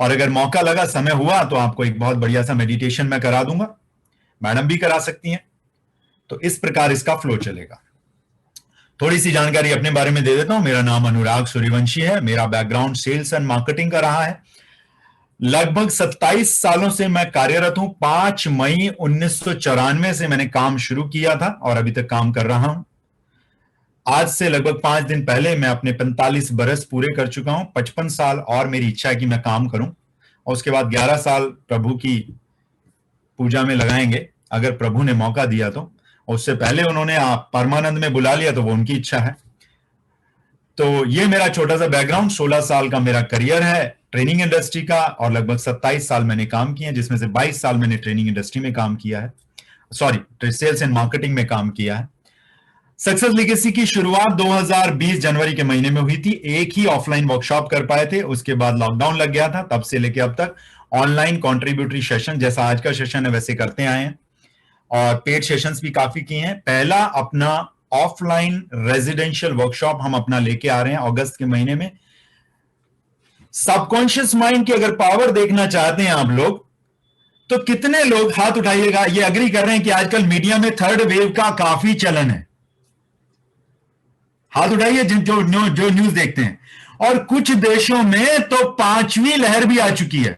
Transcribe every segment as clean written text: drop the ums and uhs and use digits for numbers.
और अगर मौका लगा, समय हुआ, तो आपको एक बहुत बढ़िया सा मेडिटेशन मैं करा दूंगा, मैडम भी करा सकती हैं। तो इस प्रकार इसका फ्लो चलेगा। थोड़ी सी जानकारी अपने बारे में दे देता हूं। मेरा नाम अनुराग सूर्यवंशी है। मेरा बैकग्राउंड सेल्स एंड मार्केटिंग का रहा है। लगभग 27 सालों से मैं कार्यरत हूं। 5 मई 1994 से मैंने काम शुरू किया था और अभी तक काम कर रहा हूं। आज से लगभग 5 दिन पहले मैं अपने 45 बरस पूरे कर चुका हूं। 55 साल और मेरी इच्छा है कि मैं काम करूं, और उसके बाद 11 साल प्रभु की पूजा में लगाएंगे, अगर प्रभु ने मौका दिया तो। उससे पहले उन्होंने परमानंद में बुला लिया तो वो उनकी इच्छा है। तो ये मेरा छोटा सा बैकग्राउंड, 16 साल का मेरा करियर है ट्रेनिंग इंडस्ट्री का, और लगभग 27 साल मैंने काम किए, जिसमें से 22 साल मैंने ट्रेनिंग इंडस्ट्री में काम किया है, सॉरी सेल्स एंड मार्केटिंग में काम किया है। सक्सेस लेगेसी की शुरुआत 2020 जनवरी के महीने में हुई थी। एक ही ऑफलाइन वर्कशॉप कर पाए थे, उसके बाद लॉकडाउन लग गया था। तब से लेके अब तक ऑनलाइन कॉन्ट्रीब्यूटरी सेशन, जैसा आज का सेशन है वैसे करते आए हैं, और पेड सेशंस भी काफी किए हैं। पहला अपना ऑफलाइन रेजिडेंशियल वर्कशॉप हम अपना लेके आ रहे हैं अगस्त के महीने में। सबकॉन्शियस माइंड की अगर पावर देखना चाहते हैं आप लोग, तो कितने लोग हाथ उठाइएगा ये एग्री कर रहे हैं कि आजकल मीडिया में थर्ड वेव का काफी चलन है? हाथ उठाइए जो न्यूज देखते हैं। और कुछ देशों में तो 5वीं लहर भी आ चुकी है।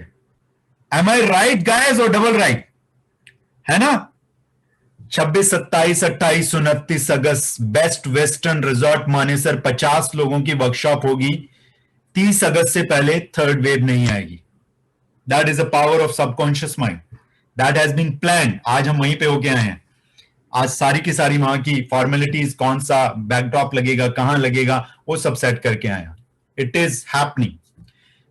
एम आई राइट गाइस और डबल राइट? है ना? 26, 27, 28, 29 अगस्त बेस्ट वेस्टर्न रिजॉर्ट मानेसर 50 लोगों की वर्कशॉप होगी। 30 अगस्त से पहले थर्ड वेव नहीं आएगी। That is the power of subconscious mind, that has been planned. आज हम वहीं पे होके आए हैं। आज सारी की सारी वहां की फॉर्मेलिटीज, कौन सा बैकड्रॉप लगेगा, कहां लगेगा, वो सब सेट करके आए हैं। It is happening.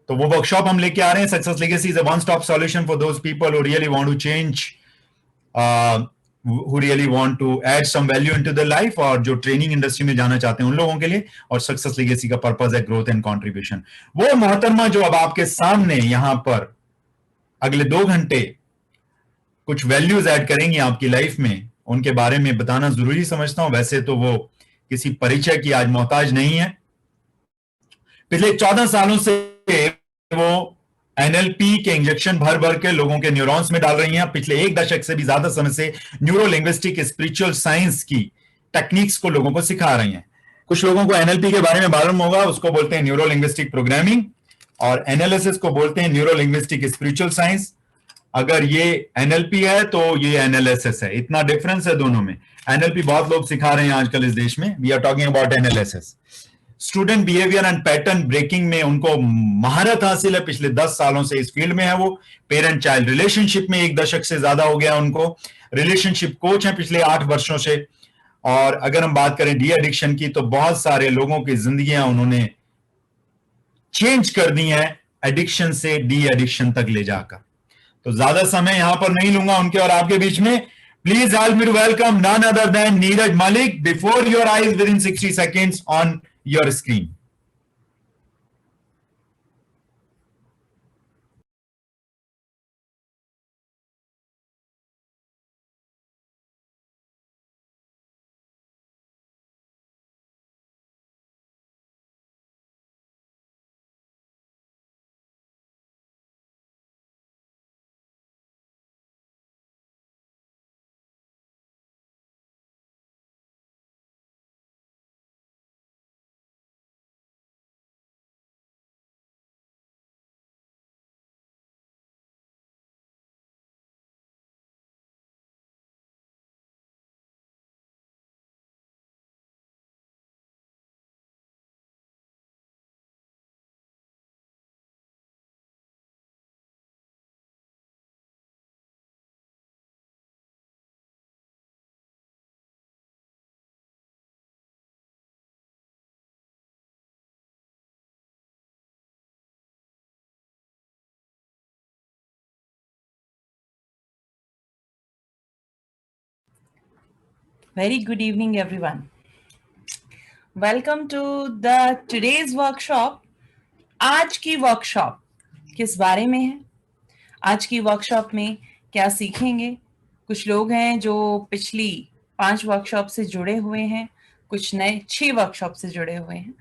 तो वो वर्कशॉप हम लेके आ रहे हैं। Success legacy is a one stop solution for those people who really want to change, who really want to add some value into their life, और जो ट्रेनिंग इंडस्ट्री में जाना चाहते हैं उन लोगों के लिए। और सक्सेस लेगेसी का पर्पस है ग्रोथ एंड कंट्रीब्यूशन। वो मोहतरमा जो अब आपके सामने यहां पर अगले 2 घंटे कुछ वैल्यूज ऐड करेंगी आपकी लाइफ में, उनके बारे में बताना जरूरी समझता हूं। वैसे तो वो किसी परिचय की आज मोहताज नहीं है। पिछले 14 सालों से वो एनएलपी के इंजेक्शन भर भर के लोगों के न्यूरॉन्स में डाल रही हैं। पिछले 1 दशक से भी ज्यादा समय से न्यूरो लिंग्विस्टिक स्पिरिचुअल साइंस की टेक्निक्स को लोगों को सिखा रही हैं। कुछ लोगों को एनएलपी के बारे में मालूम होगा, उसको बोलते हैं न्यूरो लिंग्विस्टिक प्रोग्रामिंग, और एनालिसिस को बोलते हैं न्यूरो लिंग्विस्टिक स्पिरिचुअल साइंस। अगर ये एनएलपी है तो ये एनालिसिस है, इतना डिफरेंस है दोनों में। एनएलपी बहुत लोग सिखा रहे हैं आजकल इस देश में। We are talking about analysis. Student behaviour and pattern breaking में उनको महारत हासिल है, पिछले 10 सालों से इस फील्ड में है वो। पेरेंट चाइल्ड रिलेशनशिप में 1 दशक से ज्यादा हो गया उनको। रिलेशनशिप कोच है पिछले 8 वर्षों से। और अगर हम बात करें डी एडिक्शन की, तो बहुत सारे लोगों की जिंदगियां उन्होंने चेंज कर दी हैं एडिक्शन से डी एडिक्शन तक ले जाकर। तो ज्यादा समय यहां पर नहीं लूंगा उनके और आपके बीच में। Please help me to welcome none other than Neeraj Malik before your eyes within 60 seconds on your screen. Very good evening, everyone. Welcome to the today's workshop. आज की वर्कशॉप किस बारे में है? आज की वर्कशॉप में क्या सीखेंगे? कुछ लोग हैं जो पिछली 5 वर्कशॉप से जुड़े हुए हैं, कुछ नए 6 वर्कशॉप से जुड़े हुए हैं,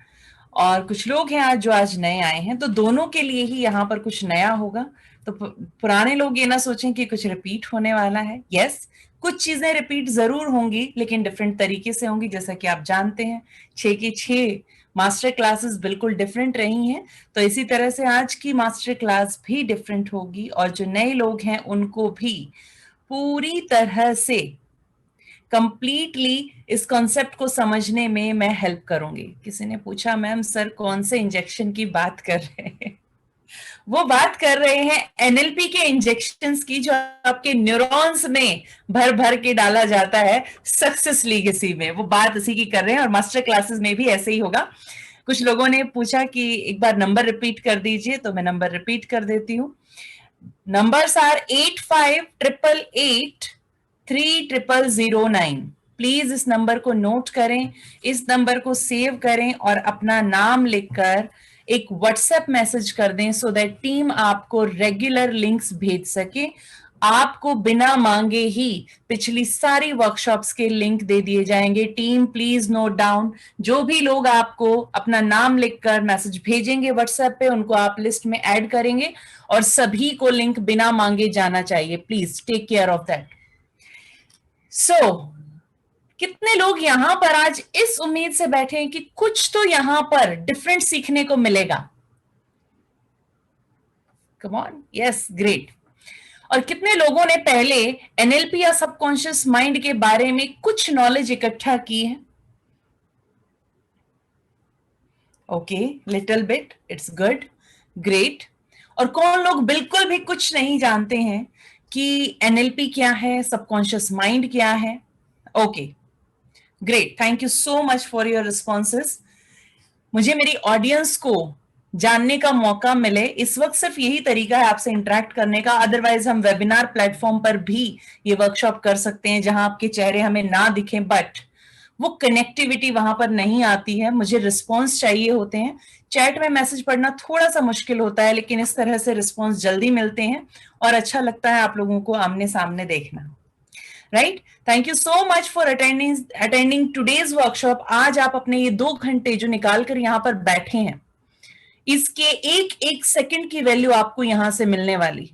और कुछ लोग हैं आज जो आज नए आए हैं, तो दोनों के लिए ही यहाँ पर कुछ नया होगा। तो पुराने लोग ये ना सोचें कि कुछ रिपीट होने वाला है। यस, कुछ चीजें रिपीट जरूर होंगी, लेकिन डिफरेंट तरीके से होंगी। जैसा कि आप जानते हैं 6 की 6 मास्टर क्लासेस बिल्कुल डिफरेंट रही हैं, तो इसी तरह से आज की मास्टर क्लास भी डिफरेंट होगी, और जो नए लोग हैं उनको भी पूरी तरह से कंप्लीटली इस कॉन्सेप्ट को समझने में मैं हेल्प करूंगी। किसी ने पूछा मैम सर कौन से इंजेक्शन की बात कर रहे हैं? वो बात कर रहे हैं एनएलपी के इंजेक्शंस की, जो आपके न्यूरॉन्स में भर भर के डाला जाता है सक्सेस लीगेसी में। वो बात इसी की कर रहे हैं, और मास्टर क्लासेस में भी ऐसे ही होगा। कुछ लोगों ने पूछा कि एक बार नंबर रिपीट कर दीजिए, तो मैं नंबर रिपीट कर देती हूँ। Numbers are 8588830009। प्लीज इस नंबर को नोट करें, इस नंबर को सेव करें और अपना नाम लिखकर एक व्हाट्सएप मैसेज कर दें, सो दैट टीम आपको रेगुलर लिंक्स भेज सके। आपको बिना मांगे ही पिछली सारी वर्कशॉप्स के लिंक दे दिए जाएंगे। टीम प्लीज नोट डाउन, जो भी लोग आपको अपना नाम लिखकर मैसेज भेजेंगे व्हाट्सएप पे, उनको आप लिस्ट में ऐड करेंगे, और सभी को लिंक बिना मांगे जाना चाहिए। Please take care of that. So कितने लोग यहां पर आज इस उम्मीद से बैठे हैं कि कुछ तो यहां पर डिफरेंट सीखने को मिलेगा? Come on, yes, great. और कितने लोगों ने पहले एनएलपी या सबकॉन्शियस माइंड के बारे में कुछ नॉलेज इकट्ठा की है? Okay, little bit, it's good, great. और कौन लोग बिल्कुल भी कुछ नहीं जानते हैं कि एनएलपी क्या है, सबकॉन्शियस माइंड क्या है? Okay, great, thank you so much for your responses. मुझे मेरी ऑडियंस को जानने का मौका मिले, इस वक्त सिर्फ यही तरीका है आपसे इंटरेक्ट करने का। अदरवाइज हम वेबिनार प्लेटफॉर्म पर भी ये वर्कशॉप कर सकते हैं, जहां आपके चेहरे हमें ना दिखें, बट वो कनेक्टिविटी वहां पर नहीं आती है। मुझे रिस्पॉन्स चाहिए होते हैं। चैट में मैसेज पढ़ना थोड़ा सा मुश्किल होता है, लेकिन इस तरह से रिस्पॉन्स जल्दी मिलते हैं और अच्छा लगता है आप लोगों को आमने सामने देखना। Right, thank you so much for attending today's workshop. आज आप अपने ये 2 घंटे जो निकाल कर यहाँ पर बैठे हैं, इसके एक एक सेकंड की वैल्यू आपको यहां से मिलने वाली।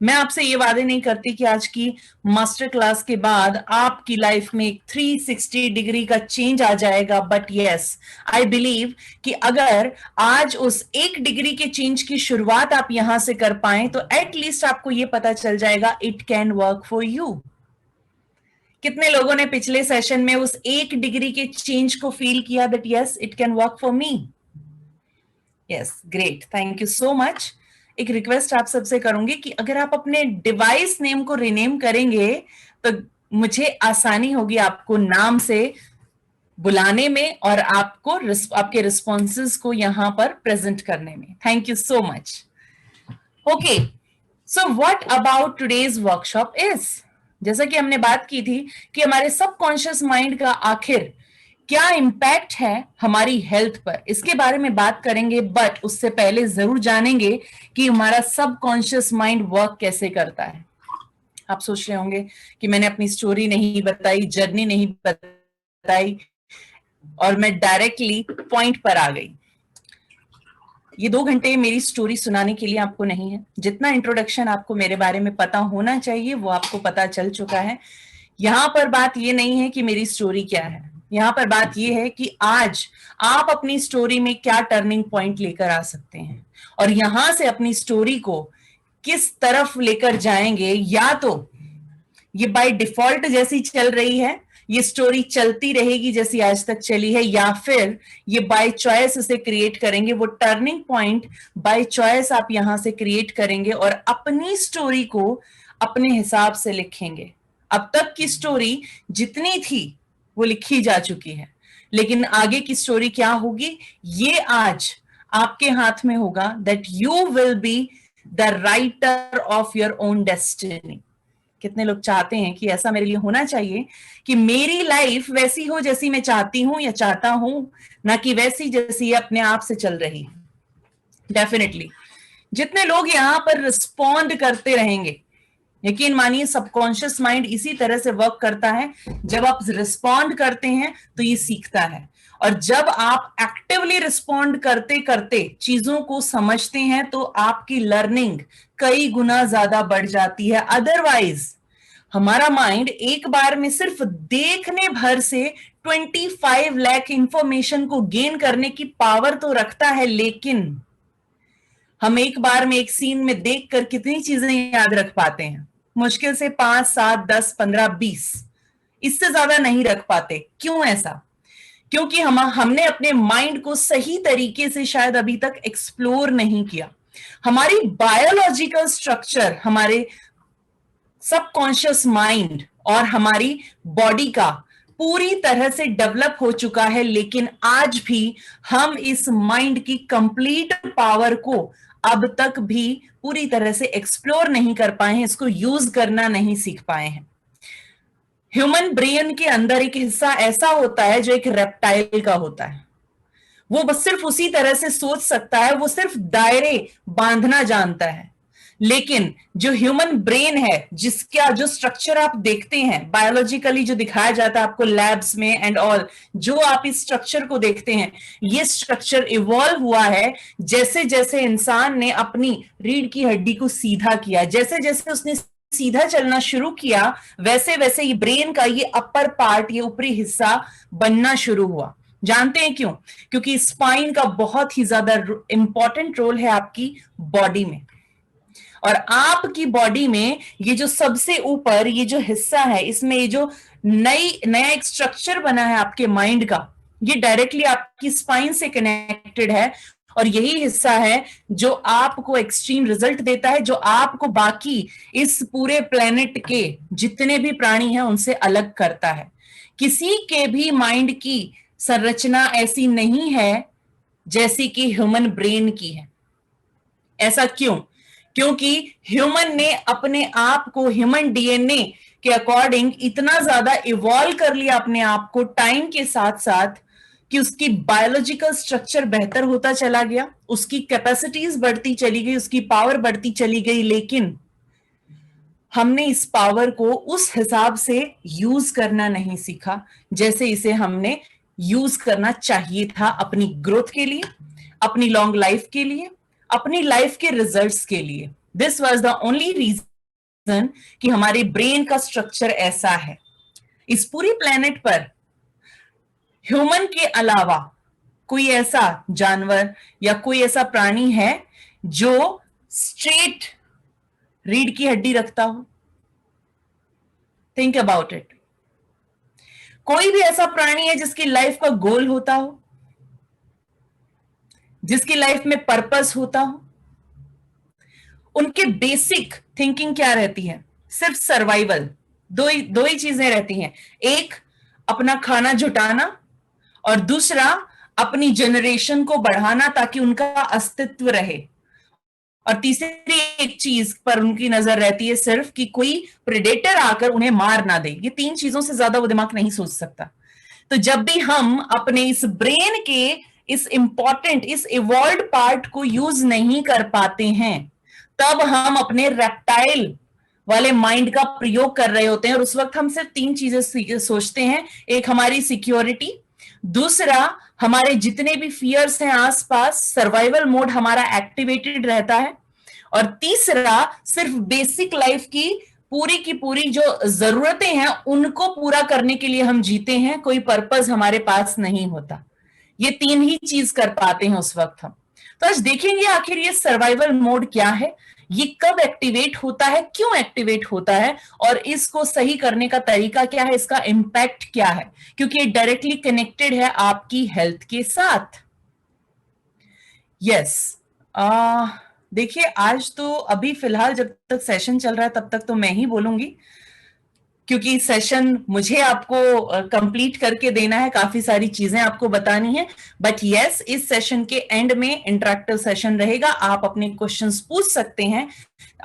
मैं आपसे ये वादे नहीं करती कि आज की मास्टर क्लास के बाद आपकी लाइफ में 360 डिग्री का चेंज आ जाएगा, बट यस, आई बिलीव कि अगर आज उस 1 डिग्री के चेंज की शुरुआत आप यहां से कर पाए, तो एटलीस्ट आपको ये पता चल जाएगा it can work for you. कितने लोगों ने पिछले सेशन में उस 1 डिग्री के चेंज को फील किया that yes it can work for me? Yes, great, thank you so much. एक रिक्वेस्ट आप सबसे करूंगी कि अगर आप अपने डिवाइस नेम को रिनेम करेंगे तो मुझे आसानी होगी आपको नाम से बुलाने में और आपको आपके रिस्पॉन्सेस को यहां पर प्रेजेंट करने में। Thank you so much. Okay, so what about today's workshop is, जैसा कि हमने बात की थी कि हमारे सबकॉन्शियस माइंड का आखिर क्या इंपैक्ट है हमारी हेल्थ पर, इसके बारे में बात करेंगे। बट उससे पहले जरूर जानेंगे कि हमारा सबकॉन्शियस माइंड वर्क कैसे करता है। आप सोच रहे होंगे कि मैंने अपनी स्टोरी नहीं बताई, जर्नी नहीं बताई, और मैं डायरेक्टली पॉइंट पर आ गई। ये 2 घंटे मेरी स्टोरी सुनाने के लिए आपको नहीं है। जितना इंट्रोडक्शन आपको मेरे बारे में पता होना चाहिए वो आपको पता चल चुका है। यहां पर बात ये नहीं है कि मेरी स्टोरी क्या है, यहां पर बात ये है कि आज आप अपनी स्टोरी में क्या टर्निंग पॉइंट लेकर आ सकते हैं, और यहां से अपनी स्टोरी को किस तरफ लेकर जाएंगे। या तो ये बाय डिफॉल्ट जैसी चल रही है, ये स्टोरी चलती रहेगी जैसी आज तक चली है, या फिर ये बाय चॉइस इसे क्रिएट करेंगे। वो टर्निंग पॉइंट बाय चॉइस आप यहां से क्रिएट करेंगे और अपनी स्टोरी को अपने हिसाब से लिखेंगे। अब तक की स्टोरी जितनी थी वो लिखी जा चुकी है, लेकिन आगे की स्टोरी क्या होगी ये आज आपके हाथ में होगा। That you will be the writer of your own destiny. कितने लोग चाहते हैं कि ऐसा मेरे लिए होना चाहिए कि मेरी लाइफ वैसी हो जैसी मैं चाहती हूं या चाहता हूं, ना कि वैसी जैसी अपने आप से चल रही है? डेफिनेटली जितने लोग यहां पर रिस्पॉन्ड करते रहेंगे, यकीन मानिए सबकॉन्शियस माइंड इसी तरह से वर्क करता है। जब आप रिस्पॉन्ड करते हैं तो ये सीखता है, और जब आप एक्टिवली रिस्पॉन्ड करते करते चीजों को समझते हैं तो आपकी लर्निंग कई गुना ज्यादा बढ़ जाती है। अदरवाइज हमारा माइंड एक बार में सिर्फ देखने भर से 25 लाख इंफॉर्मेशन को गेन करने की पावर तो रखता है, लेकिन हम एक बार में एक सीन में देखकर कितनी चीजें याद रख पाते हैं? मुश्किल से 5, 7, 10, 15, 20, इससे ज्यादा नहीं रख पाते। क्यों ऐसा? क्योंकि हमने अपने माइंड को सही तरीके से शायद अभी तक एक्सप्लोर नहीं किया। हमारी बायोलॉजिकल स्ट्रक्चर, हमारे सबकॉन्शियस माइंड और हमारी बॉडी का पूरी तरह से डेवलप हो चुका है, लेकिन आज भी हम इस माइंड की कंप्लीट पावर को अब तक भी पूरी तरह से एक्सप्लोर नहीं कर पाए हैं, इसको यूज करना नहीं सीख पाए हैं। ह्यूमन ब्रेन के अंदर एक हिस्सा ऐसा होता है जो एक रेप्टाइल का होता है। वो बस सिर्फ उसी तरह से सोच सकता है, वो सिर्फ दायरे बांधना जानता है। लेकिन जो ह्यूमन ब्रेन है, जिसका जो स्ट्रक्चर आप देखते हैं बायोलॉजिकली, जो दिखाया जाता है आपको लैब्स में एंड ऑल, जो आप इस स्ट्रक्चर को देखते हैं, ये स्ट्रक्चर इवॉल्व हुआ है जैसे जैसे इंसान ने अपनी रीढ़ की हड्डी को सीधा किया, जैसे जैसे उसने सीधा चलना शुरू किया, वैसे वैसे ये ब्रेन का ये अपर पार्ट, ये ऊपरी हिस्सा बनना शुरू हुआ। जानते हैं क्यों? क्योंकि स्पाइन का बहुत ही ज्यादा इंपॉर्टेंट रोल है आपकी बॉडी में। और आपकी बॉडी में ये जो सबसे ऊपर ये जो हिस्सा है, इसमें ये जो नया एक स्ट्रक्चर बना है आपके माइंड का, ये डायरेक्टली आपकी स्पाइन से कनेक्टेड है। और यही हिस्सा है जो आपको एक्सट्रीम रिजल्ट देता है, जो आपको बाकी इस पूरे प्लेनेट के जितने भी प्राणी हैं उनसे अलग करता है। किसी के भी माइंड की संरचना ऐसी नहीं है जैसी कि ह्यूमन ब्रेन की है। ऐसा क्यों? क्योंकि ह्यूमन ने अपने आप को ह्यूमन डीएनए के अकॉर्डिंग इतना ज्यादा इवॉल्व कर लिया अपने आप को टाइम के साथ साथ कि उसकी बायोलॉजिकल स्ट्रक्चर बेहतर होता चला गया, उसकी कैपेसिटीज बढ़ती चली गई, उसकी पावर बढ़ती चली गई, लेकिन हमने इस पावर को उस हिसाब से यूज करना नहीं सीखा जैसे इसे हमने यूज करना चाहिए था, अपनी ग्रोथ के लिए, अपनी लॉन्ग लाइफ के लिए, अपनी लाइफ के रिजल्ट्स के लिए। This was the only reason कि हमारे ब्रेन का स्ट्रक्चर ऐसा है। इस पूरी प्लेनेट पर ह्यूमन के अलावा कोई ऐसा जानवर या कोई ऐसा प्राणी है जो स्ट्रेट रीढ़ की हड्डी रखता हो? Think about it. कोई भी ऐसा प्राणी है जिसकी लाइफ का गोल होता हो, जिसकी लाइफ में पर्पस होता हो? उनके बेसिक थिंकिंग क्या रहती है? सिर्फ सर्वाइवल। दो ही चीजें रहती हैं, एक अपना खाना जुटाना और दूसरा अपनी जनरेशन को बढ़ाना ताकि उनका अस्तित्व रहे। और तीसरी एक चीज पर उनकी नजर रहती है सिर्फ कि कोई प्रेडेटर आकर उन्हें मार ना दे। ये तीन चीजों से ज्यादा वो दिमाग नहीं सोच सकता। तो जब भी हम अपने इस ब्रेन के इस इंपॉर्टेंट, इस इवॉल्व्ड पार्ट को यूज नहीं कर पाते हैं, तब हम अपने रेप्टाइल वाले माइंड का प्रयोग कर रहे होते हैं। और उस वक्त हम सिर्फ तीन चीजें सोचते हैं, एक हमारी सिक्योरिटी, दूसरा हमारे जितने भी फियर्स हैं आसपास, सर्वाइवल मोड हमारा एक्टिवेटेड रहता है, और तीसरा सिर्फ बेसिक लाइफ की पूरी जो जरूरतें हैं उनको पूरा करने के लिए हम जीते हैं, कोई पर्पस हमारे पास नहीं होता। ये तीन ही चीज कर पाते हैं उस वक्त हम। तो आज देखेंगे आखिर ये सर्वाइवल मोड क्या है, ये कब एक्टिवेट होता है, क्यों एक्टिवेट होता है, और इसको सही करने का तरीका क्या है, इसका इम्पैक्ट क्या है, क्योंकि ये डायरेक्टली कनेक्टेड है आपकी हेल्थ के साथ। यस, देखिए आज तो अभी फिलहाल जब तक सेशन चल रहा है तब तक तो मैं ही बोलूंगी, क्योंकि सेशन मुझे आपको कंप्लीट करके देना है, काफी सारी चीजें आपको बतानी है। बट यस, इस सेशन के एंड में इंटरेक्टिव सेशन रहेगा, आप अपने क्वेश्चंस पूछ सकते हैं।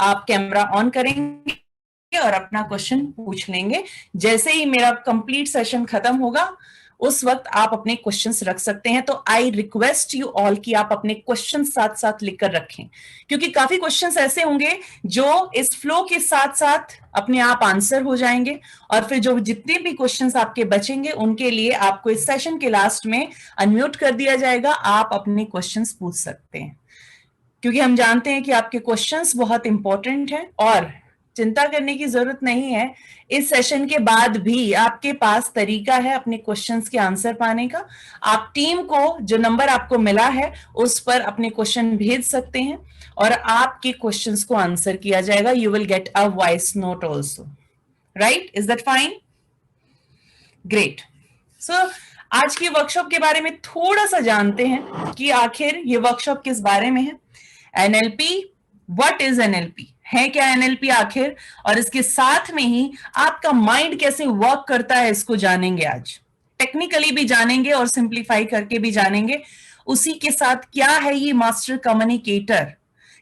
आप कैमरा ऑन करेंगे और अपना क्वेश्चन पूछ लेंगे। जैसे ही मेरा कंप्लीट सेशन खत्म होगा उस वक्त आप अपने क्वेश्चंस रख सकते हैं। तो आई रिक्वेस्ट यू ऑल कि आप अपने क्वेश्चन साथ साथ लिखकर रखें, क्योंकि काफी क्वेश्चंस ऐसे होंगे जो इस फ्लो के साथ साथ अपने आप आंसर हो जाएंगे, और फिर जो जितने भी क्वेश्चंस आपके बचेंगे उनके लिए आपको इस सेशन के लास्ट में अनम्यूट कर दिया जाएगा, आप अपने क्वेश्चंस पूछ सकते हैं, क्योंकि हम जानते हैं कि आपके क्वेश्चंस बहुत इंपॉर्टेंट हैं। और चिंता करने की जरूरत नहीं है, इस सेशन के बाद भी आपके पास तरीका है अपने क्वेश्चंस के आंसर पाने का। आप टीम को जो नंबर आपको मिला है उस पर अपने क्वेश्चन भेज सकते हैं और आपके क्वेश्चंस को आंसर किया जाएगा। You will get a voice note also, right? Is that fine? Great. So आज की वर्कशॉप के बारे में थोड़ा सा जानते हैं कि आखिर ये वर्कशॉप किस बारे में है। एनएलपी, व्हाट इज एनएलपी, है क्या एनएलपी आखिर, और इसके साथ में ही आपका माइंड कैसे वर्क करता है इसको जानेंगे आज। टेक्निकली भी जानेंगे और सिंप्लीफाई करके भी जानेंगे। उसी के साथ क्या है ये मास्टर कम्युनिकेटर,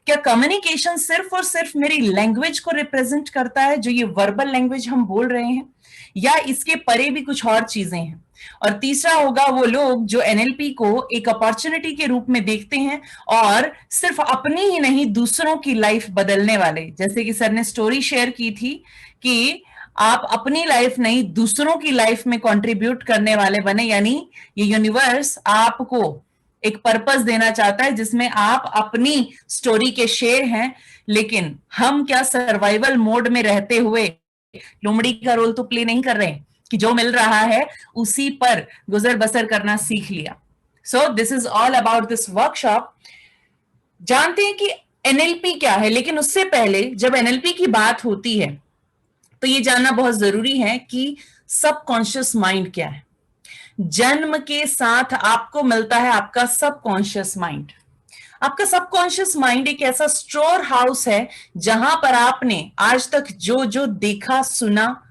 क्या कम्युनिकेशन सिर्फ और सिर्फ मेरी लैंग्वेज को रिप्रेजेंट करता है, जो ये वर्बल लैंग्वेज हम बोल रहे हैं, या इसके परे भी कुछ और चीजें हैं। और तीसरा होगा वो लोग जो एनएलपी को एक अपॉर्चुनिटी के रूप में देखते हैं और सिर्फ अपनी ही नहीं दूसरों की लाइफ बदलने वाले, जैसे कि सर ने स्टोरी शेयर की थी कि आप अपनी लाइफ नहीं दूसरों की लाइफ में कंट्रीब्यूट करने वाले बने, यानी ये यूनिवर्स आपको एक पर्पस देना चाहता है जिसमें आप अपनी स्टोरी के शेर हैं, लेकिन हम क्या सर्वाइवल मोड में रहते हुए लोमड़ी का रोल तो प्ले नहीं कर रहे हैं कि जो मिल रहा है उसी पर गुजर बसर करना सीख लिया। So this is all about this workshop. जानते हैं कि एनएलपी क्या है, लेकिन उससे पहले जब एनएलपी की बात होती है तो ये जानना बहुत जरूरी है कि सबकॉन्शियस माइंड क्या है। जन्म के साथ आपको मिलता है आपका सबकॉन्शियस माइंड। आपका सबकॉन्शियस माइंड एक ऐसा स्टोर हाउस है जहां पर आपने आज तक जो जो देखा, सुना,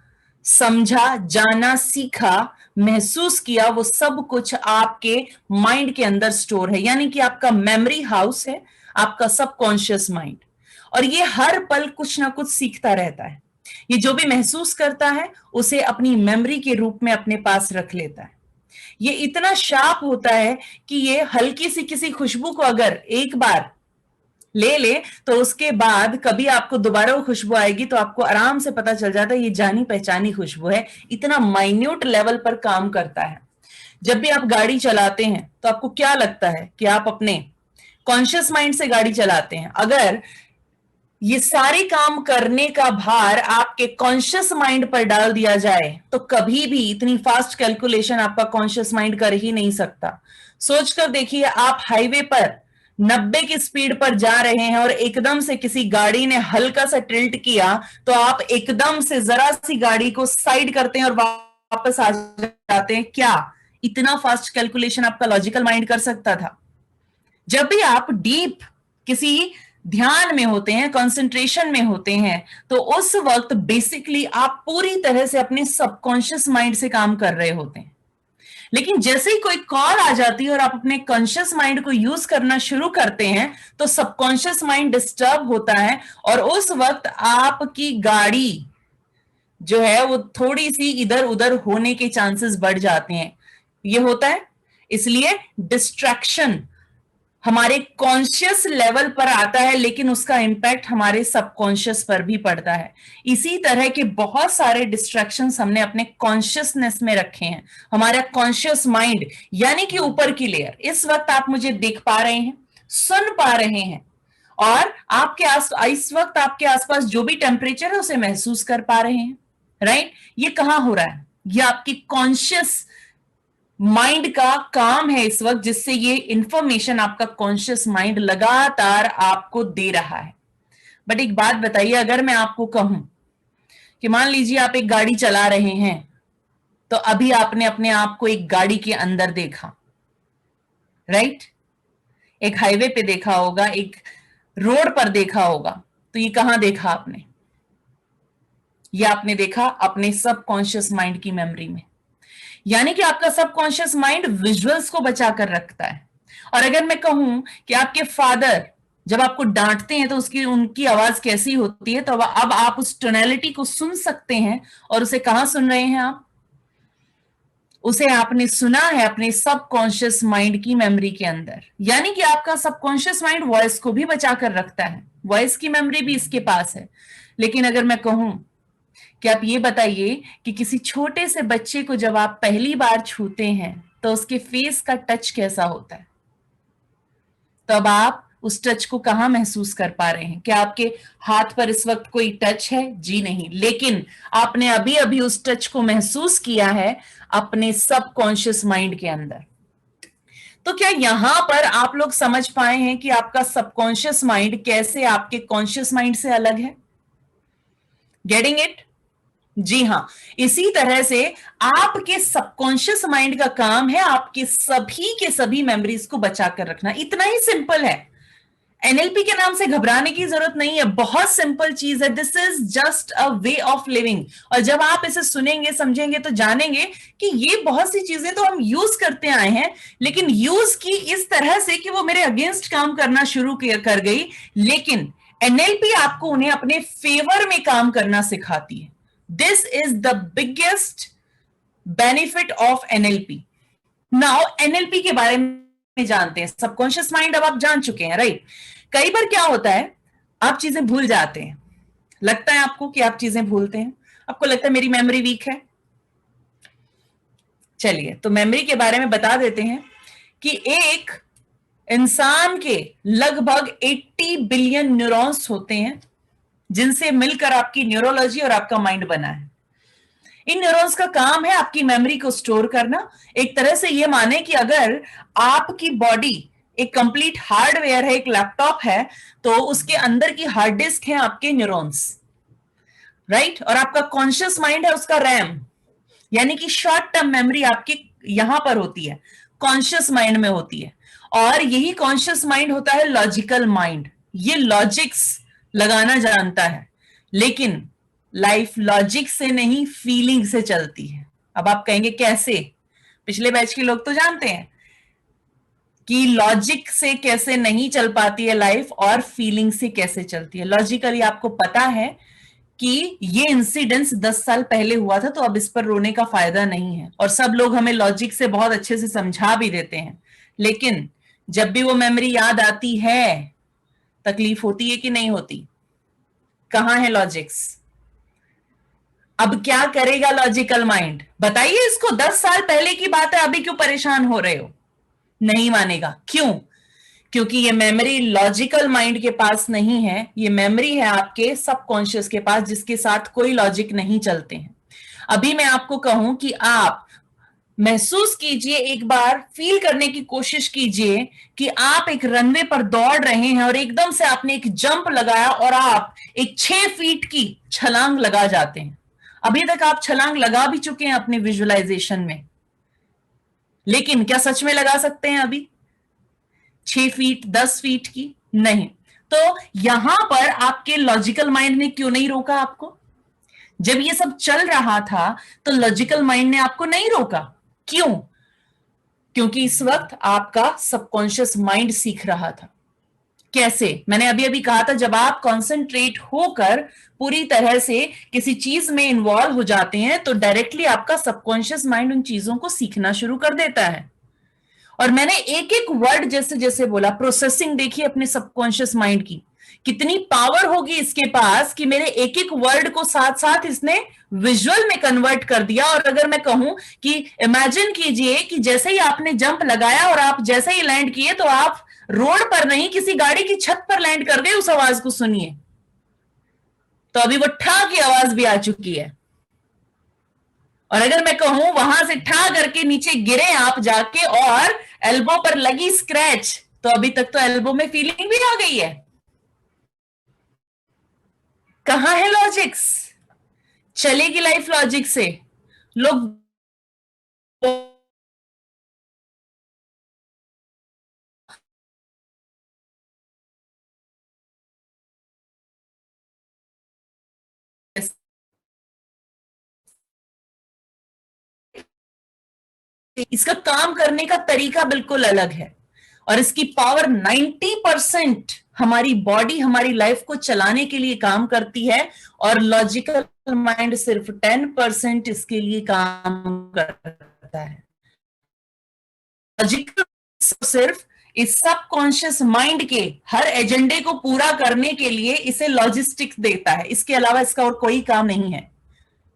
समझा, जाना, सीखा, महसूस किया, वो सब कुछ आपके माइंड के अंदर स्टोर है, यानी कि आपका मेमोरी हाउस है आपका सबकॉन्शियस माइंड। और ये हर पल कुछ ना कुछ सीखता रहता है। ये जो भी महसूस करता है उसे अपनी मेमोरी के रूप में अपने पास रख लेता है। ये इतना शार्प होता है कि ये हल्की सी किसी खुशबू को अगर एक बार ले ले तो उसके बाद कभी आपको दोबारा वो खुशबू आएगी तो आपको आराम से पता चल जाता है ये जानी पहचानी खुशबू है। इतना माइन्यूट लेवल पर काम करता है। जब भी आप गाड़ी चलाते हैं तो आपको क्या लगता है कि आप अपने कॉन्शियस माइंड से गाड़ी चलाते हैं। अगर ये सारे काम करने का भार आपके कॉन्शियस माइंड पर डाल दिया जाए तो कभी भी इतनी फास्ट कैलकुलेशन आपका कॉन्शियस माइंड कर ही नहीं सकता। सोचकर देखिए, आप हाईवे पर 90 की स्पीड पर जा रहे हैं और एकदम से किसी गाड़ी ने हल्का सा टिल्ट किया तो आप एकदम से जरा सी गाड़ी को साइड करते हैं और वापस आ जाते हैं। क्या इतना फास्ट कैलकुलेशन आपका लॉजिकल माइंड कर सकता था? जब भी आप डीप किसी ध्यान में होते हैं, कंसंट्रेशन में होते हैं, तो उस वक्त बेसिकली आप पूरी तरह से अपने सबकॉन्शियस माइंड से काम कर रहे होते हैं। लेकिन जैसे ही कोई कॉल आ जाती है और आप अपने कॉन्शियस माइंड को यूज करना शुरू करते हैं तो सबकॉन्शियस माइंड डिस्टर्ब होता है और उस वक्त आपकी गाड़ी जो है वो थोड़ी सी इधर उधर होने के चांसेस बढ़ जाते हैं। ये होता है इसलिए डिस्ट्रैक्शन हमारे कॉन्शियस लेवल पर आता है, लेकिन उसका इंपैक्ट हमारे सबकॉन्शियस पर भी पड़ता है। इसी तरह के बहुत सारे डिस्ट्रैक्शंस हमने अपने कॉन्शियसनेस में रखे हैं। हमारा कॉन्शियस माइंड यानी कि ऊपर की लेयर, इस वक्त आप मुझे देख पा रहे हैं, सुन पा रहे हैं और इस वक्त आपके आसपास जो भी टेम्परेचर है उसे महसूस कर पा रहे हैं, राइट? ये कहां हो रहा है? ये आपकी कॉन्शियस माइंड का काम है इस वक्त, जिससे ये इंफॉर्मेशन आपका कॉन्शियस माइंड लगातार आपको दे रहा है। बट एक बात बताइए, अगर मैं आपको कहूं कि मान लीजिए आप एक गाड़ी चला रहे हैं तो अभी आपने अपने आप को एक गाड़ी के अंदर देखा, राइट? एक हाईवे पे देखा होगा, एक रोड पर देखा होगा, तो ये कहां देखा आपने? ये आपने देखा अपने सबकॉन्शियस माइंड की मेमोरी में। यानी कि आपका सबकॉन्शियस माइंड विजुअल्स को बचा कर रखता है। और अगर मैं कहूं कि आपके फादर जब आपको डांटते हैं तो उनकी आवाज कैसी होती है, तो अब आप उस टोनैलिटी को सुन सकते हैं। और उसे कहां सुन रहे हैं आप? उसे आपने सुना है अपने सबकॉन्शियस माइंड की मेमोरी के अंदर। यानी कि आपका सबकॉन्शियस माइंड वॉइस को भी बचा कर रखता है, वॉइस की मेमोरी भी इसके पास है। लेकिन अगर मैं कहूं कि आप ये बताइए कि किसी छोटे से बच्चे को जब आप पहली बार छूते हैं तो उसके फेस का टच कैसा होता है? तब आप उस टच को कहां महसूस कर पा रहे हैं? क्या आपके हाथ पर इस वक्त कोई टच है? जी नहीं, लेकिन आपने अभी अभी उस टच को महसूस किया है अपने सबकॉन्शियस माइंड के अंदर। तो क्या यहां पर आप लोग समझ पाए हैं कि आपका सबकॉन्शियस माइंड कैसे आपके कॉन्शियस माइंड से अलग है? Getting it? जी हां, इसी तरह से आपके सबकॉन्शियस माइंड का काम है आपके सभी के सभी मेमोरीज को बचा कर रखना। इतना ही सिंपल है। एनएलपी के नाम से घबराने की जरूरत नहीं है, बहुत सिंपल चीज है। This is just a way of living. और जब आप इसे सुनेंगे, समझेंगे, तो जानेंगे कि ये बहुत सी चीजें तो हम यूज करते आए हैं, लेकिन यूज की इस तरह से कि वो मेरे अगेंस्ट काम करना शुरू कर गई। लेकिन एनएलपी आपको उन्हें अपने फेवर में काम करना सिखाती है। This is the biggest benefit of NLP. Now NLP के बारे में जानते हैं। सबकॉन्शियस माइंड अब आप जान चुके हैं, राइट? कई बार क्या होता है, आप चीजें भूल जाते हैं। लगता है आपको कि आप चीजें भूलते हैं, आपको लगता है मेरी मेमोरी वीक है। चलिए, तो मेमोरी के बारे में बता देते हैं कि एक इंसान के लगभग 80 बिलियन न्यूरॉन्स होते हैं, जिनसे मिलकर आपकी न्यूरोलॉजी और आपका माइंड बना है। इन न्यूरॉन्स का काम है आपकी मेमोरी को स्टोर करना। एक तरह से ये माने कि अगर आपकी बॉडी एक कंप्लीट हार्डवेयर है, एक लैपटॉप है, तो उसके अंदर की हार्ड डिस्क है आपके न्यूरॉन्स, राइट? और आपका कॉन्शियस माइंड है उसका रैम, यानी कि शॉर्ट टर्म मेमोरी आपकी यहां पर होती है, कॉन्शियस माइंड में होती है। और यही कॉन्शियस माइंड होता है लॉजिकल माइंड। ये लॉजिक्स लगाना जानता है, लेकिन लाइफ लॉजिक से नहीं, फीलिंग से चलती है। अब आप कहेंगे कैसे? पिछले बैच के लोग तो जानते हैं कि लॉजिक से कैसे नहीं चल पाती है लाइफ और फीलिंग से कैसे चलती है। लॉजिकली आपको पता है कि ये इंसिडेंस 10 साल पहले हुआ था, तो अब इस पर रोने का फायदा नहीं है। और सब लोग हमें लॉजिक से बहुत अच्छे से समझा भी देते हैं, लेकिन जब भी वो मेमोरी याद आती है, तकलीफ होती है कि नहीं होती? कहां है लॉजिक्स? अब क्या करेगा लॉजिकल माइंड? बताइए इसको। 10 साल पहले की बात है, अभी क्यों परेशान हो रहे हो? नहीं मानेगा। क्यों? क्योंकि ये मेमोरी लॉजिकल माइंड के पास नहीं है, ये मेमोरी है आपके सबकॉन्शियस के पास, जिसके साथ कोई लॉजिक नहीं चलते हैं। अभी मैं आपको कहूं कि आप महसूस कीजिए, एक बार फील करने की कोशिश कीजिए कि आप एक रनवे पर दौड़ रहे हैं और एकदम से आपने एक जंप लगाया और आप एक 6 फीट की छलांग लगा जाते हैं। अभी तक आप छलांग लगा भी चुके हैं अपने विजुअलाइजेशन में, लेकिन क्या सच में लगा सकते हैं अभी 6 फीट, 10 फीट की? नहीं। तो यहां पर आपके लॉजिकल माइंड ने क्यों नहीं रोका आपको? जब ये सब चल रहा था तो लॉजिकल माइंड ने आपको नहीं रोका। क्यों? क्योंकि इस वक्त आपका सबकॉन्शियस माइंड सीख रहा था। कैसे? मैंने अभी अभी कहा था, जब आप कॉन्सेंट्रेट होकर पूरी तरह से किसी चीज में इन्वॉल्व हो जाते हैं तो डायरेक्टली आपका सबकॉन्शियस माइंड उन चीजों को सीखना शुरू कर देता है। और मैंने एक एक वर्ड जैसे जैसे बोला, प्रोसेसिंग देखिए अपने सबकॉन्शियस माइंड की, कितनी पावर होगी इसके पास कि मेरे एक एक वर्ड को साथ साथ इसने विजुअल में कन्वर्ट कर दिया। और अगर मैं कहूं कि इमेजिन कीजिए कि जैसे ही आपने जंप लगाया और आप जैसे ही लैंड किए, तो आप रोड पर नहीं, किसी गाड़ी की छत पर लैंड कर गए। उस आवाज को सुनिए, तो अभी वो ठा की आवाज भी आ चुकी है। और अगर मैं कहूं वहां से ठा करके नीचे गिरे आप जाके और एल्बो पर लगी स्क्रैच, तो अभी तक तो एल्बो में फीलिंग भी आ गई है। कहां है लॉजिक्स? चलेगी लाइफ लॉजिक से? लोग इसका काम करने का तरीका बिल्कुल अलग है, और इसकी पावर 90% हमारी बॉडी, हमारी लाइफ को चलाने के लिए काम करती है, और लॉजिकल माइंड सिर्फ 10% इसके लिए काम करता करता है। लॉजिकल सिर्फ इस सबकॉन्शियस माइंड के हर एजेंडे को पूरा करने के लिए इसे लॉजिस्टिक्स देता है, इसके अलावा इसका और कोई काम नहीं है।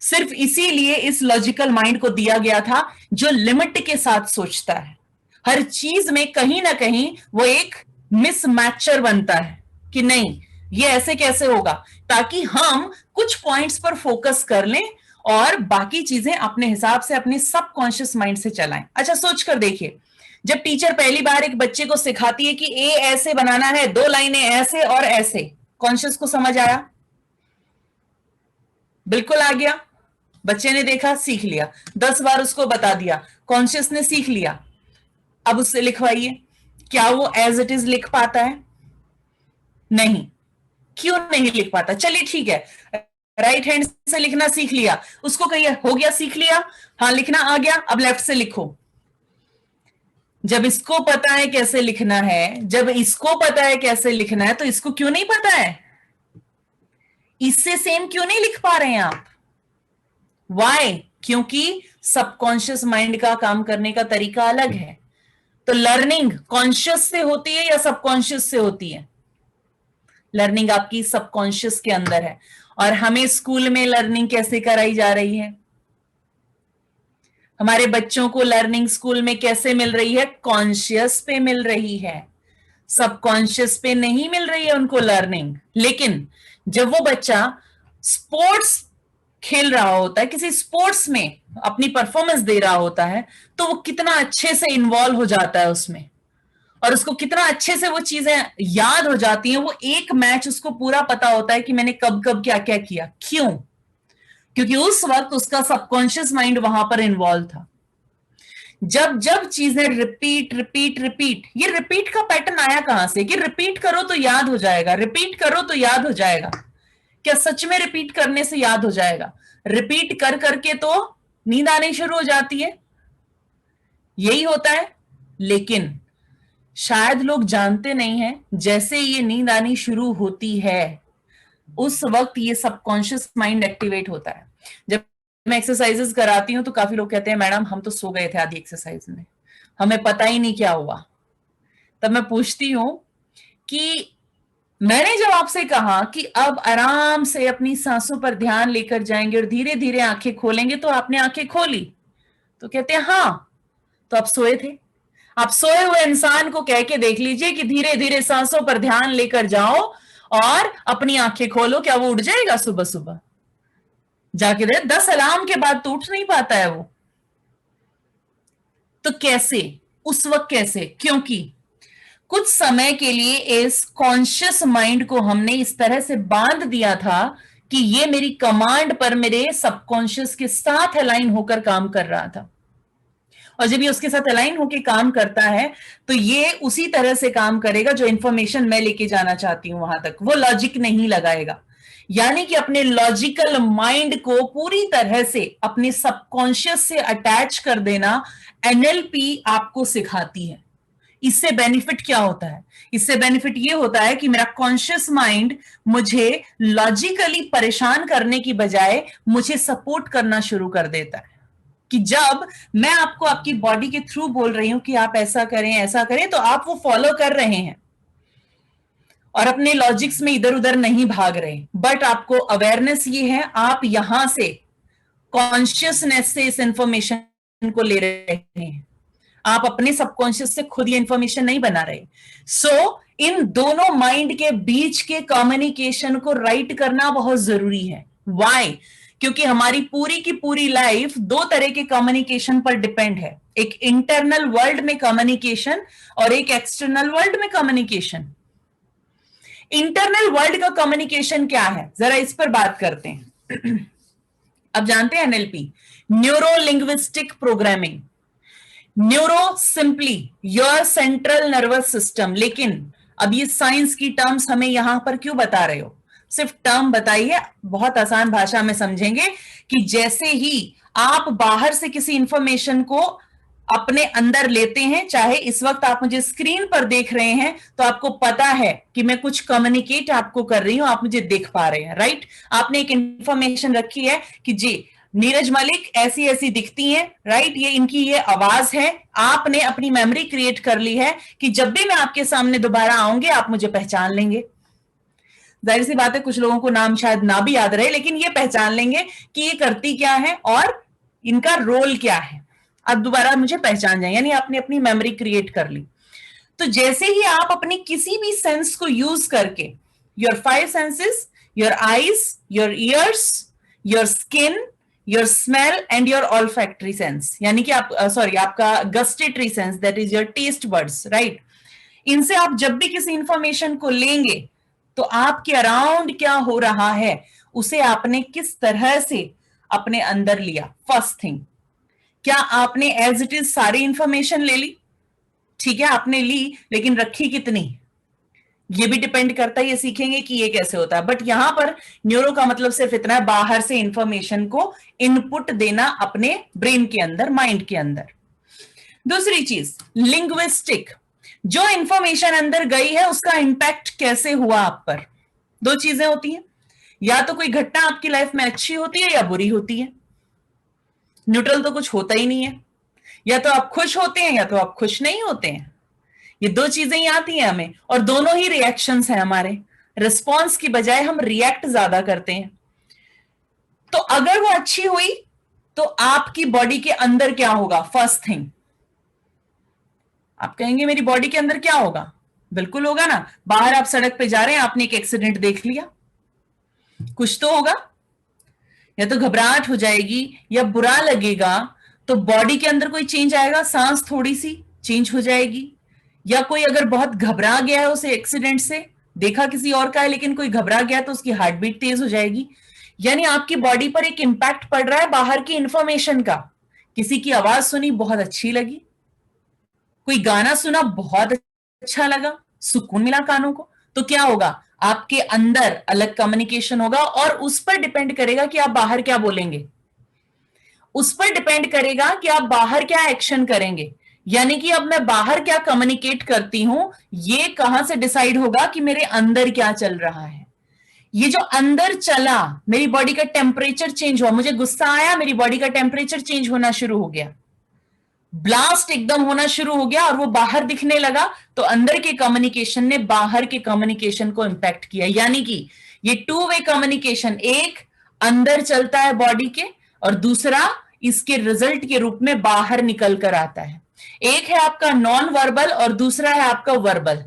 सिर्फ इसीलिए इस लॉजिकल माइंड को दिया गया था जो लिमिट के साथ सोचता है। हर चीज में कहीं ना कहीं वो एक मिसमैचर बनता है कि नहीं ये ऐसे कैसे होगा, ताकि हम कुछ पॉइंट्स पर फोकस कर लें और बाकी चीजें अपने हिसाब से अपने सबकॉन्शियस माइंड से चलाएं। अच्छा सोच कर देखिए, जब टीचर पहली बार एक बच्चे को सिखाती है कि ए ऐसे बनाना है, 2 लाइनें ऐसे और ऐसे, कॉन्शियस को समझ आया? बिल्कुल आ गया। बच्चे ने देखा, सीख लिया, 10 बार उसको बता दिया, कॉन्शियस ने सीख लिया। अब उससे लिखवाइए, क्या वो एज इट इज लिख पाता है? नहीं। क्यों नहीं लिख पाता? चलिए ठीक है, राइट हैंड से लिखना सीख लिया, उसको कहिए हो गया, सीख लिया, हाँ लिखना आ गया, अब लेफ्ट से लिखो। जब इसको पता है कैसे लिखना है, जब इसको पता है कैसे लिखना है, तो इसको क्यों नहीं पता है? इससे सेम क्यों नहीं लिख पा रहे हैं आप? वाई? क्योंकि सबकॉन्शियस माइंड का काम करने का तरीका अलग है। तो लर्निंग कॉन्शियस से होती है या सबकॉन्शियस से होती है? लर्निंग आपकी सबकॉन्शियस के अंदर है। और हमें स्कूल में लर्निंग कैसे कराई जा रही है? हमारे बच्चों को लर्निंग स्कूल में कैसे मिल रही है? कॉन्शियस पे मिल रही है, सबकॉन्शियस पे नहीं मिल रही है उनको लर्निंग। लेकिन जब वो बच्चा स्पोर्ट्स खेल रहा होता है, किसी स्पोर्ट्स में अपनी परफॉर्मेंस दे रहा होता है, तो वो कितना अच्छे से इन्वॉल्व हो जाता है उसमें, और उसको कितना अच्छे से वो चीजें याद हो जाती हैं। वो एक मैच उसको पूरा पता होता है कि मैंने कब कब क्या क्या किया। क्यों? क्योंकि उस वक्त उसका सबकॉन्शियस माइंड वहां पर इन्वॉल्व था। जब जब चीजें रिपीट रिपीट रिपीट, ये रिपीट का पैटर्न आया कहां से कि रिपीट करो तो याद हो जाएगा, रिपीट करो तो याद हो जाएगा? क्या सच में रिपीट करने से याद हो जाएगा? रिपीट कर करके तो नींद आनी शुरू हो जाती है, यही होता है। लेकिन शायद लोग जानते नहीं हैं, जैसे ये नींद आनी शुरू होती है उस वक्त ये सबकॉन्शियस माइंड एक्टिवेट होता है। जब मैं एक्सरसाइजेस कराती हूँ तो काफी लोग कहते हैं मैडम हम तो सो गए थे आधी एक्सरसाइज में, हमें पता ही नहीं क्या हुआ। तब मैं पूछती हूँ कि मैंने जब आपसे कहा कि अब आराम से अपनी सांसों पर ध्यान लेकर जाएंगे और धीरे धीरे आंखें खोलेंगे, तो आपने आंखें खोली? तो कहते हैं हाँ। तो आप सोए थे? आप सोए हुए इंसान को कह के देख लीजिए कि धीरे धीरे सांसों पर ध्यान लेकर जाओ और अपनी आंखें खोलो, क्या वो उठ जाएगा सुबह सुबह? जाके दे 10 अलार्म के बाद तो उठ नहीं पाता है वो। तो कैसे उस वक्त कैसे? क्योंकि कुछ समय के लिए इस कॉन्शियस माइंड को हमने इस तरह से बांध दिया था कि ये मेरी कमांड पर मेरे सबकॉन्शियस के साथ अलाइन होकर काम कर रहा था। और जब ये उसके साथ अलाइन होकर काम करता है तो ये उसी तरह से काम करेगा जो इंफॉर्मेशन मैं लेके जाना चाहती हूं वहां तक। वो लॉजिक नहीं लगाएगा, यानी कि अपने लॉजिकल माइंड को पूरी तरह से अपने सबकॉन्शियस से अटैच कर देना एनएलपी आपको सिखाती है। इससे बेनिफिट क्या होता है? इससे बेनिफिट ये होता है कि मेरा कॉन्शियस माइंड मुझे लॉजिकली परेशान करने की बजाय मुझे सपोर्ट करना शुरू कर देता है। कि जब मैं आपको आपकी बॉडी के थ्रू बोल रही हूं कि आप ऐसा करें, तो आप वो फॉलो कर रहे हैं और अपने लॉजिक्स में इधर उधर नहीं भाग रहे। बट आपको अवेयरनेस ये है, आप यहां से कॉन्शियसनेस से इस इंफॉर्मेशन को ले रहे हैं, आप अपने सबकॉन्शियस से खुद ये इंफॉर्मेशन नहीं बना रहे। सो इन दोनों माइंड के बीच के कम्युनिकेशन को राइट करना बहुत जरूरी है। व्हाई? क्योंकि हमारी पूरी की पूरी लाइफ 2 तरह के कम्युनिकेशन पर डिपेंड है, एक इंटरनल वर्ल्ड में कम्युनिकेशन और एक एक्सटर्नल वर्ल्ड में कम्युनिकेशन। इंटरनल वर्ल्ड का कम्युनिकेशन क्या है, जरा इस पर बात करते हैं। अब जानते हैं NLP, neuro linguistic programming. Neuro simply your central nervous system. लेकिन अब ये साइंस की टर्म्स हमें यहां पर क्यों बता रहे हो? सिर्फ टर्म बताइए, बहुत आसान भाषा में समझेंगे कि जैसे ही आप बाहर से किसी इंफॉर्मेशन को अपने अंदर लेते हैं, चाहे इस वक्त आप मुझे स्क्रीन पर देख रहे हैं तो आपको पता है कि मैं कुछ कम्युनिकेट आपको कर रही हूं, आप मुझे देख पा रहे हैं, राइट? आपने एक इंफॉर्मेशन रखी है कि जी नीरज मलिक ऐसी ऐसी दिखती हैं, राइट, ये इनकी ये आवाज है। आपने अपनी मेमोरी क्रिएट कर ली है कि जब भी मैं आपके सामने दोबारा आऊंगी आप मुझे पहचान लेंगे। जाहिर सी बात है कुछ लोगों को नाम शायद ना भी याद रहे, लेकिन ये पहचान लेंगे कि ये करती क्या है और इनका रोल क्या है। अब दोबारा मुझे पहचान जाए, यानी आपने अपनी मेमोरी क्रिएट कर ली। तो जैसे ही आप अपनी किसी भी सेंस को यूज करके, your 5 senses, your eyes, your ears, your skin, your smell and your olfactory sense, यानी कि आप आपका gustatory sense, that is your taste buds, right, इनसे आप जब भी किसी इंफॉर्मेशन को लेंगे तो आपके अराउंड क्या हो रहा है उसे आपने किस तरह से अपने अंदर लिया। फर्स्ट थिंग, क्या आपने एज इट इज सारी इंफॉर्मेशन ले ली? ठीक है, आपने ली, लेकिन रखी कितनी, ये भी डिपेंड करता है। ये सीखेंगे कि ये कैसे होता है, बट यहां पर न्यूरो का मतलब सिर्फ इतना है, बाहर से इंफॉर्मेशन को इनपुट देना अपने ब्रेन के अंदर, माइंड के अंदर। दूसरी चीज लिंग्विस्टिक, जो इंफॉर्मेशन अंदर गई है उसका इंपैक्ट कैसे हुआ आप पर। दो चीजें होती हैं, या तो कोई घटना आपकी लाइफ में अच्छी होती है या बुरी होती है, न्यूट्रल तो कुछ होता ही नहीं है। या तो आप खुश होते हैं या तो आप खुश नहीं होते हैं, ये दो चीजें ही आती हैं हमें, और दोनों ही रिएक्शंस हैं हमारे। रिस्पॉन्स की बजाय हम रिएक्ट ज्यादा करते हैं। तो अगर वो अच्छी हुई तो आपकी बॉडी के अंदर क्या होगा? फर्स्ट थिंग, आप कहेंगे मेरी बॉडी के अंदर क्या होगा? बिल्कुल होगा ना, बाहर आप सड़क पे जा रहे हैं, आपने एक एक्सीडेंट देख लिया, कुछ तो होगा, या तो घबराहट हो जाएगी या बुरा लगेगा, तो बॉडी के अंदर कोई चेंज आएगा, सांस थोड़ी सी चेंज हो जाएगी। या कोई अगर बहुत घबरा गया है उसे एक्सीडेंट से, देखा किसी और का है लेकिन कोई घबरा गया तो उसकी हार्ट बीट तेज हो जाएगी। यानी आपकी बॉडी पर एक इंपैक्ट पड़ रहा है बाहर की इंफॉर्मेशन का। किसी की आवाज सुनी, बहुत अच्छी लगी, कोई गाना सुना, बहुत अच्छा लगा, सुकून मिला कानों को, तो क्या होगा? आपके अंदर अलग कम्युनिकेशन होगा, और उस पर डिपेंड करेगा कि आप बाहर क्या बोलेंगे, उस पर डिपेंड करेगा कि आप बाहर क्या एक्शन करेंगे। यानी कि अब मैं बाहर क्या कम्युनिकेट करती हूं, ये कहां से डिसाइड होगा कि मेरे अंदर क्या चल रहा है। ये जो अंदर चला, मेरी बॉडी का टेम्परेचर चेंज हुआ, मुझे गुस्सा आया, मेरी बॉडी का टेम्परेचर चेंज होना शुरू हो गया, ब्लास्ट एकदम होना शुरू हो गया और वो बाहर दिखने लगा, तो अंदर के कम्युनिकेशन ने बाहर के कम्युनिकेशन को इंपैक्ट किया। यानी कि ये 2 वे कम्युनिकेशन, एक अंदर चलता है बॉडी के और दूसरा इसके रिजल्ट के रूप में बाहर निकल कर आता है। एक है आपका नॉन वर्बल और दूसरा है आपका वर्बल।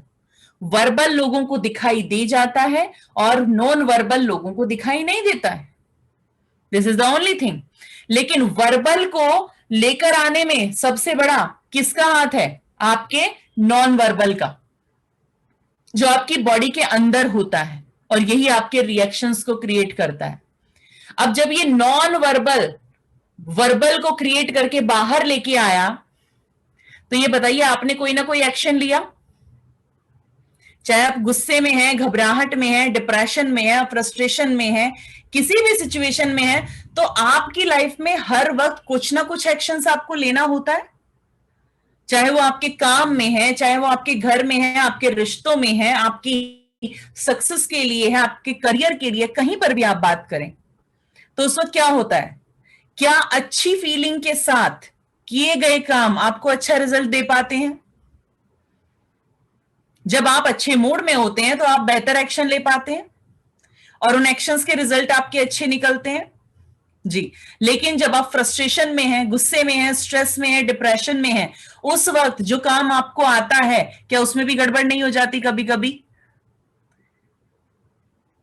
वर्बल लोगों को दिखाई दे जाता है और नॉन वर्बल लोगों को दिखाई नहीं देता है, this is the only thing. लेकिन वर्बल को लेकर आने में सबसे बड़ा किसका हाथ है? आपके नॉन वर्बल का, जो आपकी बॉडी के अंदर होता है, और यही आपके रिएक्शंस को क्रिएट करता है। अब जब ये नॉन वर्बल वर्बल को क्रिएट करके बाहर लेके आया, तो ये बताइए आपने कोई ना कोई एक्शन लिया, चाहे आप गुस्से में हैं, घबराहट में हैं, डिप्रेशन में हैं, फ्रस्ट्रेशन में हैं, किसी भी सिचुएशन में है, तो आपकी लाइफ में हर वक्त कुछ ना कुछ एक्शंस आपको लेना होता है। चाहे वो आपके काम में है, चाहे वो आपके घर में है, आपके रिश्तों में है, आपकी सक्सेस के लिए है, आपके करियर के लिए, कहीं पर भी आप बात करें, तो उस वक्त क्या होता है? क्या अच्छी फीलिंग के साथ किए गए काम आपको अच्छा रिजल्ट दे पाते हैं? जब आप अच्छे मूड में होते हैं तो आप बेहतर एक्शन ले पाते हैं और उन एक्शंस के रिजल्ट आपके अच्छे निकलते हैं जी। लेकिन जब आप फ्रस्ट्रेशन में हैं, गुस्से में हैं, स्ट्रेस में हैं, डिप्रेशन में हैं, उस वक्त जो काम आपको आता है, क्या उसमें भी गड़बड़ नहीं हो जाती कभी कभी?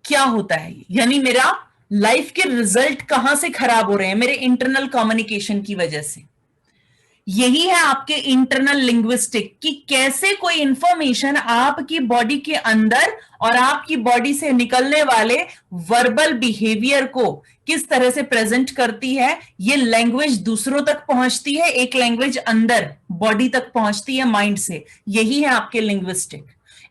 क्या होता है? यानी मेरा लाइफ के रिजल्ट कहां से खराब हो रहे हैं? मेरे इंटरनल कम्युनिकेशन की वजह से। यही है आपके इंटरनल लिंग्विस्टिक, कि कैसे कोई इंफॉर्मेशन आपकी बॉडी के अंदर और आपकी बॉडी से निकलने वाले वर्बल बिहेवियर को किस तरह से प्रेजेंट करती है। ये लैंग्वेज दूसरों तक पहुंचती है, एक लैंग्वेज अंदर बॉडी तक पहुंचती है माइंड से। यही है आपके linguistic,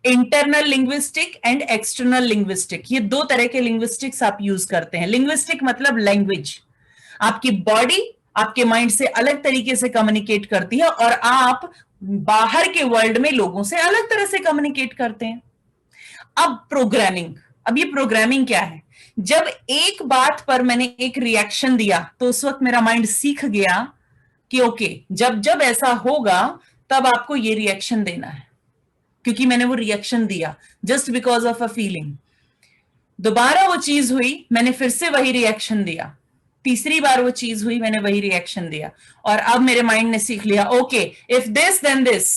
internal linguistic and external linguistic. ये 2 तरह के लिंग्विस्टिक्स आप यूज करते हैं। लिंग्विस्टिक मतलब लैंग्वेज, आपकी बॉडी आपके माइंड से अलग तरीके से कम्युनिकेट करती है और आप बाहर के वर्ल्ड में लोगों से अलग तरह से कम्युनिकेट करते हैं। अब प्रोग्रामिंग, अब ये प्रोग्रामिंग क्या है? जब एक बात पर मैंने एक रिएक्शन दिया तो उस वक्त मेरा माइंड सीख गया कि ओके, जब जब ऐसा होगा तब आपको ये रिएक्शन देना है, क्योंकि मैंने वो रिएक्शन दिया just because of a feeling. दोबारा वो चीज हुई, मैंने फिर से वही रिएक्शन दिया। तीसरी बार वो चीज हुई, मैंने वही रिएक्शन दिया। और अब मेरे माइंड ने सीख लिया, okay if this then this,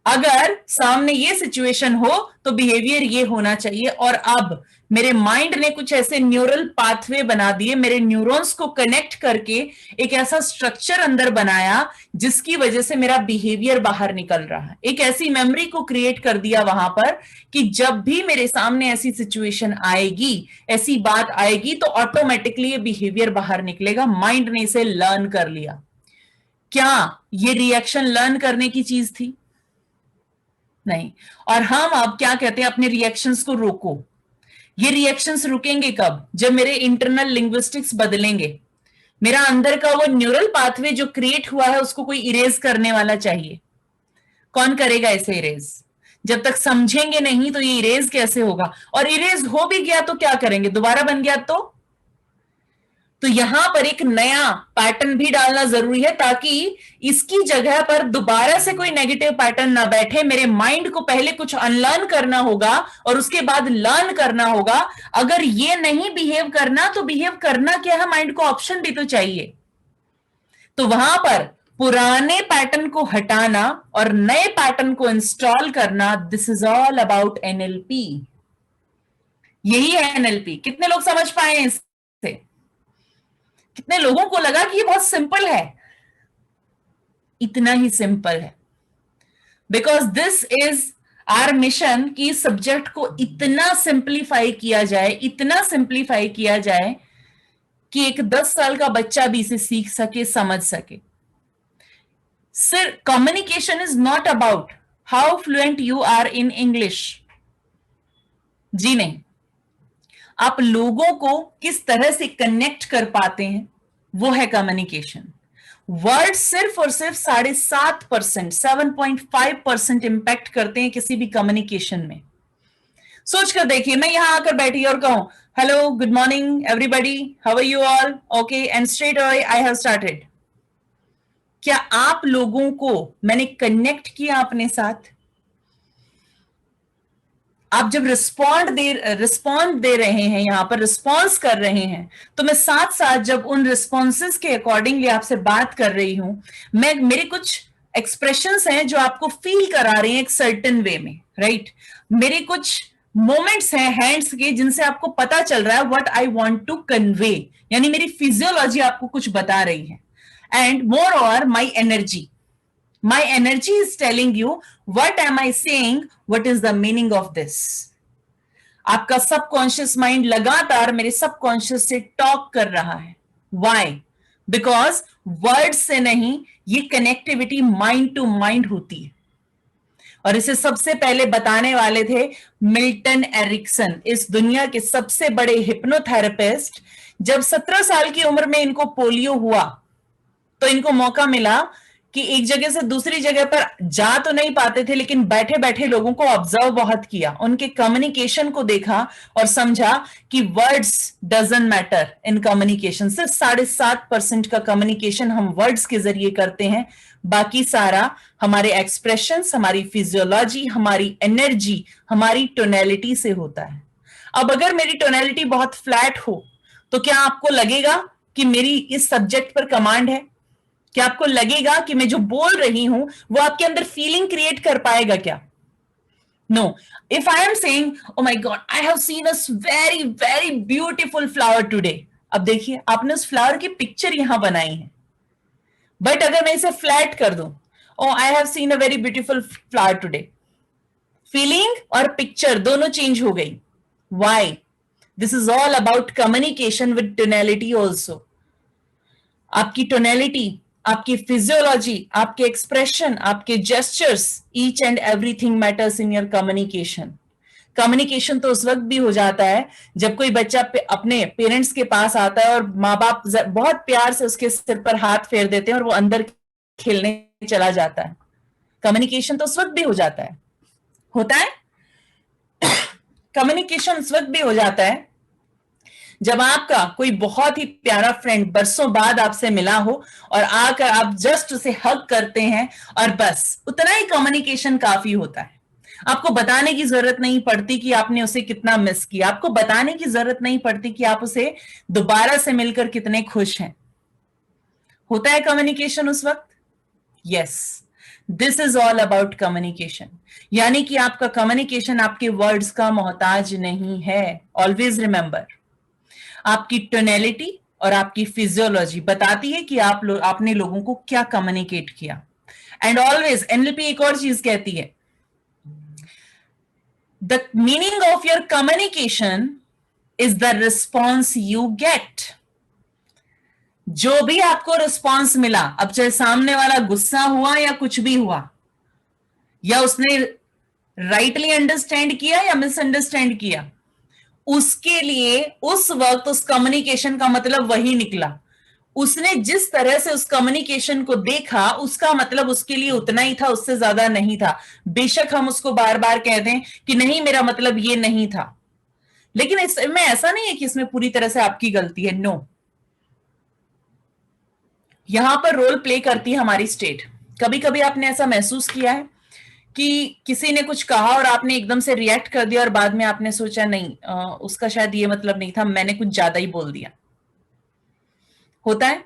अगर सामने ये सिचुएशन हो तो बिहेवियर ये होना चाहिए। और अब मेरे माइंड ने कुछ ऐसे न्यूरल पाथवे बना दिए, मेरे न्यूरॉन्स को कनेक्ट करके एक ऐसा स्ट्रक्चर अंदर बनाया जिसकी वजह से मेरा बिहेवियर बाहर निकल रहा है। एक ऐसी मेमोरी को क्रिएट कर दिया वहां पर कि जब भी मेरे सामने ऐसी सिचुएशन आएगी, ऐसी बात आएगी, तो ऑटोमेटिकली ये बिहेवियर बाहर निकलेगा। माइंड ने इसे लर्न कर लिया। क्या ये रिएक्शन लर्न करने की चीज थी? नहीं। और हम अब क्या कहते हैं, अपने रिएक्शंस को रोको। ये रिएक्शंस रुकेंगे कब? जब मेरे इंटरनल लिंग्विस्टिक्स बदलेंगे। मेरा अंदर का वो न्यूरल पाथवे जो क्रिएट हुआ है उसको कोई इरेज करने वाला चाहिए। कौन करेगा इसे इरेज? जब तक समझेंगे नहीं तो ये इरेज कैसे होगा? और इरेज हो भी गया तो क्या करेंगे? दोबारा बन गया तो यहां पर एक नया पैटर्न भी डालना जरूरी है ताकि इसकी जगह पर दोबारा से कोई नेगेटिव पैटर्न ना बैठे। मेरे माइंड को पहले कुछ अनलर्न करना होगा और उसके बाद लर्न करना होगा। अगर ये नहीं बिहेव करना तो बिहेव करना क्या है? माइंड को ऑप्शन भी तो चाहिए। तो वहां पर पुराने पैटर्न को हटाना और नए पैटर्न को इंस्टॉल करना, this is all about NLP. यही है एनएलपी। कितने लोग समझ पाए इससे? कितने लोगों को लगा कि ये बहुत सिंपल है? इतना ही सिंपल है, because this is our mission कि सब्जेक्ट को इतना सिंप्लीफाई किया जाए, इतना सिंप्लीफाई किया जाए कि एक 10 साल का बच्चा भी इसे सीख सके, समझ सके। सिर्फ communication is not about how fluent you are in English. जी नहीं, आप लोगों को किस तरह से कनेक्ट कर पाते हैं, वो है कम्युनिकेशन। वर्ड सिर्फ और सिर्फ 7.5%, 7.5% इंपैक्ट करते हैं किसी भी कम्युनिकेशन में। सोच कर देखिए, मैं यहां आकर बैठी और कहूं hello, good morning everybody, how are you all, okay, and straight away I have started. क्या आप लोगों को मैंने कनेक्ट किया अपने साथ? आप जब रिस्पॉन्ड दे रहे हैं, यहां पर रिस्पॉन्स कर रहे हैं, तो मैं साथ साथ जब उन रिस्पॉन्सेस के अकॉर्डिंगली आपसे बात कर रही हूं, मेरे कुछ एक्सप्रेशंस हैं जो आपको फील करा रहे हैं एक सर्टेन वे में, राइट? मेरे कुछ मोमेंट्स हैं हैंड्स के जिनसे आपको पता चल रहा है what I want to convey, यानी मेरी फिजियोलॉजी आपको कुछ बता रही है। And moreover my energy is telling you what am I saying, what is the meaning of this. आपका सबकॉन्शियस माइंड लगातार मेरे सबकॉन्शियस से टॉक कर रहा है। Why? Because वर्ड से नहीं, ये कनेक्टिविटी माइंड टू माइंड होती है। और इसे सबसे पहले बताने वाले थे मिल्टन एरिक्सन, इस दुनिया के सबसे बड़े हिप्नोथेरेपिस्ट। जब 17 साल की उम्र में इनको पोलियो हुआ तो इनको मौका मिला कि एक जगह से दूसरी जगह पर जा तो नहीं पाते थे, लेकिन बैठे बैठे लोगों को ऑब्जर्व बहुत किया, उनके कम्युनिकेशन को देखा और समझा कि words doesn't matter in communication. सिर्फ 7.5% का कम्युनिकेशन हम वर्ड्स के जरिए करते हैं, बाकी सारा हमारे एक्सप्रेशंस, हमारी फिजियोलॉजी, हमारी एनर्जी, हमारी टोनैलिटी से होता है। अब अगर मेरी टोनैलिटी बहुत फ्लैट हो तो क्या आपको लगेगा कि मेरी इस सब्जेक्ट पर कमांड है? क्या आपको लगेगा कि मैं जो बोल रही हूं वो आपके अंदर फीलिंग क्रिएट कर पाएगा क्या? No. If I am saying oh my God, I have seen a very very beautiful flower today, अब देखिए आपने उस फ्लावर की पिक्चर यहां बनाई है, बट अगर मैं इसे फ्लैट कर दूं, oh I have seen a very beautiful flower today, feeling और पिक्चर दोनों चेंज हो गई। Why? This is all about communication with tonality also. आपकी टोनैलिटी, आपकी फिजियोलॉजी, आपके एक्सप्रेशन, आपके gestures, each and everything matters in your communication. Communication तो उस वक्त भी हो जाता है जब कोई बच्चा अपने पेरेंट्स के पास आता है और माँ बाप बहुत प्यार से उसके सिर पर हाथ फेर देते हैं और वो अंदर खेलने चला जाता है। कम्युनिकेशन तो उस वक्त भी हो जाता है, होता है कम्युनिकेशन उस वक्त भी हो जाता है जब आपका कोई बहुत ही प्यारा फ्रेंड बरसों बाद आपसे मिला हो और आकर आप जस्ट उसे हग करते हैं और बस उतना ही कम्युनिकेशन काफी होता है। आपको बताने की जरूरत नहीं पड़ती कि आपने उसे कितना मिस किया, आपको बताने की जरूरत नहीं पड़ती कि आप उसे दोबारा से मिलकर कितने खुश हैं। होता है कम्युनिकेशन उस वक्त। Yes, this is all about communication. यानी कि आपका कम्युनिकेशन आपके वर्ड्स का मोहताज नहीं है। ऑलवेज रिमेंबर, आपकी टोनैलिटी और आपकी फिजियोलॉजी बताती है कि आपने लोगों को क्या कम्युनिकेट किया। एंड ऑलवेज एनएलपी एक और चीज कहती है, the meaning of your communication is the response you get. जो भी आपको रिस्पॉन्स मिला, अब चाहे सामने वाला गुस्सा हुआ या कुछ भी हुआ, या उसने राइटली अंडरस्टैंड किया या मिसअंडरस्टैंड किया, उसके लिए उस वक्त उस कम्युनिकेशन का मतलब वही निकला। उसने जिस तरह से उस कम्युनिकेशन को देखा उसका मतलब उसके लिए उतना ही था, उससे ज्यादा नहीं था। बेशक हम उसको बार बार कह दें कि नहीं मेरा मतलब ये नहीं था, लेकिन इसमें ऐसा नहीं है कि इसमें पूरी तरह से आपकी गलती है। नो, यहां पर रोल प्ले करती है हमारी स्टेट। कभी कभी आपने ऐसा महसूस किया है कि किसी ने कुछ कहा और आपने एकदम से रिएक्ट कर दिया और बाद में आपने सोचा नहीं उसका शायद ये मतलब नहीं था, मैंने कुछ ज्यादा ही बोल दिया। होता है।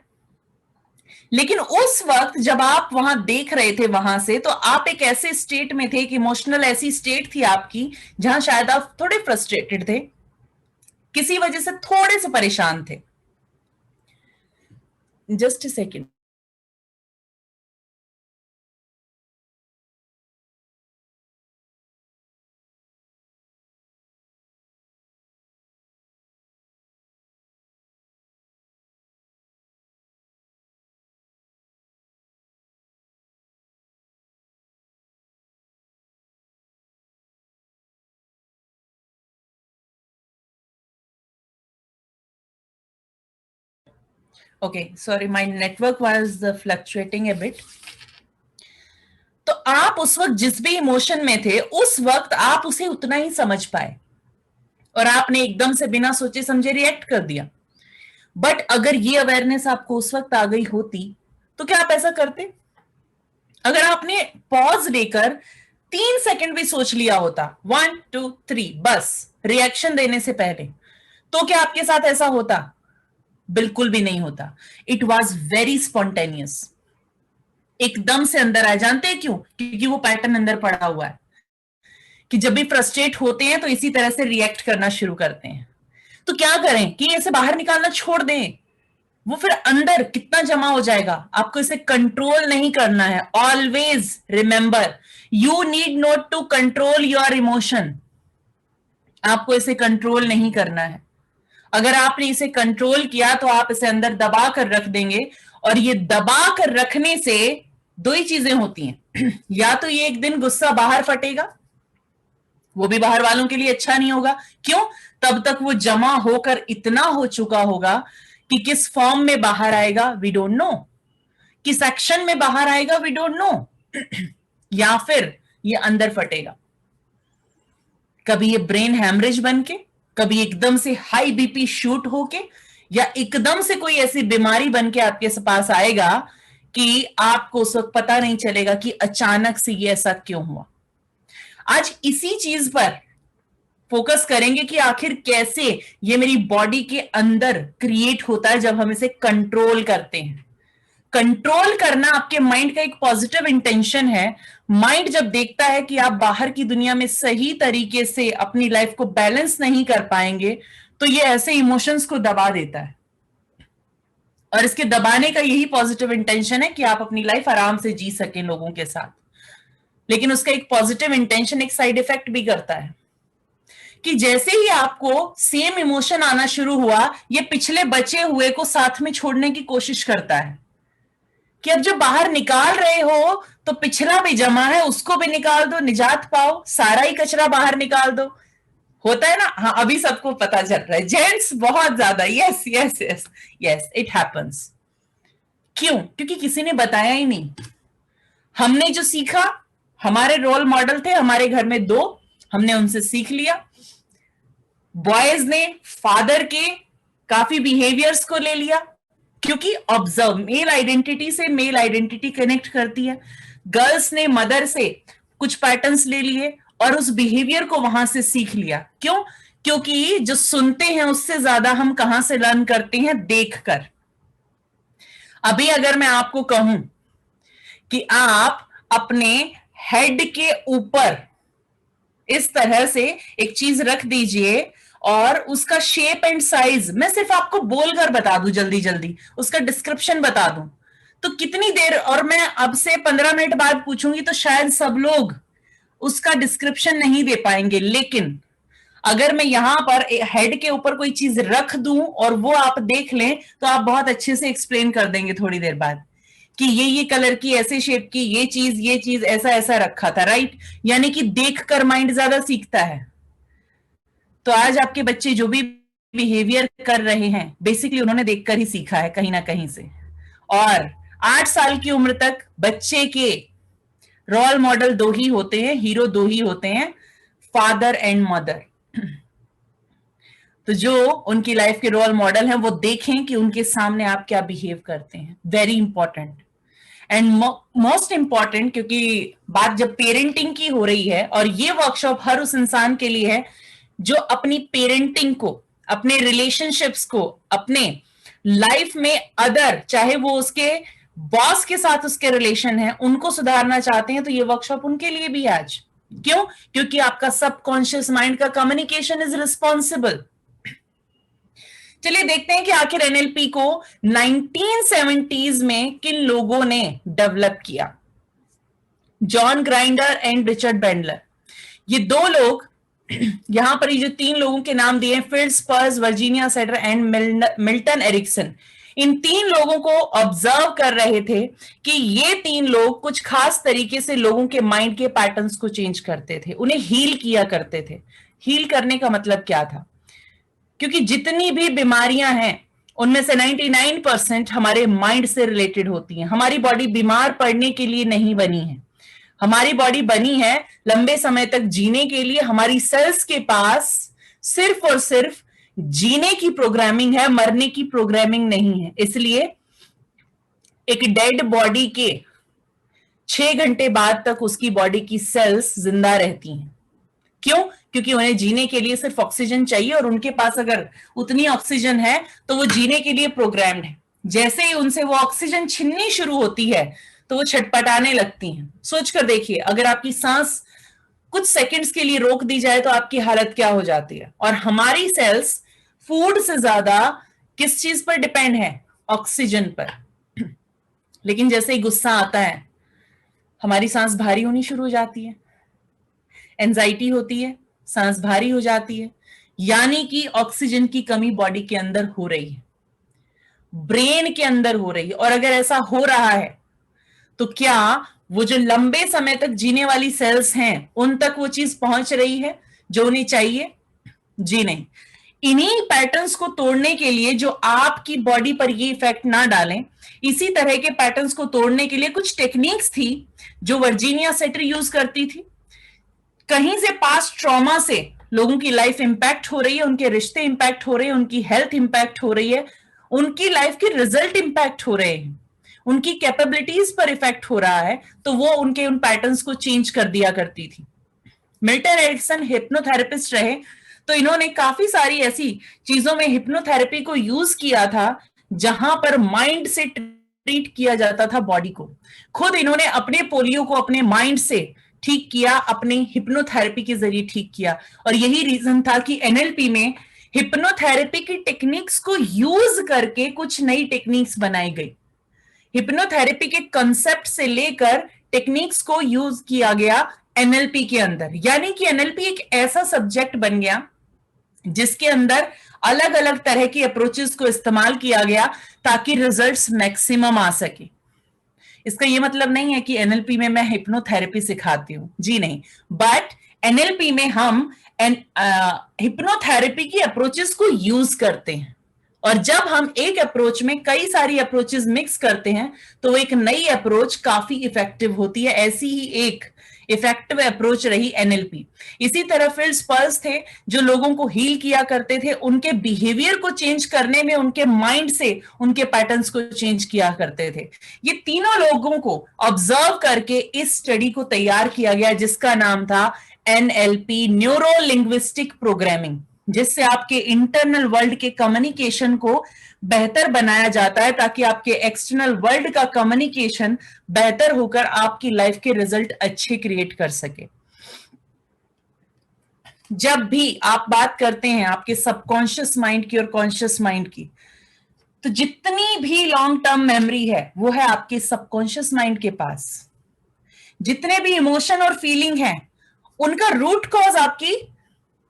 लेकिन उस वक्त जब आप वहां देख रहे थे वहां से, तो आप एक ऐसे स्टेट में थे, एक इमोशनल ऐसी स्टेट थी आपकी जहां शायद आप थोड़े फ्रस्ट्रेटेड थे, किसी वजह से थोड़े से परेशान थे। Just a second. Okay, sorry, my network was fluctuating a bit. तो आप उस वक्त जिस भी इमोशन में थे उस वक्त आप उसे उतना ही समझ पाए और आपने एकदम से बिना सोचे समझे रिएक्ट कर दिया। बट अगर ये अवेयरनेस आपको उस वक्त आ गई होती तो क्या आप ऐसा करते? अगर आपने पॉज लेकर 3 सेकंड भी सोच लिया होता, 1 2 3 बस रिएक्शन देने से पहले, तो क्या आपके साथ ऐसा होता? बिल्कुल भी नहीं होता। इट वॉज वेरी स्पॉन्टेनियस, एकदम से अंदर आए। जानते हैं क्यों? क्योंकि वो पैटर्न अंदर पड़ा हुआ है कि जब भी फ्रस्ट्रेट होते हैं तो इसी तरह से रिएक्ट करना शुरू करते हैं। तो क्या करें कि इसे बाहर निकालना छोड़ दें? वो फिर अंदर कितना जमा हो जाएगा। आपको इसे कंट्रोल नहीं करना है। Always remember, you need not to control your emotion. आपको इसे कंट्रोल नहीं करना है। अगर आपने इसे कंट्रोल किया तो आप इसे अंदर दबा कर रख देंगे, और ये दबा कर रखने से दो ही चीजें होती हैं या तो ये एक दिन गुस्सा बाहर फटेगा, वो भी बाहर वालों के लिए अच्छा नहीं होगा। क्यों? तब तक वो जमा होकर इतना हो चुका होगा कि किस फॉर्म में बाहर आएगा वी डोंट नो, किस एक्शन में बाहर आएगा वी डोंट नो या फिर ये अंदर फटेगा। कभी ये ब्रेन हैमरेज बन के, कभी एकदम से हाई बीपी शूट होके, या एकदम से कोई ऐसी बीमारी बन के आपके पास आएगा कि आपको उस वक्त पता नहीं चलेगा कि अचानक से ये ऐसा क्यों हुआ। आज इसी चीज पर फोकस करेंगे कि आखिर कैसे ये मेरी बॉडी के अंदर क्रिएट होता है जब हम इसे कंट्रोल करते हैं। कंट्रोल करना आपके माइंड का एक पॉजिटिव इंटेंशन है। माइंड जब देखता है कि आप बाहर की दुनिया में सही तरीके से अपनी लाइफ को बैलेंस नहीं कर पाएंगे, तो ये ऐसे इमोशंस को दबा देता है। और इसके दबाने का यही पॉजिटिव इंटेंशन है कि आप अपनी लाइफ आराम से जी सकें लोगों के साथ। लेकिन उसका एक पॉजिटिव इंटेंशन एक साइड इफेक्ट भी करता है कि जैसे ही आपको सेम इमोशन आना शुरू हुआ, ये पिछले बचे हुए को साथ में छोड़ने की कोशिश करता है कि अब जब बाहर निकाल रहे हो तो पिछला भी जमा है, उसको भी निकाल दो, निजात पाओ, सारा ही कचरा बाहर निकाल दो। होता है ना? हाँ, अभी सबको पता चल रहा है। जेंट्स बहुत ज्यादा, yes yes yes yes, it happens. क्यों? क्योंकि किसी ने बताया ही नहीं। हमने जो सीखा, हमारे रोल मॉडल थे हमारे घर में 2, हमने उनसे सीख लिया। बॉयज ने फादर के काफी बिहेवियर्स को ले लिया, क्योंकि ऑब्जर्व मेल आइडेंटिटी से मेल आइडेंटिटी कनेक्ट करती है। गर्ल्स ने मदर से कुछ पैटर्न्स ले लिए और उस बिहेवियर को वहां से सीख लिया। क्यों? क्योंकि जो सुनते हैं उससे ज्यादा हम कहां से लर्न करते हैं? देखकर। अभी अगर मैं आपको कहूं कि आप अपने हेड के ऊपर इस तरह से एक चीज रख दीजिए और उसका शेप एंड साइज मैं सिर्फ आपको बोलकर बता दूं, जल्दी जल्दी उसका डिस्क्रिप्शन बता दूं, तो कितनी देर, और मैं अब से 15 मिनट बाद पूछूंगी तो शायद सब लोग उसका डिस्क्रिप्शन नहीं दे पाएंगे। लेकिन अगर मैं यहां पर हेड के ऊपर कोई चीज रख दूं और वो आप देख लें तो आप बहुत अच्छे से एक्सप्लेन कर देंगे थोड़ी देर बाद कि ये कलर की, ऐसे शेप की, ये चीज ऐसा ऐसा रखा था, राइट? यानी कि देखकर माइंड ज्यादा सीखता है। तो आज आपके बच्चे जो भी बिहेवियर कर रहे हैं बेसिकली उन्होंने देखकर ही सीखा है कहीं ना कहीं से। और 8 साल की उम्र तक बच्चे के रोल मॉडल 2 ही होते हैं, हीरो 2 ही होते हैं, फादर एंड मदर। तो जो उनकी लाइफ के रोल मॉडल हैं वो देखें कि उनके सामने आप क्या बिहेव करते हैं। Very important and most important, क्योंकि बात जब पेरेंटिंग की हो रही है और ये वर्कशॉप हर उस इंसान के लिए है जो अपनी पेरेंटिंग को, अपने रिलेशनशिप्स को, अपने लाइफ में अदर, चाहे वो उसके बॉस के साथ उसके रिलेशन है, उनको सुधारना चाहते हैं, तो ये वर्कशॉप उनके लिए भी आज। क्यों? क्योंकि आपका सबकॉन्शियस माइंड का कम्युनिकेशन इज रिस्पॉन्सिबल। चलिए देखते हैं कि आखिर एनएलपी को 1970s में किन लोगों ने डेवलप किया। जॉन ग्राइंडर एंड रिचर्ड बेंडलर, ये 2 लोग, यहां पर ये जो 3 लोगों के नाम दिए, Fritz, Perls, Virginia Satir and Milton Erickson, इन 3 लोगों को ऑब्जर्व कर रहे थे कि ये 3 लोग कुछ खास तरीके से लोगों के माइंड के पैटर्न्स को चेंज करते थे, उन्हें हील किया करते थे। हील करने का मतलब क्या था? क्योंकि जितनी भी बीमारियां हैं उनमें से 99% हमारे माइंड से रिलेटेड होती हैं। हमारी बॉडी बीमार पड़ने के लिए नहीं बनी है, हमारी बॉडी बनी है लंबे समय तक जीने के लिए। हमारी सेल्स के पास सिर्फ और सिर्फ जीने की प्रोग्रामिंग है, मरने की प्रोग्रामिंग नहीं है। इसलिए एक डेड बॉडी के 6 घंटे बाद तक उसकी बॉडी की सेल्स जिंदा रहती हैं। क्यों? क्योंकि उन्हें जीने के लिए सिर्फ ऑक्सीजन चाहिए और उनके पास अगर उतनी ऑक्सीजन है तो वो जीने के लिए प्रोग्राम्ड है। जैसे ही उनसे वो ऑक्सीजन छिननी शुरू होती है तो वो छटपटाने लगती हैं। सोच कर देखिए, अगर आपकी सांस कुछ सेकंड्स के लिए रोक दी जाए तो आपकी हालत क्या हो जाती है। और हमारी सेल्स फूड से ज्यादा किस चीज पर डिपेंड है? ऑक्सीजन पर। लेकिन जैसे ही गुस्सा आता है हमारी सांस भारी होनी शुरू हो जाती है, एंजाइटी होती है, सांस भारी हो जाती है, यानी कि ऑक्सीजन की कमी बॉडी के अंदर हो रही है, ब्रेन के अंदर हो रही है। और अगर ऐसा हो रहा है तो क्या वो जो लंबे समय तक जीने वाली सेल्स हैं उन तक वो चीज पहुंच रही है जो उन्हें चाहिए? जी नहीं। इन्हीं पैटर्न्स को तोड़ने के लिए, जो आपकी बॉडी पर ये इफेक्ट ना डालें, इसी तरह के पैटर्न्स को तोड़ने के लिए कुछ टेक्निक्स थी जो वर्जीनिया सेटर यूज करती थी। कहीं से पास्ट ट्रॉमा से लोगों की लाइफ इंपैक्ट हो रही है, उनके रिश्ते इंपैक्ट हो रहे हैं, उनकी हेल्थ इंपैक्ट हो रही है, उनकी लाइफ के रिजल्ट इंपैक्ट हो रहे हैं, उनकी कैपेबिलिटीज पर इफेक्ट हो रहा है, तो वो उनके उन पैटर्न्स को चेंज कर दिया करती थी। मिल्टन एरिक्सन हिप्नोथेरेपिस्ट रहे, तो इन्होंने काफी सारी ऐसी चीजों में हिप्नोथेरेपी को यूज किया था जहां पर माइंड से ट्रीट किया जाता था बॉडी को। खुद इन्होंने अपने पोलियो को अपने माइंड से ठीक किया, अपने हिप्नोथेरेपी के जरिए ठीक किया। और यही रीजन था कि एनएलपी में हिप्नोथेरेपी की टेक्निक्स को यूज करके कुछ नई टेक्निक्स बनाई गई। हिप्नोथेरेपी के कंसेप्ट से लेकर टेक्निक्स को यूज किया गया एनएलपी के अंदर। यानी कि एनएलपी एक ऐसा सब्जेक्ट बन गया जिसके अंदर अलग अलग तरह की अप्रोचेस को इस्तेमाल किया गया ताकि रिजल्ट्स मैक्सिमम आ सके। इसका यह मतलब नहीं है कि एनएलपी में मैं हिप्नोथेरेपी सिखाती हूं, जी नहीं, बट एनएलपी में हम हिप्नोथेरेपी की अप्रोचेस को यूज करते हैं। और जब हम एक अप्रोच में कई सारी अप्रोचेस मिक्स करते हैं तो एक नई अप्रोच काफी इफेक्टिव होती है। ऐसी ही एक इफेक्टिव अप्रोच एनएलपी रही। इसी तरह फिल्स पर्ल्स थे जो लोगों को हील किया करते थे, उनके बिहेवियर को चेंज करने में उनके माइंड से उनके पैटर्न्स को चेंज किया करते थे। ये तीनों लोगों को ऑब्जर्व करके इस स्टडी को तैयार किया गया जिसका नाम था एनएलपी, न्यूरो लिंग्विस्टिक प्रोग्रामिंग, जिससे आपके इंटरनल वर्ल्ड के कम्युनिकेशन को बेहतर बनाया जाता है ताकि आपके एक्सटर्नल वर्ल्ड का कम्युनिकेशन बेहतर होकर आपकी लाइफ के रिजल्ट अच्छे क्रिएट कर सके। जब भी आप बात करते हैं आपके सबकॉन्शियस माइंड की और कॉन्शियस माइंड की, तो जितनी भी लॉन्ग टर्म मेमोरी है वो है आपके सबकॉन्शियस माइंड के पास। जितने भी इमोशन और फीलिंग है उनका रूट कॉज आपकी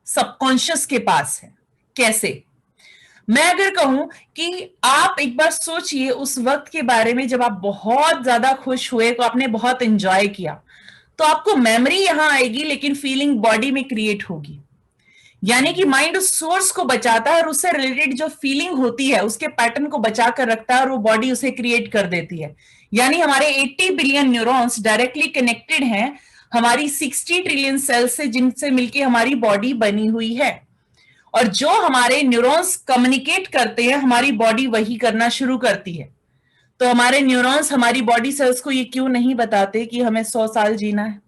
सबकॉन्शियस के पास है। कैसे? मैं अगर कहूं कि आप एक बार सोचिए उस वक्त के बारे में जब आप बहुत ज्यादा खुश हुए, तो आपने बहुत एंजॉय किया, तो आपको मेमोरी यहां आएगी लेकिन फीलिंग बॉडी में क्रिएट होगी। यानी कि माइंड उस सोर्स को बचाता है और उससे रिलेटेड जो फीलिंग होती है उसके पैटर्न को बचा कर रखता है और वो बॉडी उसे क्रिएट कर देती है। यानी हमारे 80 बिलियन न्यूरॉन्स डायरेक्टली कनेक्टेड हैं हमारी 60 ट्रिलियन सेल्स से, जिनसे मिलकर हमारी बॉडी बनी हुई है। और जो हमारे न्यूरॉन्स कम्युनिकेट करते हैं हमारी बॉडी वही करना शुरू करती है। तो हमारे न्यूरॉन्स हमारी बॉडी सेल्स को ये क्यों नहीं बताते कि हमें 100 साल जीना है?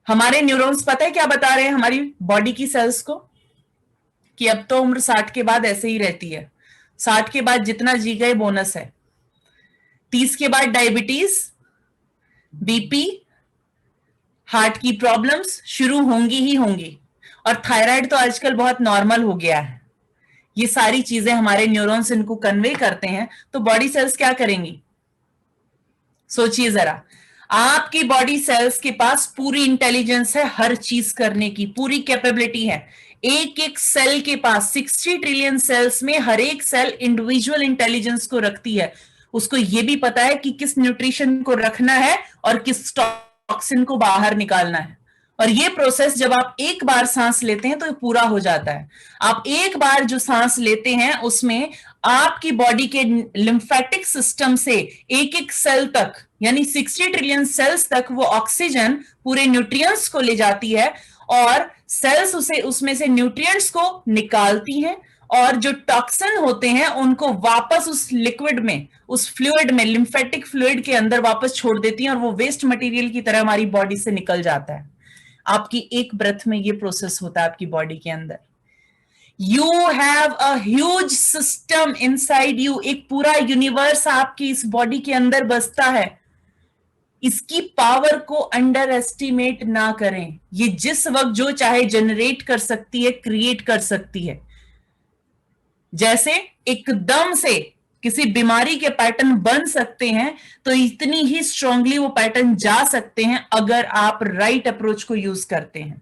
हमारे न्यूरॉन्स पता है क्या बता रहे हैं हमारी बॉडी की सेल्स को? कि अब तो उम्र 60 के बाद ऐसे ही रहती है, 60 के बाद जितना जी गए बोनस है, 30 के बाद डायबिटीज, बीपी, हार्ट की प्रॉब्लम्स शुरू होंगी ही होंगी, और थायराइड तो आजकल बहुत नॉर्मल हो गया है। ये सारी चीजें हमारे न्यूरॉन्स इनको कन्वे करते हैं। तो बॉडी सेल्स क्या करेंगी? सोचिए जरा, आपकी बॉडी सेल्स के पास पूरी इंटेलिजेंस है, हर चीज करने की पूरी कैपेबिलिटी है। एक एक सेल के पास 60 ट्रिलियन सेल्स में हर एक सेल इंडिविजुअल इंटेलिजेंस को रखती है। उसको यह भी पता है कि किस न्यूट्रिशन को रखना है और किस टॉक्सिन को बाहर निकालना है। और ये प्रोसेस जब आप एक बार सांस लेते हैं तो ये पूरा हो जाता है। आप एक बार जो सांस लेते हैं उसमें आपकी बॉडी के लिम्फेटिक सिस्टम से एक एक सेल तक, यानी 60 ट्रिलियन सेल्स तक वो ऑक्सीजन पूरे न्यूट्रिएंट्स को ले जाती है और सेल्स उसमें से न्यूट्रिएंट्स को निकालती हैं और जो टॉक्सिन होते हैं उनको वापस उस लिक्विड में, उस फ्लूइड में, लिम्फेटिक फ्लूइड के अंदर वापस छोड़ देती हैं और वो वेस्ट मटेरियल की तरह हमारी बॉडी से निकल जाता है। आपकी एक ब्रेथ में ये प्रोसेस होता है आपकी बॉडी के अंदर। You have a huge system inside you, एक पूरा यूनिवर्स आपकी इस बॉडी के अंदर बसता है। इसकी पावर को अंडर एस्टिमेट ना करें। ये जिस वक्त जो चाहे जनरेट कर सकती है, क्रिएट कर सकती है। जैसे एकदम से किसी बीमारी के पैटर्न बन सकते हैं तो इतनी ही स्ट्रांगली वो पैटर्न जा सकते हैं अगर आप राइट अप्रोच को यूज करते हैं।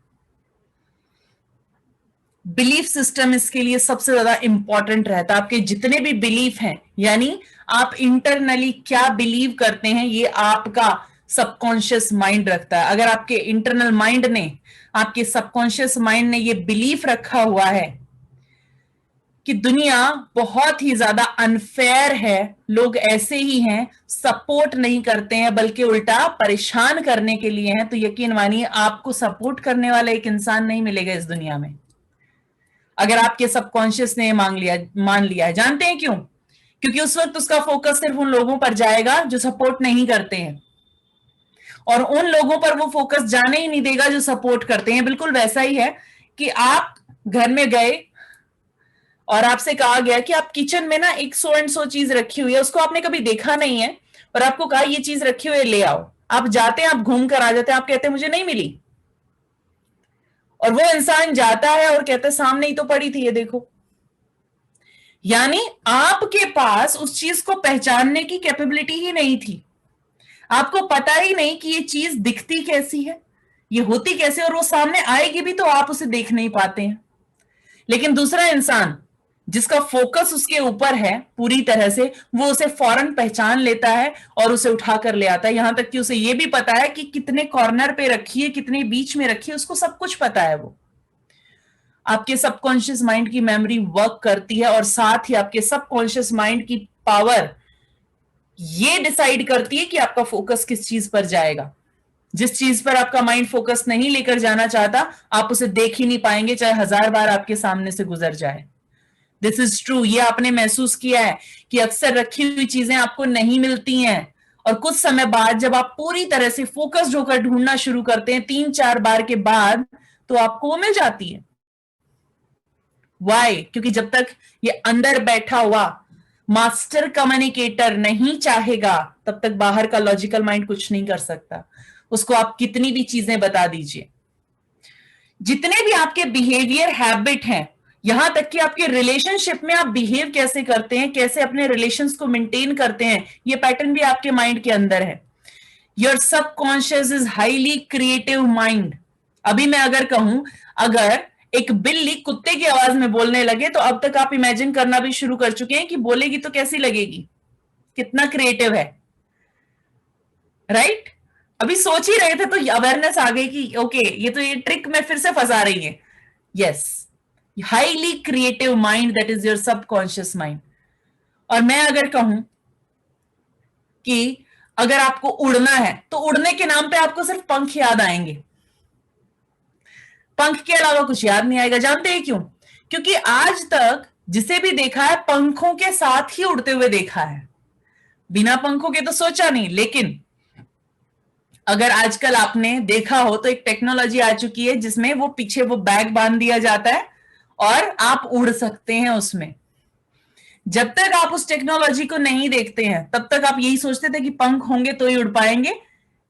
बिलीफ सिस्टम इसके लिए सबसे ज्यादा इंपॉर्टेंट रहता है। आपके जितने भी बिलीफ हैं, यानी आप इंटरनली क्या बिलीव करते हैं, ये आपका सबकॉन्शियस माइंड रखता है। अगर आपके इंटरनल माइंड ने, आपके सबकॉन्शियस माइंड ने ये बिलीफ रखा हुआ है कि दुनिया बहुत ही ज्यादा अनफेयर है, लोग ऐसे ही हैं, सपोर्ट नहीं करते हैं बल्कि उल्टा परेशान करने के लिए हैं, तो यकीन मानिए आपको सपोर्ट करने वाला एक इंसान नहीं मिलेगा इस दुनिया में। अगर आपके सबकॉन्शियस ने मान लिया है। जानते हैं क्यों? क्योंकि उस वक्त उसका फोकस सिर्फ उन लोगों पर जाएगा जो सपोर्ट नहीं करते हैं, और उन लोगों पर वो फोकस जाने ही नहीं देगा जो सपोर्ट करते हैं। बिल्कुल वैसा ही है कि आप घर में गए और आपसे कहा गया कि आप किचन में ना एक सो एंड सो चीज रखी हुई है, उसको आपने कभी देखा नहीं है, और आपको कहा ये चीज रखी हुई है ले आओ। आप जाते हैं, आप घूम कर आ जाते हैं, आप कहते हैं मुझे नहीं मिली, और वो इंसान जाता है और कहता है सामने ही तो पड़ी थी, ये देखो। यानी आपके पास उस चीज को पहचानने की कैपेबिलिटी ही नहीं थी। आपको पता ही नहीं कि ये चीज दिखती कैसी है, ये होती कैसे, और वो सामने आएगी भी तो आप उसे देख नहीं पाते हैं। लेकिन दूसरा इंसान जिसका फोकस उसके ऊपर है पूरी तरह से, वो उसे फौरन पहचान लेता है और उसे उठाकर ले आता है। यहां तक कि उसे ये भी पता है कि कितने कॉर्नर पे रखी है, कितने बीच में रखी है, उसको सब कुछ पता है। वो आपके सबकॉन्शियस माइंड की मेमोरी वर्क करती है और साथ ही आपके सबकॉन्शियस माइंड की पावर ये डिसाइड करती है कि आपका फोकस किस चीज पर जाएगा। जिस चीज पर आपका माइंड फोकस नहीं लेकर जाना चाहता, आप उसे देख ही नहीं पाएंगे, चाहे 1000 बार आपके सामने से गुजर जाए। This is true. ये आपने महसूस किया है कि अक्सर रखी हुई चीजें आपको नहीं मिलती हैं और कुछ समय बाद जब आप पूरी तरह से फोकस्ड होकर ढूंढना शुरू करते हैं 3-4 बार के बाद, तो आपको वो मिल जाती है। वाई? क्योंकि जब तक ये अंदर बैठा हुआ मास्टर कम्युनिकेटर नहीं चाहेगा, तब तक बाहर का लॉजिकल माइंड कुछ नहीं कर सकता। उसको आप कितनी भी चीजें बता दीजिए, जितने भी आपके बिहेवियर हैबिट हैं, यहां तक कि आपके रिलेशनशिप में आप बिहेव कैसे करते हैं, कैसे अपने रिलेशंस को मेंटेन करते हैं, ये पैटर्न भी आपके माइंड के अंदर है। Your subconscious is highly creative mind. अभी मैं अगर कहूं, अगर एक बिल्ली कुत्ते की आवाज में बोलने लगे, तो अब तक आप इमेजिन करना भी शुरू कर चुके हैं कि बोलेगी तो कैसी लगेगी, कितना क्रिएटिव है, राइट? अभी सोच ही रहे थे तो अवेयरनेस आ गई कि ओके, ये तो ये ट्रिक में फिर से फंसा रही है। Yes, highly creative mind, that is your subconscious mind. और मैं अगर कहूं कि अगर आपको उड़ना है, तो उड़ने के नाम पे आपको सिर्फ पंख याद आएंगे, पंख के अलावा कुछ याद नहीं आएगा। जानते हैं क्यों? क्योंकि आज तक जिसे भी देखा है पंखों के साथ ही उड़ते हुए देखा है, बिना पंखों के तो सोचा नहीं। लेकिन अगर आजकल आपने देखा हो तो एक टेक्नोलॉजी आ चुकी है जिसमें वो पीछे वो बैग बांध दिया जाता है और आप उड़ सकते हैं उसमें। जब तक आप उस टेक्नोलॉजी को नहीं देखते हैं, तब तक आप यही सोचते थे कि पंख होंगे तो ही उड़ पाएंगे,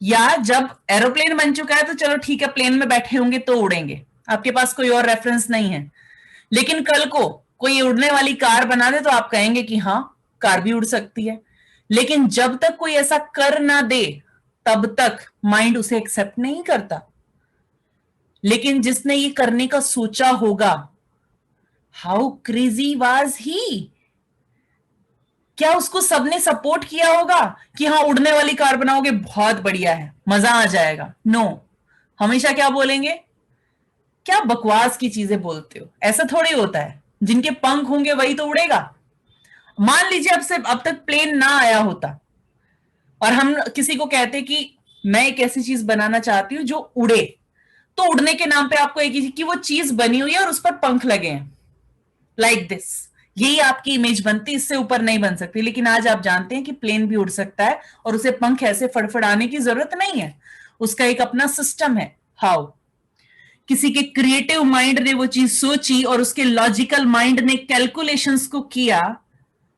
या जब एरोप्लेन बन चुका है तो चलो ठीक है, प्लेन में बैठे होंगे तो उड़ेंगे। आपके पास कोई और रेफरेंस नहीं है। लेकिन कल को कोई उड़ने वाली कार बना दे तो आप कहेंगे कि हाँ, कार भी उड़ सकती है। लेकिन जब तक कोई ऐसा कर ना दे, तब तक माइंड उसे एक्सेप्ट नहीं करता। लेकिन जिसने ये करने का सोचा होगा, हाउ क्रेजी वाज ही? क्या उसको सबने सपोर्ट किया होगा कि हाँ, उड़ने वाली कार बनाओगे, बहुत बढ़िया है, मजा आ जाएगा? नो, हमेशा क्या बोलेंगे, क्या बकवास की चीजें बोलते हो, ऐसा थोड़ी होता है, जिनके पंख होंगे वही तो उड़ेगा। मान लीजिए अब तक प्लेन ना आया होता और हम किसी को कहते कि मैं एक ऐसी चीज बनाना चाहती हूं जो उड़े, तो उड़ने के नाम पे आपको एक कि वो चीज बनी हुई है और उस पर पंख लगे हैं, लाइक दिस, यही आपकी इमेज बनती, इससे ऊपर नहीं बन सकती। लेकिन आज आप जानते हैं कि प्लेन भी उड़ सकता है और उसे पंख ऐसे फड़फड़ाने की जरूरत नहीं है, उसका एक अपना सिस्टम है। हाउ? किसी के क्रिएटिव माइंड ने वो चीज सोची और उसके लॉजिकल माइंड ने कैलकुलेशंस को किया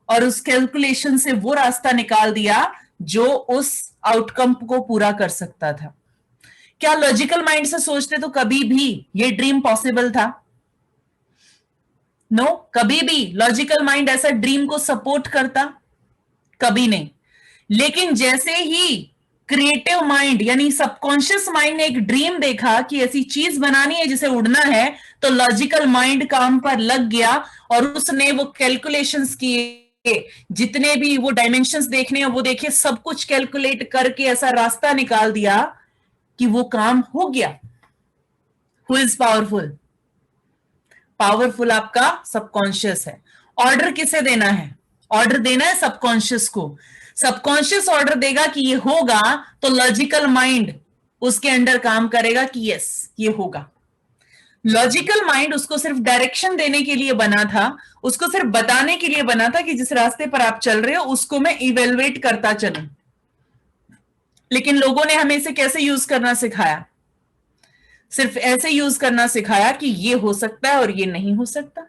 और उस कैलकुलेशन से वो रास्ता निकाल दिया जो उस आउटकम को पूरा कर सकता था। क्या लॉजिकल माइंड से सोचते तो कभी भी ये ड्रीम पॉसिबल था? नो, कभी भी लॉजिकल माइंड ऐसा ड्रीम को सपोर्ट करता? कभी नहीं। लेकिन जैसे ही क्रिएटिव माइंड यानी सबकॉन्शियस माइंड ने एक ड्रीम देखा कि ऐसी चीज बनानी है जिसे उड़ना है, तो लॉजिकल माइंड काम पर लग गया और उसने वो कैलकुलेशंस किए, जितने भी वो डायमेंशंस देखने हैं वो देखे, सब कुछ कैलकुलेट करके ऐसा रास्ता निकाल दिया कि वो काम हो गया। Who is powerful? पावरफुल आपका सबकॉन्शियस है। ऑर्डर किसे देना है? ऑर्डर देना है सबकॉन्शियस को। सबकॉन्शियस ऑर्डर देगा कि ये होगा, तो लॉजिकल माइंड उसके अंडर काम करेगा कि यस, ये होगा। लॉजिकल माइंड उसको सिर्फ डायरेक्शन देने के लिए बना था, उसको सिर्फ बताने के लिए बना था कि जिस रास्ते पर आप चल रहे हो उसको मैं इवेलुएट करता चलूं। लेकिन लोगों ने हमें इसे कैसे यूज करना सिखाया? सिर्फ ऐसे यूज करना सिखाया कि ये हो सकता है और ये नहीं हो सकता।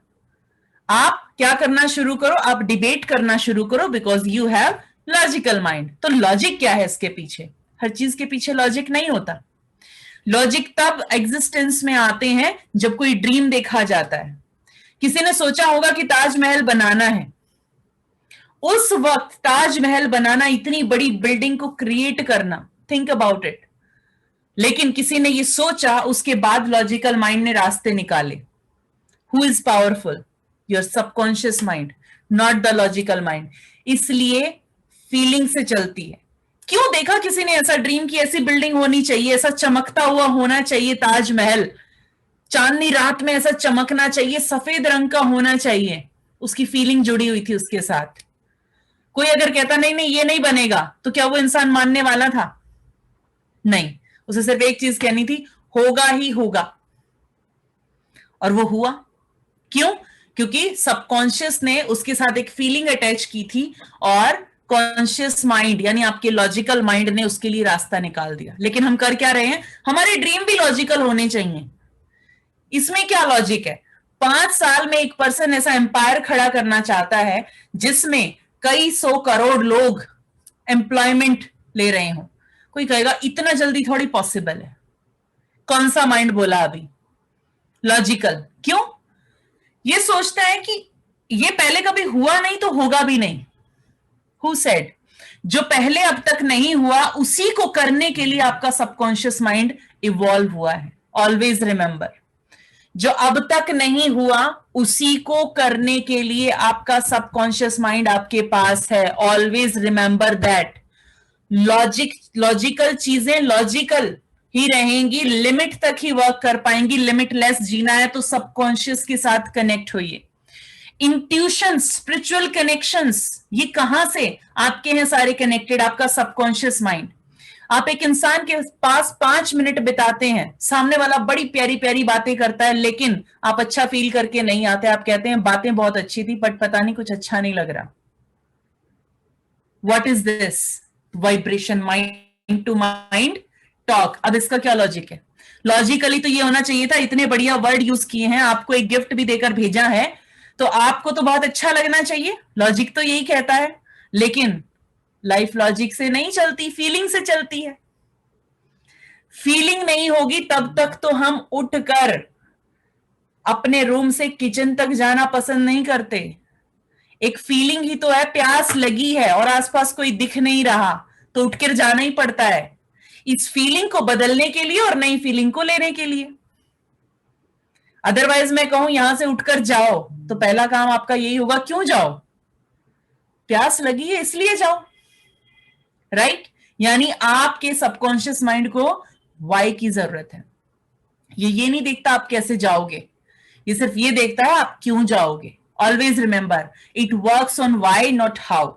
आप क्या करना शुरू करो, आप डिबेट करना शुरू करो, because you have logical mind. तो लॉजिक क्या है इसके पीछे? हर चीज के पीछे लॉजिक नहीं होता। लॉजिक तब एग्जिस्टेंस में आते हैं जब कोई ड्रीम देखा जाता है। किसी ने सोचा होगा कि ताजमहल बनाना है, उस वक्त ताजमहल बनाना, इतनी बड़ी बिल्डिंग को क्रिएट करना, थिंक अबाउट इट। लेकिन किसी ने ये सोचा, उसके बाद लॉजिकल माइंड ने रास्ते निकाले। Who is powerful? Your subconscious mind, not the logical mind. इसलिए फीलिंग से चलती है। क्यों देखा किसी ने ऐसा ड्रीम की ऐसी बिल्डिंग होनी चाहिए, ऐसा चमकता हुआ होना चाहिए ताजमहल, चांदनी रात में ऐसा चमकना चाहिए, सफेद रंग का होना चाहिए, उसकी फीलिंग जुड़ी हुई थी उसके साथ। कोई अगर कहता नहीं नहीं ये नहीं बनेगा, तो क्या वो इंसान मानने वाला था? नहीं, उसे सिर्फ एक चीज कहनी थी, होगा ही होगा। और वो हुआ। क्यों? क्योंकि सबकॉन्शियस ने उसके साथ एक फीलिंग अटैच की थी और कॉन्शियस माइंड यानी आपके लॉजिकल माइंड ने उसके लिए रास्ता निकाल दिया। लेकिन हम कर क्या रहे हैं? हमारे ड्रीम भी लॉजिकल होने चाहिए। इसमें क्या लॉजिक है? 5 साल में एक पर्सन ऐसा एम्पायर खड़ा करना चाहता है जिसमें कई 100 करोड़ लोग एम्प्लॉयमेंट ले रहे हो। कोई कहेगा इतना जल्दी थोड़ी पॉसिबल है। कौन सा माइंड बोला अभी? लॉजिकल। क्यों? ये सोचता है कि ये पहले कभी हुआ नहीं तो होगा भी नहीं। Who said? जो पहले अब तक नहीं हुआ उसी को करने के लिए आपका सबकॉन्शियस माइंड इवॉल्व हुआ है। ऑलवेज रिमेंबर, जो अब तक नहीं हुआ उसी को करने के लिए आपका सबकॉन्शियस माइंड आपके पास है। Always remember that. लॉजिकल चीजें लॉजिकल ही रहेंगी, लिमिट तक ही वर्क कर पाएंगी। लिमिटलेस जीना है तो सबकॉन्शियस के साथ कनेक्ट होइए। इंट्यूशन, स्पिरिचुअल कनेक्शंस, ये कहां से आपके हैं सारे कनेक्टेड? आपका सबकॉन्शियस माइंड। आप एक इंसान के पास 5 मिनट बिताते हैं, सामने वाला बड़ी प्यारी प्यारी बातें करता है, लेकिन आप अच्छा फील करके नहीं आते। आप कहते हैं बातें बहुत अच्छी थी बट पता नहीं कुछ अच्छा नहीं लग रहा। What is this? Vibration, mind to mind talk. अब इसका क्या लॉजिक है? लॉजिकली तो ये होना चाहिए था, इतने बढ़िया वर्ड यूज किए हैं, आपको एक गिफ्ट भी देकर भेजा है तो आपको तो बहुत अच्छा लगना चाहिए। लॉजिक तो यही कहता है, लेकिन लाइफ लॉजिक से नहीं चलती, फीलिंग से चलती है। फीलिंग नहीं होगी तब तक तो हम उठकर अपने रूम से किचन तक जाना पसंद नहीं करते। एक फीलिंग ही तो है, प्यास लगी है और आसपास कोई दिख नहीं रहा तो उठकर जाना ही पड़ता है, इस फीलिंग को बदलने के लिए और नई फीलिंग को लेने के लिए। अदरवाइज मैं कहूं यहां से उठकर जाओ तो पहला काम आपका यही होगा, क्यों जाओ? प्यास लगी है इसलिए जाओ, राइट? यानी आपके सबकॉन्शियस माइंड को वाई की जरूरत है। ये नहीं देखता आप कैसे जाओगे, ये सिर्फ ये देखता है आप क्यों जाओगे। Always remember, it works on why not how.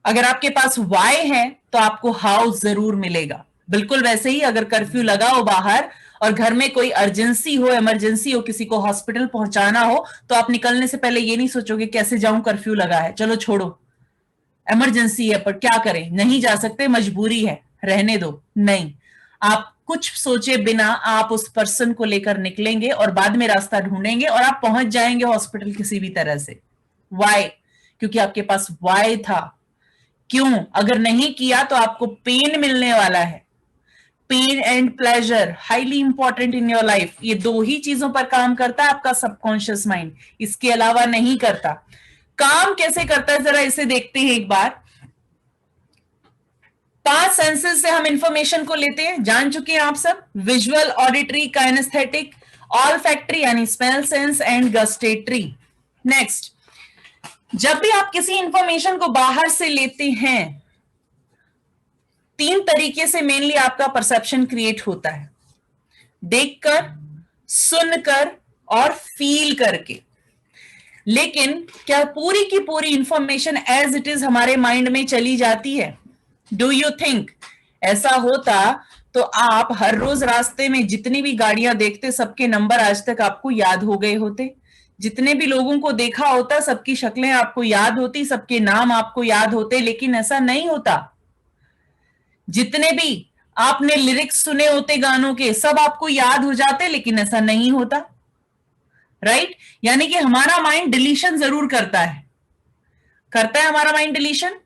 अगर आपके पास वाई है तो आपको हाउ जरूर मिलेगा। बिल्कुल वैसे ही अगर कर्फ्यू लगा हो बाहर और घर में कोई अर्जेंसी हो, इमरजेंसी हो, किसी को हॉस्पिटल पहुंचाना हो, तो आप निकलने से पहले ये नहीं सोचोगे कैसे जाऊं, कर्फ्यू लगा है, चलो छोड़ो, इमरजेंसी है पर क्या करें, नहीं जा सकते, मजबूरी है, रहने दो। नहीं, आप कुछ सोचे बिना आप उस पर्सन को लेकर निकलेंगे और बाद में रास्ता ढूंढेंगे और आप पहुंच जाएंगे हॉस्पिटल किसी भी तरह से। वाई? क्योंकि आपके पास वाई था। क्यों? अगर नहीं किया तो आपको पेन मिलने वाला है। Pain and pleasure highly important in your life. ये 2 ही चीजों पर काम करता है आपका सबकॉन्शियस माइंड, इसके अलावा नहीं करता। काम कैसे करता है जरा इसे देखते हैं एक बार। 5 सेंसेस से हम इंफॉर्मेशन को लेते हैं, जान चुके हैं आप सब। विजुअल, ऑडिटरी, काइनेस्थेटिक, ऑलफैक्टरी यानी smell sense and gustatory. Next, जब भी आप किसी इंफॉर्मेशन को बाहर से लेते हैं 3 तरीके से मेनली आपका परसेप्शन क्रिएट होता है, देखकर, सुनकर और फील करके। लेकिन क्या पूरी की पूरी इंफॉर्मेशन एज इट इज हमारे माइंड में चली जाती है? डू यू थिंक ऐसा होता तो आप हर रोज रास्ते में जितनी भी गाड़ियां देखते सबके नंबर आज तक आपको याद हो गए होते? जितने भी लोगों को देखा होता सबकी शक्लें आपको याद होती, सबके नाम आपको याद होते? लेकिन ऐसा नहीं होता। जितने भी आपने लिरिक्स सुने होते गानों के सब आपको याद हो जाते, लेकिन ऐसा नहीं होता, राइट? यानी कि हमारा माइंड डिलीशन जरूर करता है हमारा माइंड डिलीशन।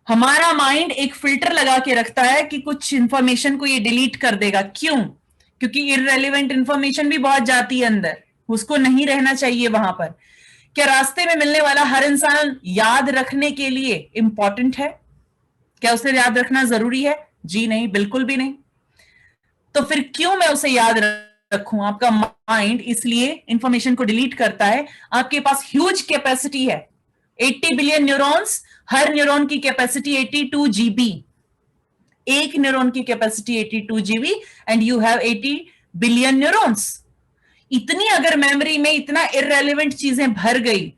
हमारा माइंड एक फिल्टर लगा के रखता है कि कुछ इंफॉर्मेशन को ये डिलीट कर देगा। क्यों? क्योंकि इररेलेवेंट इंफॉर्मेशन भी बहुत जाती है अंदर, उसको नहीं रहना चाहिए वहां पर। क्या रास्ते में मिलने वाला हर इंसान याद रखने के लिए इंपॉर्टेंट है? क्या उसे याद रखना जरूरी है? जी नहीं, बिल्कुल भी नहीं। तो फिर क्यों मैं उसे याद रखूं? आपका माइंड इसलिए इंफॉर्मेशन को डिलीट करता है। आपके पास ह्यूज कैपेसिटी है, 80 बिलियन न्यूरॉन्स, हर न्यूरॉन की कैपेसिटी 82 GB। एक न्यूरॉन की capacity 82 GB and you have 80 billion neurons. इतनी अगर मेमोरी में इतना इररेलेवेंट चीजें भर गई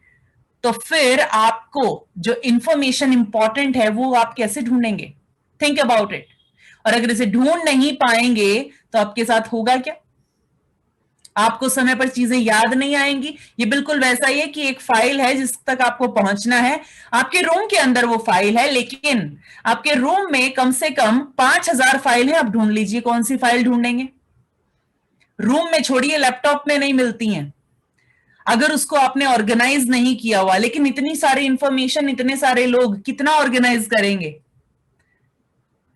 तो फिर आपको जो इंफॉर्मेशन इंपॉर्टेंट है वो आप कैसे ढूंढेंगे? Think about it. और अगर इसे ढूंढ नहीं पाएंगे तो आपके साथ होगा क्या? आपको समय पर चीजें याद नहीं आएंगी। ये बिल्कुल वैसा ही है कि एक फाइल है जिस तक आपको पहुंचना है, आपके रूम के अंदर वो फाइल है, लेकिन आपके रूम में कम से कम 5000 फाइल है। आप ढूंढ लीजिए कौन सी फाइल ढूंढेंगे? रूम में छोड़िए, लैपटॉप में नहीं मिलती हैं। अगर उसको आपने ऑर्गेनाइज नहीं किया हुआ, लेकिन इतनी सारी इंफॉर्मेशन, इतने सारे लोग कितना ऑर्गेनाइज करेंगे,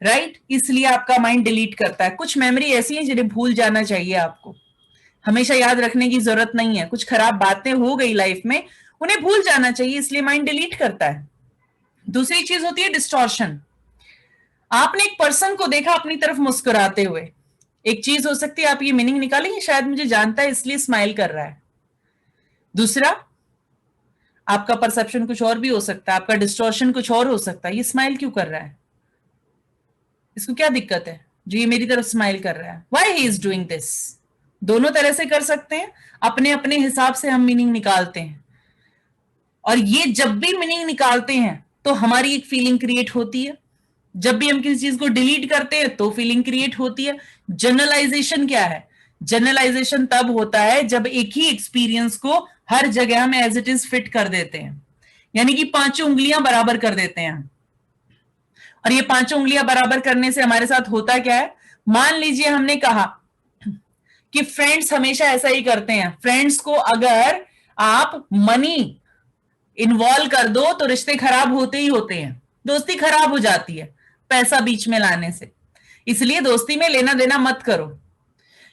राइट? इसलिए आपका माइंड डिलीट करता है। कुछ मेमोरी ऐसी है जिन्हें भूल जाना चाहिए, आपको हमेशा याद रखने की जरूरत नहीं है। कुछ खराब बातें हो गई लाइफ में, उन्हें भूल जाना चाहिए, इसलिए माइंड डिलीट करता है। दूसरी चीज होती है डिस्टॉर्शन। आपने एक पर्सन को देखा अपनी तरफ मुस्कुराते हुए, एक चीज हो सकती है आप ये मीनिंग निकालेंगे, शायद मुझे जानता है इसलिए स्माइल कर रहा है। दूसरा, आपका परसेप्शन कुछ और भी हो सकता है, आपका डिस्टॉर्शन कुछ और हो सकता है। ये स्माइल क्यों कर रहा है? इसको क्या दिक्कत है जो ये मेरी तरफ स्माइल कर रहा है? Why he is doing this? दोनों तरह से कर सकते हैं, अपने अपने हिसाब से हम मीनिंग निकालते हैं। और ये जब भी मीनिंग निकालते हैं तो हमारी एक फीलिंग क्रिएट होती है। जब भी हम किसी चीज को डिलीट करते हैं तो फीलिंग क्रिएट होती है। जनरलाइजेशन क्या है? जनरलाइजेशन तब होता है जब एक ही एक्सपीरियंस को हर जगह हम एज इट इज फिट कर देते हैं, यानी कि पांचों उंगलियां बराबर कर देते हैं। और ये पांचों उंगलियां बराबर करने से हमारे साथ होता क्या है? मान लीजिए हमने कहा कि फ्रेंड्स हमेशा ऐसा ही करते हैं। फ्रेंड्स को अगर आप मनी इन्वॉल्व कर दो तो रिश्ते खराब होते ही होते हैं, दोस्ती खराब हो जाती है पैसा बीच में लाने से। इसलिए दोस्ती में लेना देना मत करो।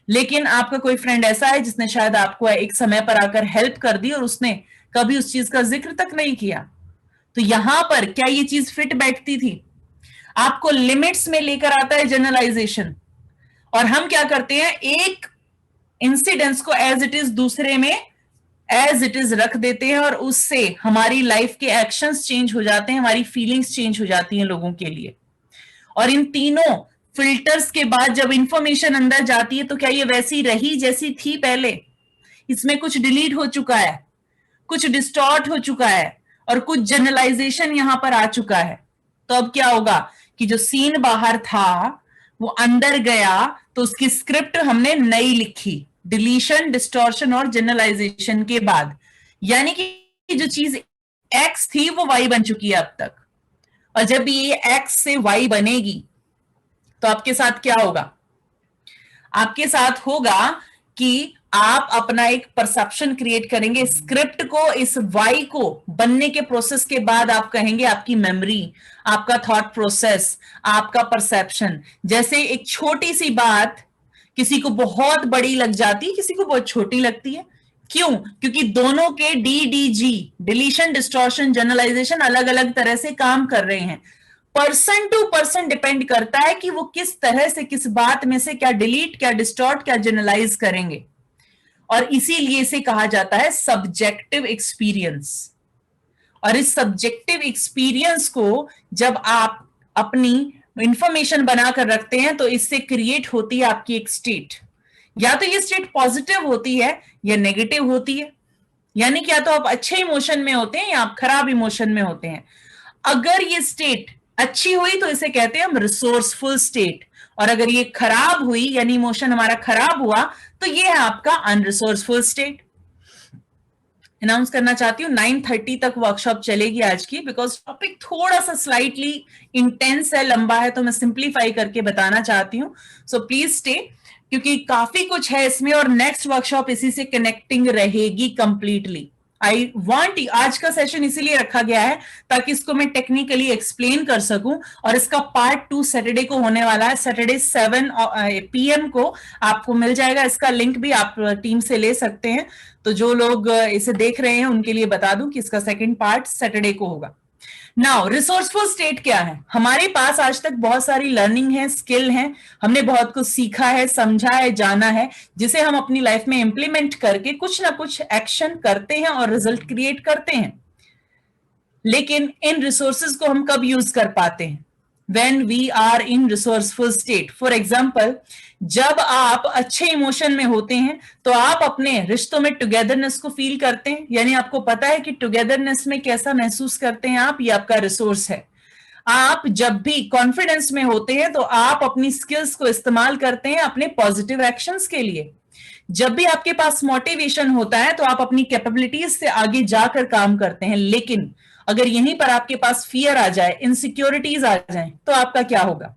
लेकिन आपका कोई फ्रेंड ऐसा है जिसने शायद आपको एक समय पर आकर हेल्प कर दी और उसने कभी उस चीज का जिक्र तक नहीं किया, तो यहां पर क्या ये चीज फिट बैठती थी? आपको लिमिट्स में लेकर आता है जनरलाइजेशन, और हम क्या करते हैं, एक इंसिडेंस को एज इट इज दूसरे में एज इट इज रख देते हैं, और उससे हमारी लाइफ के एक्शंस चेंज हो जाते हैं, हमारी फीलिंग्स चेंज हो जाती हैं लोगों के लिए। और इन तीनों फिल्टर्स के बाद जब इंफॉर्मेशन अंदर जाती है तो क्या ये वैसी रही जैसी थी पहले? इसमें कुछ डिलीट हो चुका है, कुछ डिस्टॉर्ट हो चुका है, और कुछ जनरलाइजेशन यहां पर आ चुका है। तो अब क्या होगा कि जो सीन बाहर था वो अंदर गया, तो उसकी स्क्रिप्ट हमने नई लिखी, डिलीशन, डिस्टॉर्शन और जनरलाइजेशन के बाद। यानी कि जो चीज एक्स थी वो वाई बन चुकी है अब तक। और जब ये एक्स से वाई बनेगी तो आपके साथ क्या होगा? आपके साथ होगा कि आप अपना एक परसेप्शन क्रिएट करेंगे। स्क्रिप्ट को, इस वाई को बनने के प्रोसेस के बाद आप कहेंगे आपकी मेमोरी, आपका थॉट प्रोसेस, आपका परसेप्शन। जैसे एक छोटी सी बात किसी को बहुत बड़ी लग जाती है, किसी को बहुत छोटी लगती है। क्यों? क्योंकि दोनों के DDG, डिलीशन, डिस्टॉर्शन, जनरलाइजेशन अलग अलग तरह से काम कर रहे हैं। पर्सन टू पर्सन डिपेंड करता है कि वो किस तरह से, किस बात में से क्या डिलीट, क्या डिस्टॉर्ट, क्या जनरलाइज करेंगे। और इसीलिए इसे कहा जाता है सब्जेक्टिव एक्सपीरियंस। और इस सब्जेक्टिव एक्सपीरियंस को जब आप अपनी इंफॉर्मेशन बनाकर रखते हैं तो इससे क्रिएट होती है आपकी एक स्टेट। या तो ये स्टेट पॉजिटिव होती है या नेगेटिव होती है, यानी कि या तो आप अच्छे इमोशन में होते हैं या आप खराब इमोशन में होते हैं। अगर ये स्टेट अच्छी हुई तो इसे कहते हैं हम रिसोर्सफुल स्टेट, और अगर ये खराब हुई यानी इमोशन हमारा खराब हुआ तो ये है आपका अनरिसोर्सफुल स्टेट। अनाउंस करना चाहती हूँ 9:30 तक वर्कशॉप चलेगी आज की, बिकॉज टॉपिक थोड़ा सा स्लाइटली इंटेंस है, लंबा है, तो मैं सिंप्लीफाई करके बताना चाहती हूँ। सो प्लीज स्टे, क्योंकि काफी कुछ है इसमें, और नेक्स्ट वर्कशॉप इसी से कनेक्टिंग रहेगी कंप्लीटली। आई वॉन्ट, आज का सेशन इसीलिए रखा गया है ताकि इसको मैं टेक्निकली एक्सप्लेन कर सकूं, और इसका पार्ट 2 सैटरडे को होने वाला है। सैटरडे 7 PM को आपको मिल जाएगा। इसका लिंक भी आप टीम से ले सकते हैं। तो जो लोग इसे देख रहे हैं उनके लिए बता दूं कि इसका सेकंड पार्ट सैटरडे को होगा। नाउ रिसोर्सफुल स्टेट क्या है? हमारे पास आज तक बहुत सारी लर्निंग है, स्किल है, हमने बहुत कुछ सीखा है, समझा है, जाना है, जिसे हम अपनी लाइफ में इंप्लीमेंट करके कुछ ना कुछ एक्शन करते हैं और रिजल्ट क्रिएट करते हैं। लेकिन इन रिसोर्सेज को हम कब यूज कर पाते हैं? when we are in resourceful state. For example, जब आप अच्छे इमोशन में होते हैं तो आप अपने रिश्तों में टुगेदरनेस को फील करते हैं, यानी आपको पता है कि टुगेदरनेस में कैसा महसूस करते हैं आप, ये आपका रिसोर्स है। आप जब भी कॉन्फिडेंस में होते हैं तो आप अपनी स्किल्स को इस्तेमाल करते हैं अपने पॉजिटिव एक्शंस के लिए। जब भी आपके पास मोटिवेशन होता है तो आप अपनी कैपेबिलिटीज से आगे जाकर काम करते हैं। लेकिन अगर यहीं पर आपके पास फियर आ जाए, इनसिक्योरिटीज आ जाए, तो आपका क्या होगा?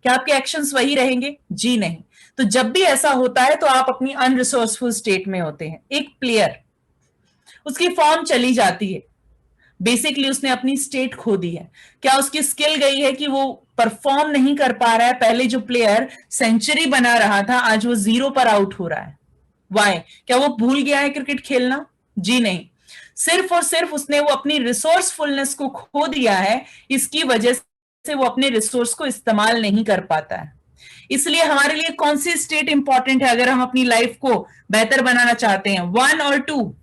क्या आपके एक्शंस वही रहेंगे? जी नहीं। तो जब भी ऐसा होता है तो आप अपनी अनरिसोर्सफुल स्टेट में होते हैं। एक प्लेयर, उसकी फॉर्म चली जाती है, बेसिकली उसने अपनी स्टेट खो दी है। क्या उसकी स्किल गई है कि वो परफॉर्म नहीं कर पा रहा है? पहले जो प्लेयर सेंचुरी बना रहा था आज वो 0 पर आउट हो रहा है। वाई? क्या वो भूल गया है क्रिकेट खेलना? जी नहीं। सिर्फ और सिर्फ उसने वो अपनी रिसोर्सफुलनेस को खो दिया है, इसकी वजह से वो अपने रिसोर्स को इस्तेमाल नहीं कर पाता है। इसलिए हमारे लिए कौन सी स्टेट इंपॉर्टेंट है अगर हम अपनी लाइफ को बेहतर बनाना चाहते हैं? 1 और 2?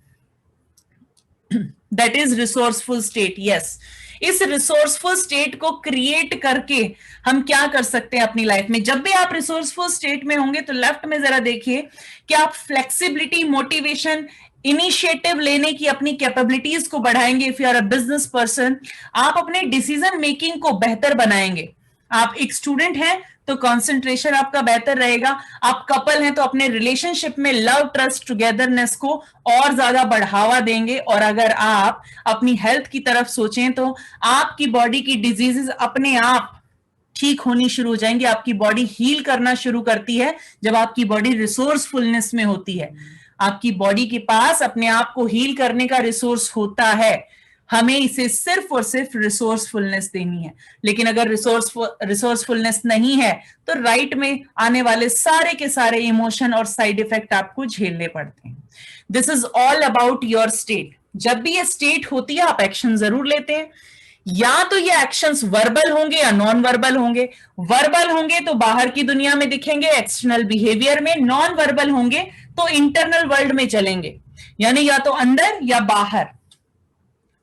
That is resourceful state. Yes, इस रिसोर्सफुल स्टेट को क्रिएट करके हम क्या कर सकते हैं अपनी लाइफ में? जब भी आप रिसोर्सफुल स्टेट में होंगे तो लेफ्ट में जरा देखिए कि आप फ्लेक्सिबिलिटी, मोटिवेशन, इनिशिएटिव लेने की अपनी कैपेबिलिटीज को बढ़ाएंगे। If you are a business person, आप अपने डिसीजन मेकिंग को बेहतर बनाएंगे। आप एक स्टूडेंट हैं तो कंसंट्रेशन आपका बेहतर रहेगा। आप कपल हैं तो अपने रिलेशनशिप में लव, ट्रस्ट, टुगेदरनेस को और ज्यादा बढ़ावा देंगे। और अगर आप अपनी हेल्थ की तरफ सोचें तो आपकी बॉडी की डिजीजेस अपने आप ठीक होनी शुरू हो जाएंगी। आपकी बॉडी हील करना शुरू करती है जब आपकी बॉडी रिसोर्सफुलनेस में होती है। आपकी बॉडी के पास अपने आप को हील करने का रिसोर्स होता है, हमें इसे सिर्फ और सिर्फ रिसोर्सफुलनेस देनी है। लेकिन अगर रिसोर्सफुलनेस नहीं है तो राइट में आने वाले सारे के सारे इमोशन और साइड इफेक्ट आपको झेलने पड़ते हैं। This is all about your state. जब भी ये स्टेट होती है आप एक्शन जरूर लेते हैं, या तो ये एक्शंस वर्बल होंगे या नॉन वर्बल होंगे। वर्बल होंगे तो बाहर की दुनिया में दिखेंगे, एक्सटर्नल बिहेवियर में। नॉन वर्बल होंगे तो इंटरनल वर्ल्ड में चलेंगे, यानी या तो अंदर या बाहर।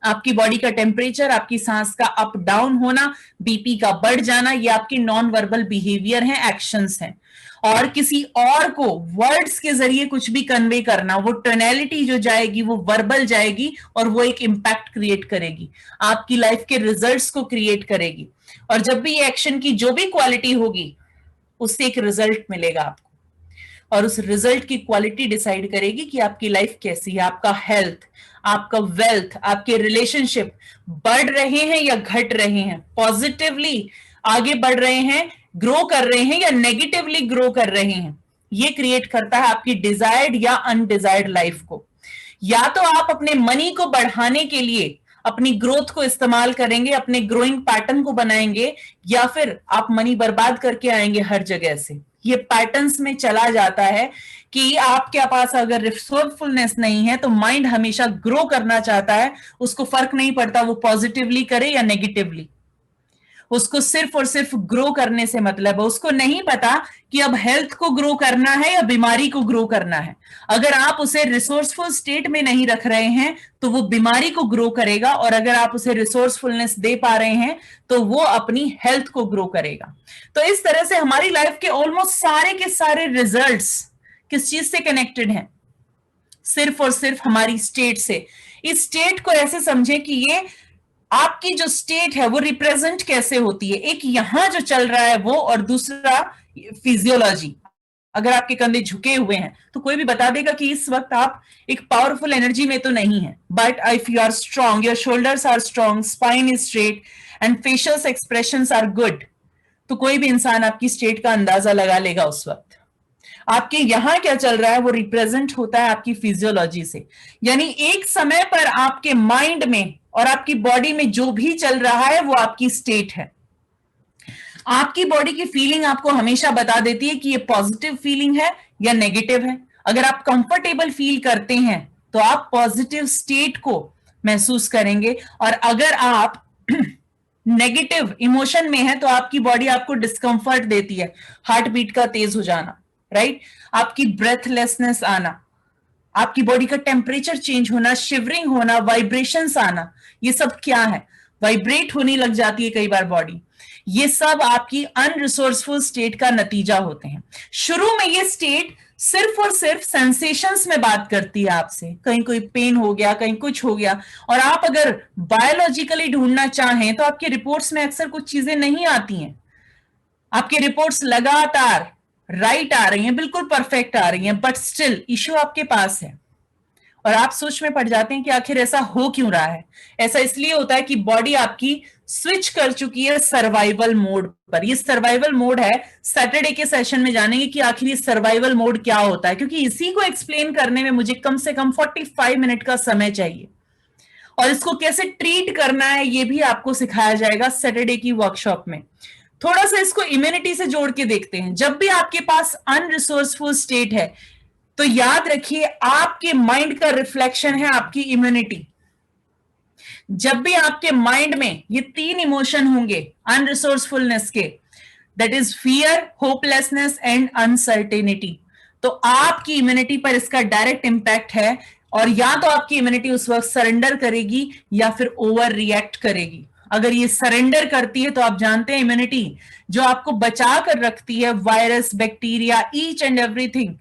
आपकी बॉडी का टेम्परेचर, आपकी सांस का अप डाउन होना, बीपी का बढ़ जाना, ये आपकी नॉन वर्बल बिहेवियर है, एक्शंस हैं। और किसी और को वर्ड्स के जरिए कुछ भी कन्वे करना, वो टोनैलिटी जो जाएगी वो वर्बल जाएगी और वो एक इंपैक्ट क्रिएट करेगी, आपकी लाइफ के रिजल्ट्स को क्रिएट करेगी। और जब भी ये एक्शन की जो भी क्वालिटी होगी उससे एक रिजल्ट मिलेगा आपको, और उस रिजल्ट की क्वालिटी डिसाइड करेगी कि आपकी लाइफ कैसी है। आपका हेल्थ, आपका वेल्थ, आपके रिलेशनशिप बढ़ रहे हैं या घट रहे हैं, पॉजिटिवली आगे बढ़ रहे हैं, ग्रो कर रहे हैं, या नेगेटिवली ग्रो कर रहे हैं, ये क्रिएट करता है आपकी डिजायर्ड या अनडिजायर्ड लाइफ को। या तो आप अपने मनी को बढ़ाने के लिए अपनी ग्रोथ को इस्तेमाल करेंगे, अपने ग्रोइंग पैटर्न को बनाएंगे, या फिर आप मनी बर्बाद करके आएंगे हर जगह से। ये पैटर्न्स में चला जाता है कि आपके पास अगर रिसोर्सफुलनेस नहीं है तो माइंड हमेशा ग्रो करना चाहता है, उसको फर्क नहीं पड़ता वो पॉजिटिवली करे या नेगेटिवली, उसको सिर्फ और सिर्फ ग्रो करने से मतलब है। उसको नहीं पता कि अब हेल्थ को ग्रो करना है या बीमारी को ग्रो करना है। अगर आप उसे रिसोर्सफुल स्टेट में नहीं रख रहे हैं तो वो बीमारी को ग्रो करेगा, और अगर आप उसे रिसोर्सफुलनेस दे पा रहे हैं तो वो अपनी हेल्थ को ग्रो करेगा। तो इस तरह से हमारी लाइफ के ऑलमोस्ट सारे के सारे रिजल्ट्स किस चीज से कनेक्टेड हैं? सिर्फ और सिर्फ हमारी स्टेट से। इस स्टेट को ऐसे समझे कि ये आपकी जो स्टेट है वो रिप्रेजेंट कैसे होती है। एक यहां जो चल रहा है वो, और दूसरा फिजियोलॉजी। अगर आपके कंधे झुके हुए हैं तो कोई भी बता देगा कि इस वक्त आप एक पावरफुल एनर्जी में तो नहीं है। But if you are strong, your shoulders are strong, spine is straight and facial expressions are good, तो कोई भी इंसान आपकी स्टेट का अंदाजा लगा लेगा उस वक्त। आपके यहां क्या चल रहा है वो रिप्रेजेंट होता है आपकी फिजियोलॉजी से। यानी एक समय पर आपके माइंड में और आपकी बॉडी में जो भी चल रहा है वो आपकी स्टेट है। आपकी बॉडी की फीलिंग आपको हमेशा बता देती है कि ये पॉजिटिव फीलिंग है या नेगेटिव है। अगर आप कंफर्टेबल फील करते हैं तो आप पॉजिटिव स्टेट को महसूस करेंगे, और अगर आप नेगेटिव इमोशन में है तो आपकी बॉडी आपको डिस्कंफर्ट देती है, हार्ट बीट का तेज हो जाना, राइट, आपकी ब्रेथलेसनेस आना, आपकी बॉडी का टेम्परेचर चेंज होना, शिवरिंग होना, वाइब्रेशंस आना। ये सब क्या है? वाइब्रेट होने लग जाती है कई बार बॉडी। ये सब आपकी अनरिसोर्सफुल स्टेट का नतीजा होते हैं। शुरू में ये स्टेट सिर्फ और सिर्फ सेंसेशंस में बात करती है आपसे, कहीं कोई पेन हो गया, कहीं कुछ हो गया, और आप अगर बायोलॉजिकली ढूंढना चाहें तो आपके रिपोर्ट्स में अक्सर कुछ चीजें नहीं आती हैं। आपकी रिपोर्ट्स लगातार राइट आ रही हैं, बिल्कुल परफेक्ट आ रही हैं, बट स्टिल इश्यू आपके पास है और आप सोच में पड़ जाते हैं कि आखिर ऐसा हो क्यों रहा है। ऐसा इसलिए होता है कि बॉडी आपकी स्विच कर चुकी है सर्वाइवल मोड पर। ये सर्वाइवल मोड है, सैटरडे के सेशन में जानेंगे कि आखिर ये सर्वाइवल मोड क्या होता है, क्योंकि इसी को एक्सप्लेन करने में मुझे कम से कम 45 मिनट का समय चाहिए और इसको कैसे ट्रीट करना है ये भी आपको सिखाया जाएगा सैटरडे की वर्कशॉप में। थोड़ा सा इसको इम्यूनिटी से जोड़ के देखते हैं। जब भी आपके पास अनरिसोर्सफुल स्टेट है तो याद रखिए आपके माइंड का रिफ्लेक्शन है आपकी इम्यूनिटी। जब भी आपके माइंड में ये 3 इमोशन होंगे अनरिसोर्सफुलनेस के, that is fear, hopelessness and uncertainty, तो आपकी इम्यूनिटी पर इसका डायरेक्ट इंपैक्ट है और या तो आपकी इम्यूनिटी उस वक्त सरेंडर करेगी या फिर ओवर रिएक्ट करेगी। अगर ये सरेंडर करती है तो आप जानते हैं इम्यूनिटी जो आपको बचा कर रखती है virus, bacteria, each and everything,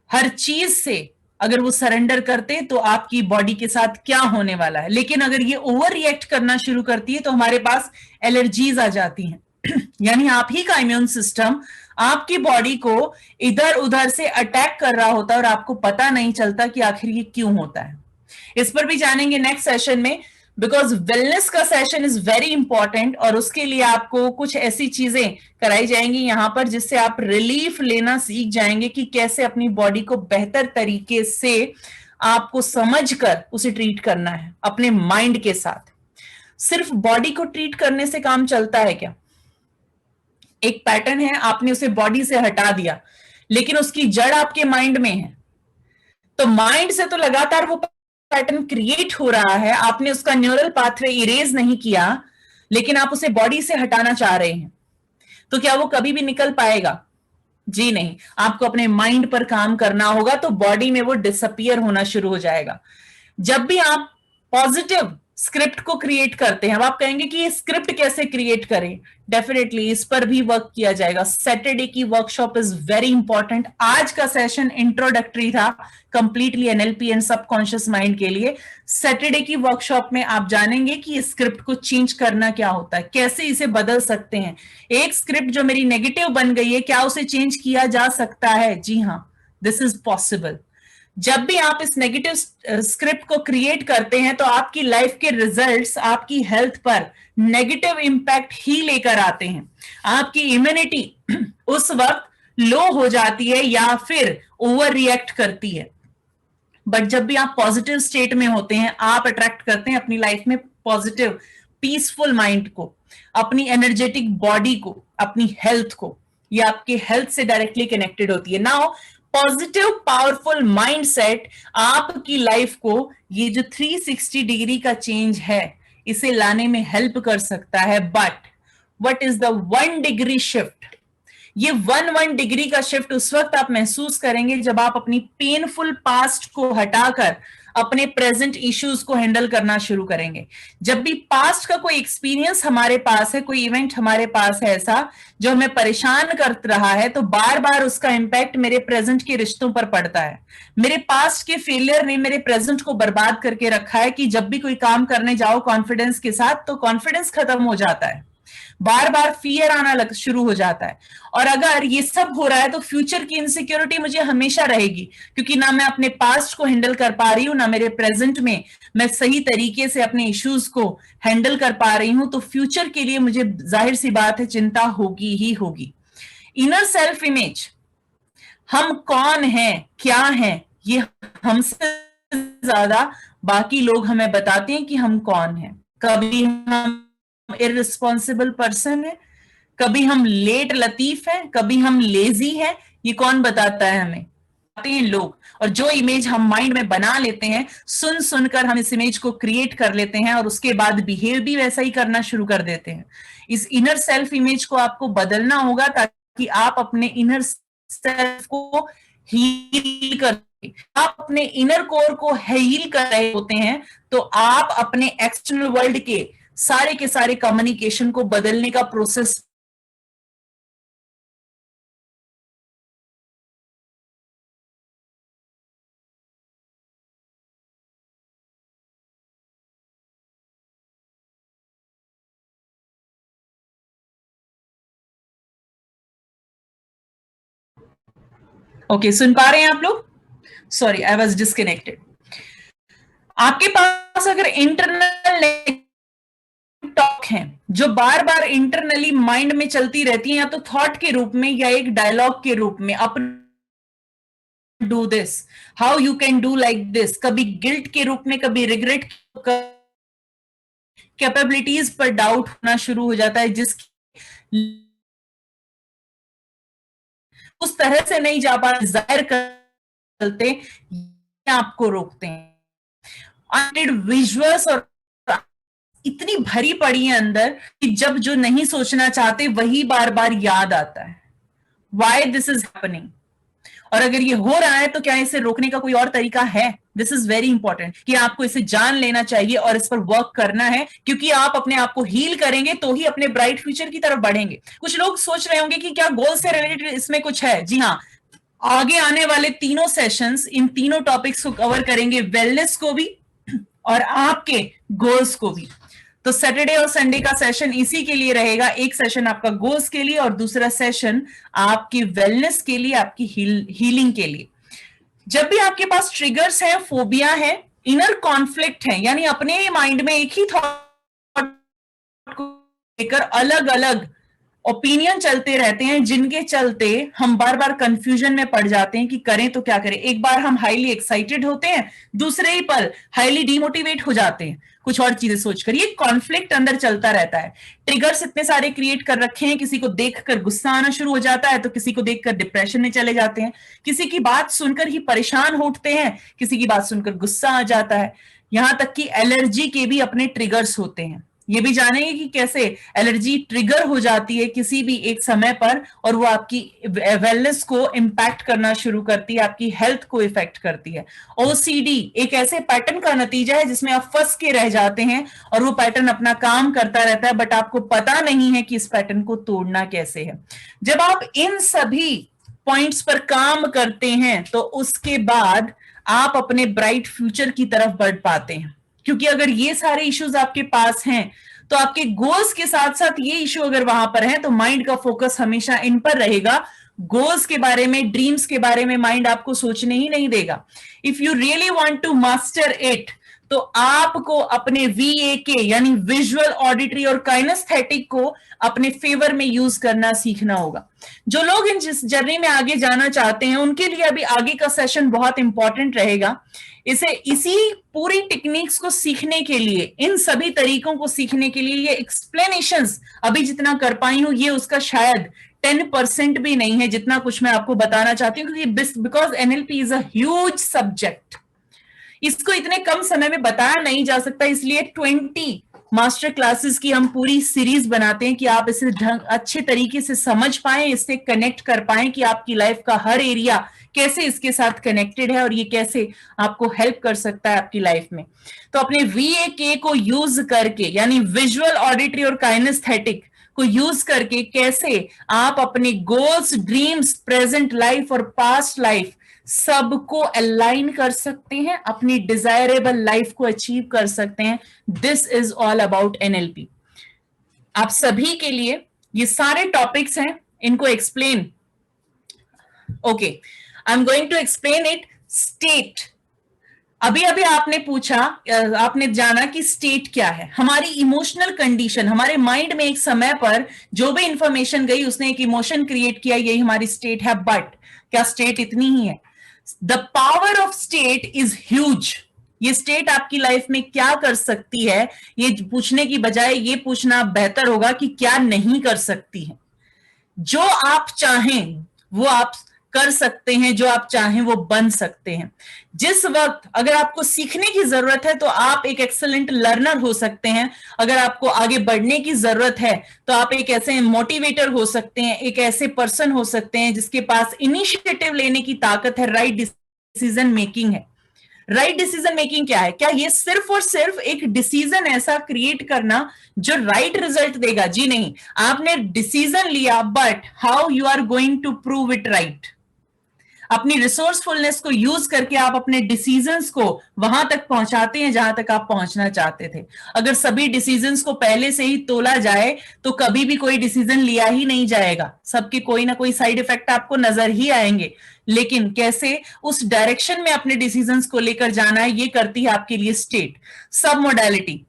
हर चीज से, अगर वो सरेंडर करते तो आपकी बॉडी के साथ क्या होने वाला है। लेकिन अगर ये ओवर रिएक्ट करना शुरू करती है तो हमारे पास एलर्जीज आ जाती हैं यानी आप ही का इम्यून सिस्टम आपकी बॉडी को इधर उधर से अटैक कर रहा होता है और आपको पता नहीं चलता कि आखिर ये क्यों होता है। इस पर भी जानेंगे नेक्स्ट सेशन में, बिकॉज वेलनेस का सेशन इज वेरी इंपॉर्टेंट और उसके लिए आपको कुछ ऐसी चीजें कराई जाएंगी यहां पर जिससे आप रिलीफ लेना सीख जाएंगे कि कैसे अपनी बॉडी को बेहतर तरीके से आपको समझकर उसे ट्रीट करना है अपने माइंड के साथ। सिर्फ बॉडी को ट्रीट करने से काम चलता है क्या? एक पैटर्न है, आपने उसे बॉडी से हटा दिया लेकिन उसकी जड़ आपके माइंड में है, तो माइंड से तो लगातार वो पैटर्न क्रिएट हो रहा है, आपने उसका न्यूरल पाथवे इरेज नहीं किया लेकिन आप उसे बॉडी से हटाना चाह रहे हैं, तो क्या वो कभी भी निकल पाएगा? जी नहीं, आपको अपने माइंड पर काम करना होगा तो बॉडी में वो डिसअपियर होना शुरू हो जाएगा। जब भी आप पॉजिटिव स्क्रिप्ट को क्रिएट करते हैं, अब आप कहेंगे कि ये स्क्रिप्ट कैसे क्रिएट करें, डेफिनेटली इस पर भी वर्क किया जाएगा। सैटरडे की वर्कशॉप इज वेरी इंपॉर्टेंट। आज का सेशन इंट्रोडक्टरी था completely NLP and subconscious mind के लिए। सैटरडे की वर्कशॉप में आप जानेंगे कि इस स्क्रिप्ट को चेंज करना क्या होता है, कैसे इसे बदल सकते हैं। एक स्क्रिप्ट जो मेरी नेगेटिव बन गई है, क्या उसे चेंज किया जा सकता है? जी हाँ, दिस इज पॉसिबल। जब भी आप इस नेगेटिव स्क्रिप्ट को क्रिएट करते हैं तो आपकी लाइफ के रिजल्ट्स आपकी हेल्थ पर नेगेटिव इंपैक्ट ही लेकर आते हैं। आपकी इम्यूनिटी उस वक्त लो हो जाती है या फिर ओवर रिएक्ट करती है। बट जब भी आप पॉजिटिव स्टेट में होते हैं, आप अट्रैक्ट करते हैं अपनी लाइफ में पॉजिटिव पीसफुल माइंड को, अपनी एनर्जेटिक बॉडी को, अपनी हेल्थ को। ये आपके हेल्थ से डायरेक्टली कनेक्टेड होती है। नाउ पॉजिटिव पावरफुल माइंडसेट आपकी लाइफ को ये जो 360 डिग्री का चेंज है इसे लाने में हेल्प कर सकता है। But what is the 1 degree shift? ये 1 डिग्री का शिफ्ट उस वक्त आप महसूस करेंगे जब आप अपनी पेनफुल पास्ट को हटाकर अपने प्रेजेंट इश्यूज को हैंडल करना शुरू करेंगे। जब भी पास्ट का कोई एक्सपीरियंस हमारे पास है, कोई इवेंट हमारे पास है ऐसा जो हमें परेशान कर रहा है, तो बार बार उसका इंपैक्ट मेरे प्रेजेंट के रिश्तों पर पड़ता है। मेरे पास्ट के फेलियर ने मेरे प्रेजेंट को बर्बाद करके रखा है कि जब भी कोई काम करने जाओ कॉन्फिडेंस के साथ तो कॉन्फिडेंस खत्म हो जाता है, बार बार फियर आना शुरू हो जाता है। और अगर ये सब हो रहा है तो फ्यूचर की इनसिक्योरिटी मुझे हमेशा रहेगी, क्योंकि ना मैं अपने पास्ट को हैंडल कर पा रही हूं, ना मेरे प्रेजेंट में मैं सही तरीके से अपने इश्यूज को हैंडल कर पा रही हूं। तो फ्यूचर के लिए मुझे जाहिर सी बात है चिंता होगी ही होगी। इनर सेल्फ इमेज, हम कौन हैं, क्या हैं, ये हमसे ज्यादा बाकी लोग हमें बताते हैं कि हम कौन हैं। कभी हम इररिस्पॉन्सिबल पर्सन है, कभी हम लेट लतीफ है, कभी हम लेजी है। ये कौन बताता है हमें? आते हैं लोग, और जो इमेज हम माइंड में बना लेते हैं, सुन सुनकर हम इस इमेज को क्रिएट कर लेते हैं और उसके बाद बिहेव भी वैसा ही करना शुरू कर देते हैं। इस इनर सेल्फ इमेज को आपको बदलना होगा ताकि आप अपने इनर सेल्फ को हील कर, आप अपने इनर कोर को हील कर रहे होते हैं तो आप अपने एक्सटर्नल वर्ल्ड के सारे कम्युनिकेशन को बदलने का प्रोसेस ओके, सुन पा रहे हैं आप लोग? Sorry, I was disconnected. आपके पास अगर इंटरनल टॉक है जो बार बार इंटरनली माइंड में चलती रहती है, या तो थॉट के रूप में या एक डायलॉग के रूप में, अपने do this, how you can do like this, कभी गिल्ट के रूप में, कभी रिग्रेट, कैपेबिलिटीज पर डाउट होना शुरू हो जाता है, जिसकी उस तरह से नहीं जा पा डिजायर करते, आपको रोकते हैं। विजुअल्स और इतनी भरी पड़ी है अंदर कि जब जो नहीं सोचना चाहते वही बार बार याद आता है। Why this is happening? और अगर ये हो रहा है तो क्या इसे रोकने का कोई और तरीका है? दिस इज वेरी इंपॉर्टेंट कि आपको इसे जान लेना चाहिए और इस पर वर्क करना है, क्योंकि आप अपने आप को हील करेंगे तो ही अपने ब्राइट फ्यूचर की तरफ बढ़ेंगे। कुछ लोग सोच रहे होंगे कि क्या गोल से रिलेटेड इसमें कुछ है? जी हाँ, आगे आने वाले तीनों सेशंस इन तीनों टॉपिक्स को कवर करेंगे, वेलनेस को भी और आपके गोल्स को भी। तो सैटरडे और संडे का सेशन इसी के लिए रहेगा, एक सेशन आपका गोल्स के लिए और दूसरा सेशन आपकी वेलनेस के लिए, आपकी हीलिंग के लिए। जब भी आपके पास ट्रिगर्स है, फोबिया है, इनर कॉन्फ्लिक्ट है, यानी अपने माइंड में एक ही थॉट को लेकर अलग अलग ओपिनियन चलते रहते हैं, जिनके चलते हम बार बार कंफ्यूजन में पड़ जाते हैं कि करें तो क्या करें। एक बार हम हाईली एक्साइटेड होते हैं, दूसरे ही पल हाईली डिमोटिवेट हो जाते हैं कुछ और चीजें सोचकर। ये कॉन्फ्लिक्ट अंदर चलता रहता है। ट्रिगर्स इतने सारे क्रिएट कर रखे हैं, किसी को देखकर गुस्सा आना शुरू हो जाता है, तो किसी को देखकर डिप्रेशन में चले जाते हैं, किसी की बात सुनकर ही परेशान हो उठते हैं, किसी की बात सुनकर गुस्सा आ जाता है। यहां तक कि एलर्जी के भी अपने ट्रिगर्स होते हैं। ये भी जानेंगे कि कैसे एलर्जी ट्रिगर हो जाती है किसी भी एक समय पर, और वो आपकी वेलनेस को इंपैक्ट करना शुरू करती है, आपकी हेल्थ को इफेक्ट करती है। ओसीडी एक ऐसे पैटर्न का नतीजा है जिसमें आप फंस के रह जाते हैं और वो पैटर्न अपना काम करता रहता है, बट आपको पता नहीं है कि इस पैटर्न को तोड़ना कैसे है। जब आप इन सभी पॉइंट्स पर काम करते हैं तो उसके बाद आप अपने ब्राइट फ्यूचर की तरफ बढ़ पाते हैं। क्योंकि अगर ये सारे इश्यूज आपके पास हैं तो आपके गोल्स के साथ साथ ये इश्यू अगर वहां पर है तो माइंड का फोकस हमेशा इन पर रहेगा। गोल्स के बारे में, ड्रीम्स के बारे में माइंड आपको सोचने ही नहीं देगा। If you really want to master it, तो आपको अपने VAK यानी विजुअल, ऑडिटरी और काइनेस्थेटिक को अपने फेवर में यूज करना सीखना होगा। जो लोग इन जिस जर्नी में आगे जाना चाहते हैं उनके लिए अभी आगे का सेशन बहुत इंपॉर्टेंट रहेगा। इसी पूरी टेक्निक्स को सीखने के लिए, इन सभी तरीकों को सीखने के लिए, ये एक्सप्लेनेशंस अभी जितना कर पाई हूं ये उसका शायद 10% भी नहीं है जितना कुछ मैं आपको बताना चाहती हूँ, क्योंकि because NLP is a huge subject, इसको इतने कम समय में बताया नहीं जा सकता। इसलिए 20 मास्टर क्लासेस की हम पूरी सीरीज बनाते हैं कि आप इसे अच्छे तरीके से समझ पाएं, इससे कनेक्ट कर पाएं कि आपकी लाइफ का हर एरिया कैसे इसके साथ कनेक्टेड है और ये कैसे आपको हेल्प कर सकता है आपकी लाइफ में। तो अपने VAK को यूज करके, यानी विजुअल, ऑडिटरी और काइनेस्थेटिक को यूज करके कैसे आप अपने गोल्स, ड्रीम्स, प्रेजेंट लाइफ और पास्ट लाइफ सबको अलाइन कर सकते हैं, अपनी डिजायरेबल लाइफ को अचीव कर सकते हैं। This is all about NLP। आप सभी के लिए ये सारे टॉपिक्स हैं, इनको explain. Okay, I am going to explain it. State, अभी अभी आपने पूछा, आपने जाना कि स्टेट क्या है। हमारी इमोशनल कंडीशन, हमारे माइंड में एक समय पर जो भी इंफॉर्मेशन गई उसने एक इमोशन क्रिएट किया, यही हमारी स्टेट है। बट क्या स्टेट इतनी ही है? The power of state is huge. ये स्टेट आपकी लाइफ में क्या कर सकती है, ये पूछने की बजाय ये पूछना बेहतर होगा कि क्या नहीं कर सकती है। जो आप चाहें वो आप कर सकते हैं, जो आप चाहें वो बन सकते हैं। जिस वक्त अगर आपको सीखने की जरूरत है तो आप एक एक्सेलेंट लर्नर हो सकते हैं। अगर आपको आगे बढ़ने की जरूरत है तो आप एक ऐसे मोटिवेटर हो सकते हैं, एक ऐसे पर्सन हो सकते हैं जिसके पास इनिशिएटिव लेने की ताकत है, राइट डिसीजन मेकिंग है। राइट डिसीजन मेकिंग क्या है? क्या ये सिर्फ और सिर्फ एक डिसीजन ऐसा क्रिएट करना जो राइट रिजल्ट देगा? जी नहीं, आपने डिसीजन लिया, but how you are going to prove it right. अपनी रिसोर्सफुलनेस को यूज करके आप अपने डिसीजंस को वहां तक पहुंचाते हैं जहां तक आप पहुंचना चाहते थे। अगर सभी डिसीजंस को पहले से ही तोला जाए तो कभी भी कोई डिसीजन लिया ही नहीं जाएगा, सबके कोई ना कोई साइड इफेक्ट आपको नजर ही आएंगे। लेकिन कैसे उस डायरेक्शन में अपने डिसीजंस को लेकर जाना है, ये करती है आपके लिए स्टेट। सब मोडालिटी,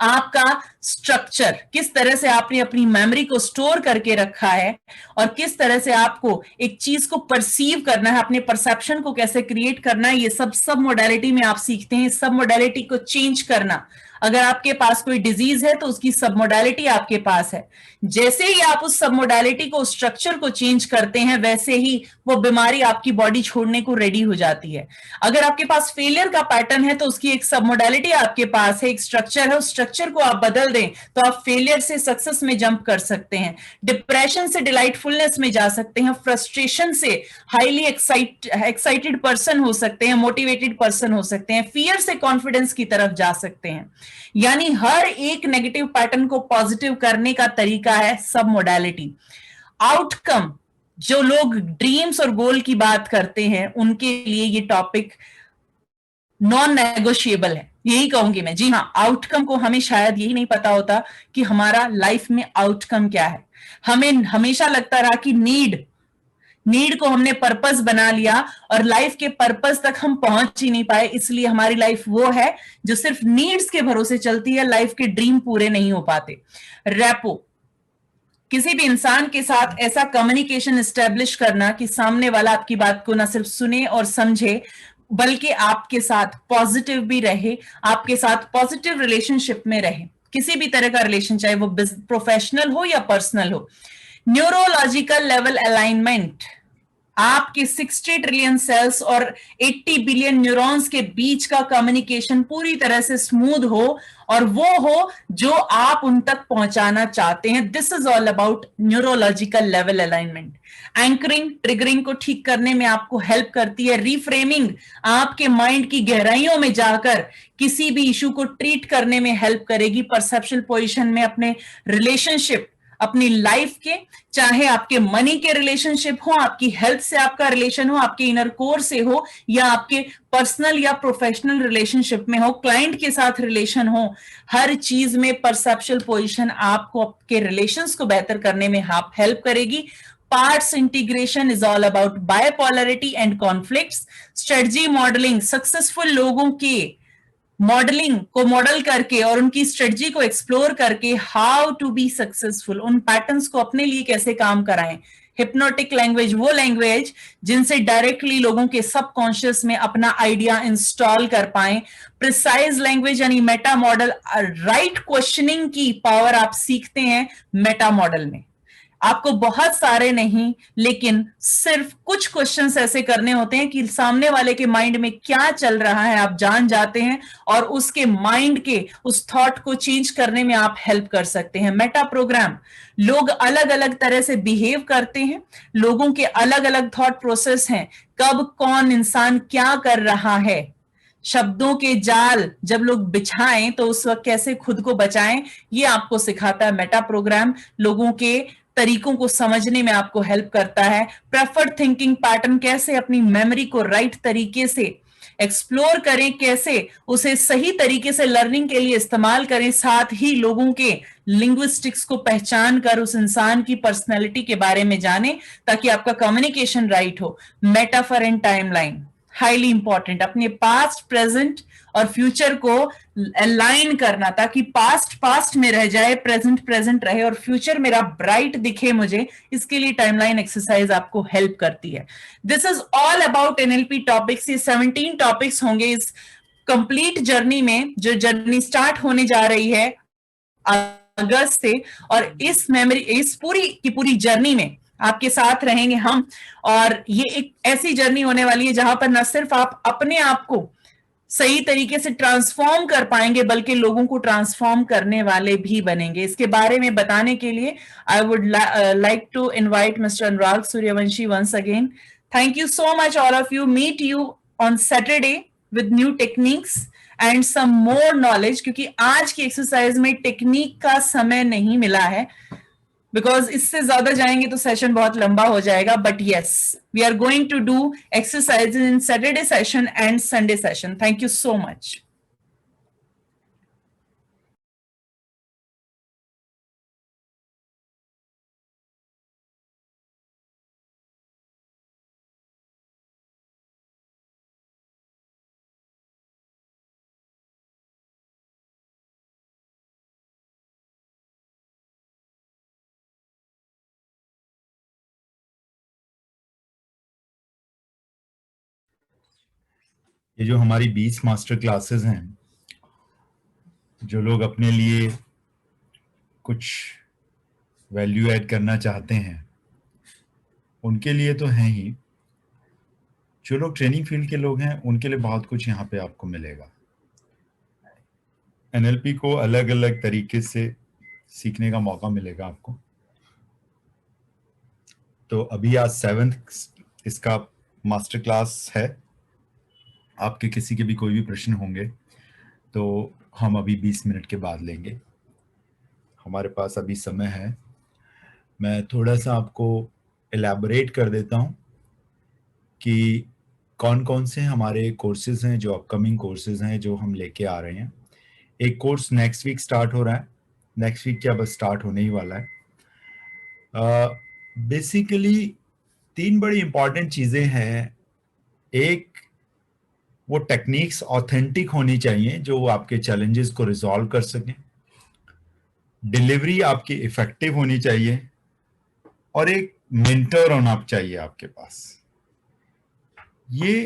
आपका स्ट्रक्चर, किस तरह से आपने अपनी मेमोरी को स्टोर करके रखा है और किस तरह से आपको एक चीज को परसीव करना है, अपने परसेप्शन को कैसे क्रिएट करना है, ये सब मोडालिटी में आप सीखते हैं। सब मोडालिटी को चेंज करना, अगर आपके पास कोई डिजीज है तो उसकी सब मोडालिटी आपके पास है। जैसे ही आप उस सब मोडालिटी को, स्ट्रक्चर को चेंज करते हैं, वैसे ही वो बीमारी आपकी बॉडी छोड़ने को रेडी हो जाती है। अगर आपके पास फेलियर का पैटर्न है तो उसकी एक सब मोडालिटी आपके पास है, एक स्ट्रक्चर है, उस स्ट्रक्चर को आप बदल दें तो आप फेलियर से सक्सेस में जंप कर सकते हैं, डिप्रेशन से डिलाइटफुलनेस में जा सकते हैं, फ्रस्ट्रेशन से हाईली एक्साइटेड पर्सन हो सकते हैं, मोटिवेटेड पर्सन हो सकते हैं, फियर से कॉन्फिडेंस की तरफ जा सकते हैं। यानी हर एक नेगेटिव पैटर्न को पॉजिटिव करने का तरीका है सब मोडालिटी। आउटकम, जो लोग ड्रीम्स और गोल की बात करते हैं उनके लिए ये टॉपिक नॉन नेगोशिएबल है, यही कहूंगी मैं। जी हाँ, आउटकम को हमें शायद यही नहीं पता होता कि हमारा लाइफ में आउटकम क्या है। हमें हमेशा लगता रहा कि नीड को हमने पर्पस बना लिया और लाइफ के पर्पस तक हम पहुंच ही नहीं पाए, इसलिए हमारी लाइफ वो है जो सिर्फ नीड्स के भरोसे चलती है, लाइफ के ड्रीम पूरे नहीं हो पाते। रैपो, किसी भी इंसान के साथ ऐसा कम्युनिकेशन एस्टेब्लिश करना कि सामने वाला आपकी बात को ना सिर्फ सुने और समझे बल्कि आपके साथ पॉजिटिव भी रहे, आपके साथ पॉजिटिव रिलेशनशिप में रहे, किसी भी तरह का रिलेशन, चाहे वो प्रोफेशनल हो या पर्सनल हो। न्यूरोलॉजिकल लेवल अलाइनमेंट, आपके 60 ट्रिलियन सेल्स और 80 बिलियन न्यूरॉन्स के बीच का कम्युनिकेशन पूरी तरह से स्मूथ हो और वो हो जो आप उन तक पहुंचाना चाहते हैं। This is all about neurological level alignment. Anchoring, triggering को ठीक करने में आपको हेल्प करती है। रिफ्रेमिंग, आपके माइंड की गहराइयों में जाकर किसी भी इशू को ट्रीट करने में हेल्प करेगी। परसेप्शुअल पोजीशन में अपने रिलेशनशिप, अपनी लाइफ के, चाहे आपके मनी के रिलेशनशिप हो, आपकी हेल्थ से आपका रिलेशन हो, आपके इनर कोर से हो, या आपके पर्सनल या प्रोफेशनल रिलेशनशिप में हो, क्लाइंट के साथ रिलेशन हो, हर चीज में परसेप्शुअल पोजीशन आपको आपके रिलेशंस को बेहतर करने में हेल्प करेगी। Parts integration is all about bipolarity and conflicts. Strategy modelling, successful लोगों के मॉडलिंग को मॉडल करके और उनकी स्ट्रेटजी को एक्सप्लोर करके हाउ टू बी सक्सेसफुल, उन पैटर्न्स को अपने लिए कैसे काम कराएं। हिप्नोटिक लैंग्वेज, वो लैंग्वेज जिनसे डायरेक्टली लोगों के सबकॉन्शियस में अपना आइडिया इंस्टॉल कर पाएं। प्रिसाइज लैंग्वेज यानी मेटा मॉडल, राइट क्वेश्चनिंग की पावर आप सीखते हैं मेटा मॉडल में। आपको बहुत सारे नहीं लेकिन सिर्फ कुछ क्वेश्चंस ऐसे करने होते हैं कि सामने वाले के माइंड में क्या चल रहा है आप जान जाते हैं और उसके माइंड के उस थॉट को चेंज करने में आप हेल्प कर सकते हैं। मेटा प्रोग्राम, लोग अलग अलग तरह से बिहेव करते हैं, लोगों के अलग अलग थॉट प्रोसेस हैं, कब कौन इंसान क्या कर रहा है, शब्दों के जाल जब लोग बिछाएं तो उस वक्त कैसे खुद को बचाएं, ये आपको सिखाता है मेटा प्रोग्राम। लोगों के तरीकों को समझने में आपको हेल्प करता है। प्रेफर्ड थिंकिंग पैटर्न, कैसे अपनी मेमोरी को राइट तरीके से एक्सप्लोर करें, कैसे उसे सही तरीके से लर्निंग के लिए इस्तेमाल करें, साथ ही लोगों के लिंग्विस्टिक्स को पहचान कर उस इंसान की पर्सनैलिटी के बारे में जाने ताकि आपका कम्युनिकेशन राइट हो। Metaphor and timeline, highly important, अपने पास्ट, प्रेजेंट और फ्यूचर को अलाइन करना ताकि पास्ट में रह जाए, प्रेजेंट रहे और फ्यूचर मेरा ब्राइट दिखे मुझे, इसके लिए टाइमलाइन एक्सरसाइज आपको हेल्प करती है। This is all about NLP topics. ये 17 टॉपिक्स होंगे इस कंप्लीट जर्नी में, जो जर्नी स्टार्ट होने जा रही है अगस्त से, और इस पूरी की पूरी जर्नी में आपके साथ रहेंगे हम। और ये एक ऐसी जर्नी होने वाली है जहां पर न सिर्फ आप अपने आप को सही तरीके से ट्रांसफॉर्म कर पाएंगे बल्कि लोगों को ट्रांसफॉर्म करने वाले भी बनेंगे। इसके बारे में बताने के लिए I would like to invite mister Anurag Suryavanshi once again. Thank you so much all of you. Meet you on Saturday with new techniques and some more knowledge, क्योंकि आज की एक्सरसाइज में टेक्निक का समय नहीं मिला है, बिकॉज इससे ज्यादा जाएंगे तो सेशन बहुत लंबा हो जाएगा. But yes, we are going to do exercise in Saturday session and Sunday session. Thank you so much. ये जो हमारी 20 मास्टर क्लासेस हैं, जो लोग अपने लिए कुछ वैल्यू ऐड करना चाहते हैं उनके लिए तो हैं ही. जो लोग ट्रेनिंग फील्ड के लोग हैं उनके लिए बहुत कुछ यहाँ पे आपको मिलेगा. एनएलपी को अलग अलग तरीके से सीखने का मौका मिलेगा आपको. तो अभी आज 7th इसका मास्टर क्लास है. आपके किसी के भी कोई भी प्रश्न होंगे तो हम अभी 20 मिनट के बाद लेंगे. हमारे पास अभी समय है. मैं थोड़ा सा आपको एलैबोरेट कर देता हूँ कि कौन कौन से हमारे कोर्सेज हैं, जो अपकमिंग कोर्सेज हैं जो हम लेके आ रहे हैं. एक कोर्स नेक्स्ट वीक स्टार्ट हो रहा है. नेक्स्ट वीक क्या बस स्टार्ट होने ही वाला है. बेसिकली 3 बड़ी इंपॉर्टेंट चीजें हैं. एक, वो टेक्निक्स ऑथेंटिक होनी चाहिए जो आपके चैलेंजेस को रिजॉल्व कर सकें. डिलीवरी आपकी इफेक्टिव होनी चाहिए. और एक मेंटर होना चाहिए आपके पास. ये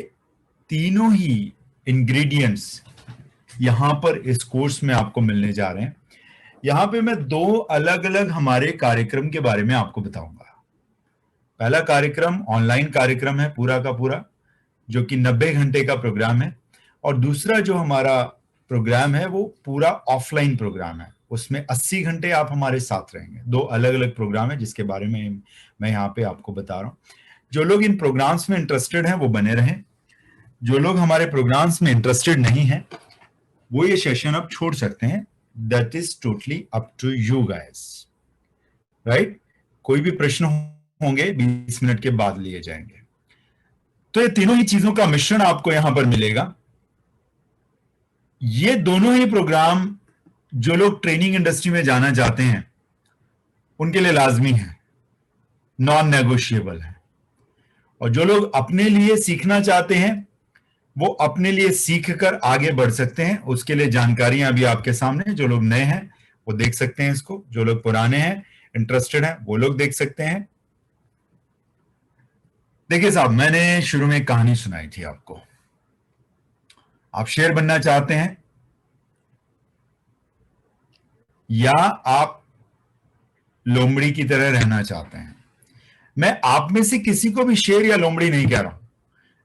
तीनों ही इंग्रेडिएंट्स यहां पर इस कोर्स में आपको मिलने जा रहे हैं. यहां पे मैं 2 अलग अलग हमारे कार्यक्रम के बारे में आपको बताऊंगा. पहला कार्यक्रम ऑनलाइन कार्यक्रम है पूरा का पूरा, जो कि 90 घंटे का प्रोग्राम है. और दूसरा जो हमारा प्रोग्राम है वो पूरा ऑफलाइन प्रोग्राम है. उसमें 80 घंटे आप हमारे साथ रहेंगे. 2 अलग अलग प्रोग्राम है जिसके बारे में मैं यहाँ पे आपको बता रहा हूँ. जो लोग इन प्रोग्राम्स में इंटरेस्टेड हैं वो बने रहें. जो लोग हमारे प्रोग्राम्स में इंटरेस्टेड नहीं हैं वो ये सेशन अब छोड़ सकते हैं. That is totally up to you guys, right. कोई भी प्रश्न होंगे 20 मिनट के बाद लिए जाएंगे. तो ये तीनों ही चीजों का मिश्रण आपको यहां पर मिलेगा. ये दोनों ही प्रोग्राम जो लोग ट्रेनिंग इंडस्ट्री में जाना चाहते हैं उनके लिए लाजमी है, नॉन नेगोशिएबल है. और जो लोग अपने लिए सीखना चाहते हैं वो अपने लिए सीख कर आगे बढ़ सकते हैं. उसके लिए जानकारियां अभी आपके सामने. जो लोग नए हैं वो देख सकते हैं इसको. जो लोग पुराने हैं, इंटरेस्टेड हैं, वो लोग देख सकते हैं. देखिए साहब, मैंने शुरू में एक कहानी सुनाई थी आपको. आप शेर बनना चाहते हैं या आप लोमड़ी की तरह रहना चाहते हैं. मैं आप में से किसी को भी शेर या लोमड़ी नहीं कह रहा हूं.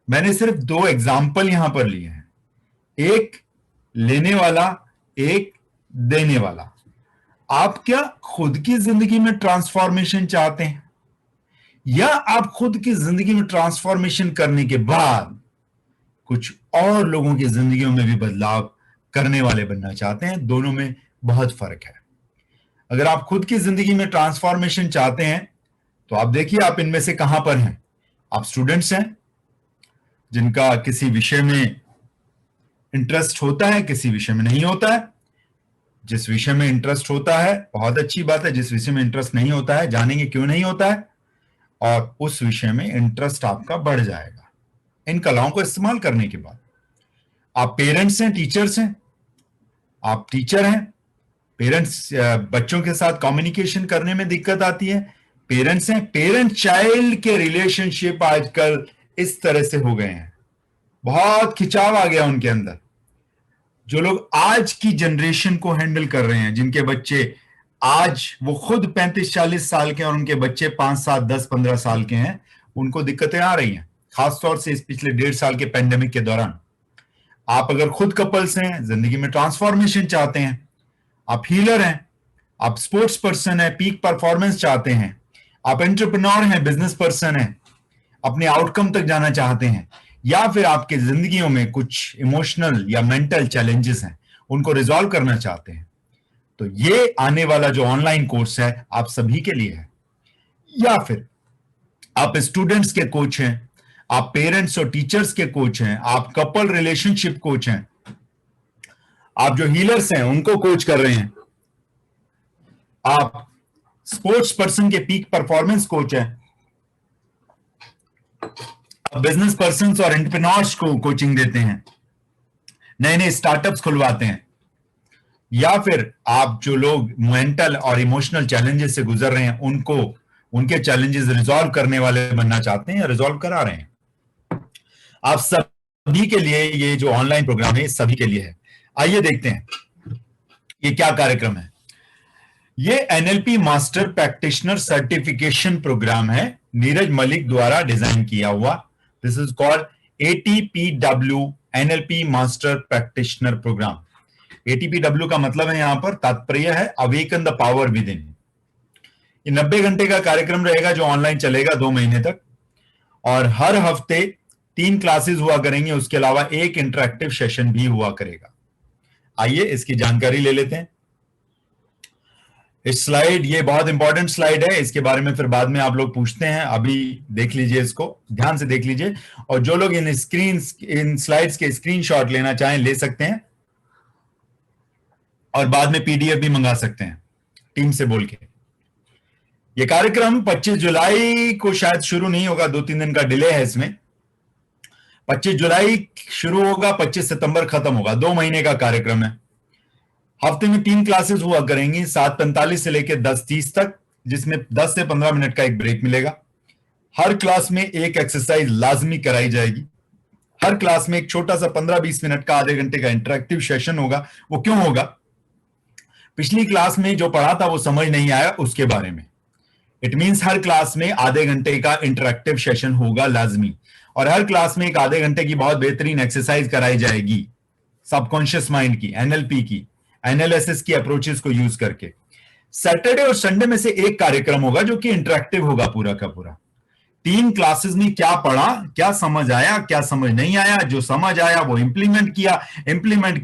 मैंने सिर्फ 2 एग्जाम्पल यहां पर लिए हैं. एक लेने वाला, एक देने वाला. आप क्या खुद की जिंदगी में ट्रांसफॉर्मेशन चाहते हैं या आप खुद की जिंदगी में ट्रांसफॉर्मेशन करने के बाद कुछ और लोगों की जिंदगियों में भी बदलाव करने वाले बनना चाहते हैं? दोनों में बहुत फर्क है. अगर आप खुद की जिंदगी में ट्रांसफॉर्मेशन चाहते हैं तो आप देखिए आप इनमें से कहां पर हैं. आप स्टूडेंट्स हैं जिनका किसी विषय में इंटरेस्ट होता है, किसी विषय में नहीं होता है. जिस विषय में इंटरेस्ट होता है बहुत अच्छी बात है. जिस विषय में इंटरेस्ट नहीं होता है जानेंगे क्यों नहीं होता है, और उस विषय में इंटरेस्ट आपका बढ़ जाएगा इन कलाओं को इस्तेमाल करने के बाद. आप पेरेंट्स हैं, टीचर्स हैं. आप टीचर हैं. पेरेंट्स बच्चों के साथ कम्युनिकेशन करने में दिक्कत आती है. पेरेंट्स हैं. पेरेंट चाइल्ड के रिलेशनशिप आजकल इस तरह से हो गए हैं, बहुत खिंचाव आ गया उनके अंदर. जो लोग आज की जनरेशन को हैंडल कर रहे हैं, जिनके बच्चे आज वो खुद 35-40 साल के और उनके बच्चे 5, 7, 10, 15 साल के हैं, उनको दिक्कतें आ रही हैं, खासतौर से इस पिछले 1.5 साल के पेंडेमिक के दौरान. आप अगर खुद कपल्स हैं, जिंदगी में ट्रांसफॉर्मेशन चाहते हैं, आप हीलर हैं, आप स्पोर्ट्स पर्सन हैं, पीक परफॉर्मेंस चाहते हैं, आप एंटरप्रेन्योर हैं, बिजनेस पर्सन हैं, अपने आउटकम तक जाना चाहते हैं, या फिर आपके जिंदगियों में कुछ इमोशनल या मेंटल चैलेंजेस हैं, उनको रिजॉल्व करना चाहते हैं, तो ये आने वाला जो ऑनलाइन कोर्स है आप सभी के लिए है, या फिर आप स्टूडेंट्स के कोच हैं, आप पेरेंट्स और टीचर्स के कोच हैं, आप कपल रिलेशनशिप कोच हैं, आप जो हीलर्स हैं उनको कोच कर रहे हैं, आप स्पोर्ट्स पर्सन के पीक परफॉर्मेंस कोच हैं, आप बिजनेस पर्सन और एंटरप्रेन्योर्स को कोचिंग देते हैं, नए नए स्टार्टअप्स खुलवाते हैं, या फिर आप जो लोग मेंटल और इमोशनल चैलेंजेस से गुजर रहे हैं उनको उनके चैलेंजेस रिजॉल्व करने वाले बनना चाहते हैं या रिजॉल्व करा रहे हैं, आप सभी के लिए ये जो ऑनलाइन प्रोग्राम है सभी के लिए है। आइए देखते हैं ये क्या कार्यक्रम है। ये NLP master practitioner certification program है, नीरज मलिक द्वारा डिजाइन किया हुआ। This is called ATPW NLP master practitioner program. ATPW का मतलब है यहां पर तात्पर्य है awaken the power within. ये 90 घंटे का कार्यक्रम रहेगा जो ऑनलाइन चलेगा 2 महीने तक, और हर हफ्ते 3 क्लासेस हुआ करेंगे, उसके अलावा एक इंटरेक्टिव सेशन भी हुआ करेगा। आइए इसकी जानकारी ले लेते हैं। इस स्लाइड, ये बहुत इंपॉर्टेंट स्लाइड है, इसके बारे में फिर बाद में आप लोग पूछते हैं, अभी देख लीजिए, इसको ध्यान से देख लीजिए, और जो लोग इन स्लाइड्स के स्क्रीनशॉट लेना चाहें ले सकते हैं, और बाद में PDF भी मंगा सकते हैं टीम से बोल के। ये कार्यक्रम 25 जुलाई को शायद शुरू नहीं होगा, 2-3 दिन का डिले है इसमें। 25 जुलाई शुरू होगा, 25 सितंबर खत्म होगा, 2 महीने का कार्यक्रम है। हफ्ते में 3 क्लासेस हुआ करेंगी, 7:45 से लेकर 10:30 तक, जिसमें 10 से 15 मिनट का एक ब्रेक मिलेगा। हर क्लास में एक एक्सरसाइज लाजमी कराई जाएगी। हर क्लास में एक छोटा सा 15-20 मिनट का, आधे घंटे का इंटरेक्टिव सेशन होगा। वो क्यों होगा? पिछली क्लास में जो पढ़ा था वो समझ नहीं आया, उसके बारे में। इट मीन्स हर क्लास में आधे घंटे का इंटरेक्टिव सेशन होगा लाजमी, और हर क्लास में एक आधे घंटे की बहुत बेहतरीन एक्सरसाइज कराई जाएगी, सबकॉन्शियस माइंड की, NLP की, एनालिसिस की अप्रोचेस को यूज करके। सैटरडे और संडे में से एक कार्यक्रम होगा जो कि इंटरेक्टिव होगा पूरा का पूरा। 3 क्लासेस में क्या पढ़ा, क्या समझ आया, क्या समझ नहीं आया, जो समझ आया वो इंप्लीमेंट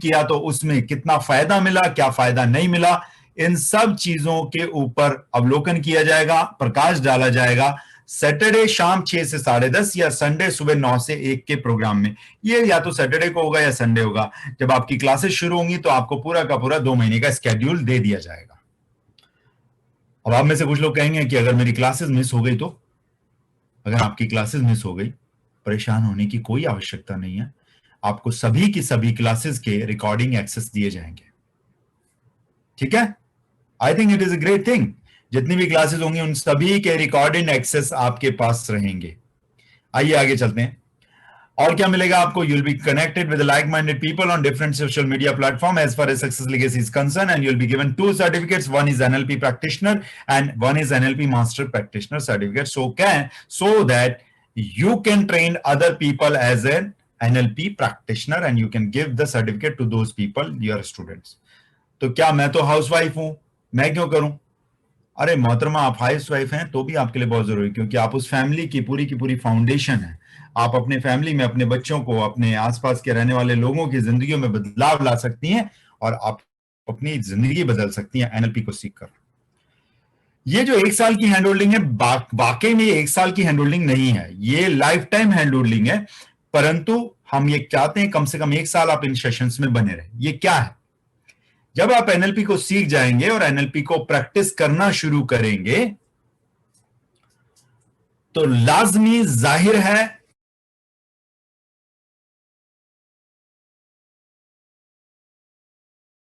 किया तो उसमें कितना फायदा मिला, क्या फायदा नहीं मिला, इन सब चीजों के ऊपर अवलोकन किया जाएगा, प्रकाश डाला जाएगा। सैटरडे शाम 6 से 10:30 या संडे सुबह 9 से 1 के प्रोग्राम में। ये या तो सैटरडे को होगा या संडे होगा। जब आपकी क्लासेस शुरू होंगी तो आपको पूरा का पूरा 2 महीने का स्केड्यूल दे दिया जाएगा। अब आप में से कुछ लोग कहेंगे कि अगर मेरी क्लासेस मिस हो गई तो? अगर आपकी क्लासेस मिस हो गई, परेशान होने की कोई आवश्यकता नहीं है। आपको सभी की सभी क्लासेस के रिकॉर्डिंग एक्सेस दिए जाएंगे, ठीक है? I think it is a great thing. जितनी भी क्लासेस होंगी उन सभी के रिकॉर्डेड एक्सेस आपके पास रहेंगे। आइए आगे चलते हैं। और क्या मिलेगा आपको? You'll be connected with like-minded people on different social media platform as far as Success Legacy is concerned, and you'll be given 2 certificates. One is NLP practitioner and one is NLP master practitioner certificate. So that you can train other people as an NLP practitioner and you can give the certificate to those people, your students. तो क्या मैं तो housewife हूं, मैं क्यों करूं? अरे मोहतरमा, आप हाउसवाइफ हैं तो भी आपके लिए बहुत जरूरी, क्योंकि आप उस फैमिली की पूरी फाउंडेशन है। आप अपने फैमिली में अपने बच्चों को, अपने आसपास के रहने वाले लोगों की जिंदगियों में बदलाव ला सकती हैं, और आप अपनी जिंदगी बदल सकती हैं NLP को सीखकर। ये जो 1 साल की हैंड होल्डिंग है, वाकई में 1 साल की हैंड होल्डिंग नहीं है, ये लाइफ टाइम हैंड होल्डिंग है। परंतु हम ये चाहते हैं कम से कम 1 साल आप इन सेशंस में बने रहे। ये क्या है? जब आप NLP को सीख जाएंगे और NLP को प्रैक्टिस करना शुरू करेंगे तो लाजमी जाहिर है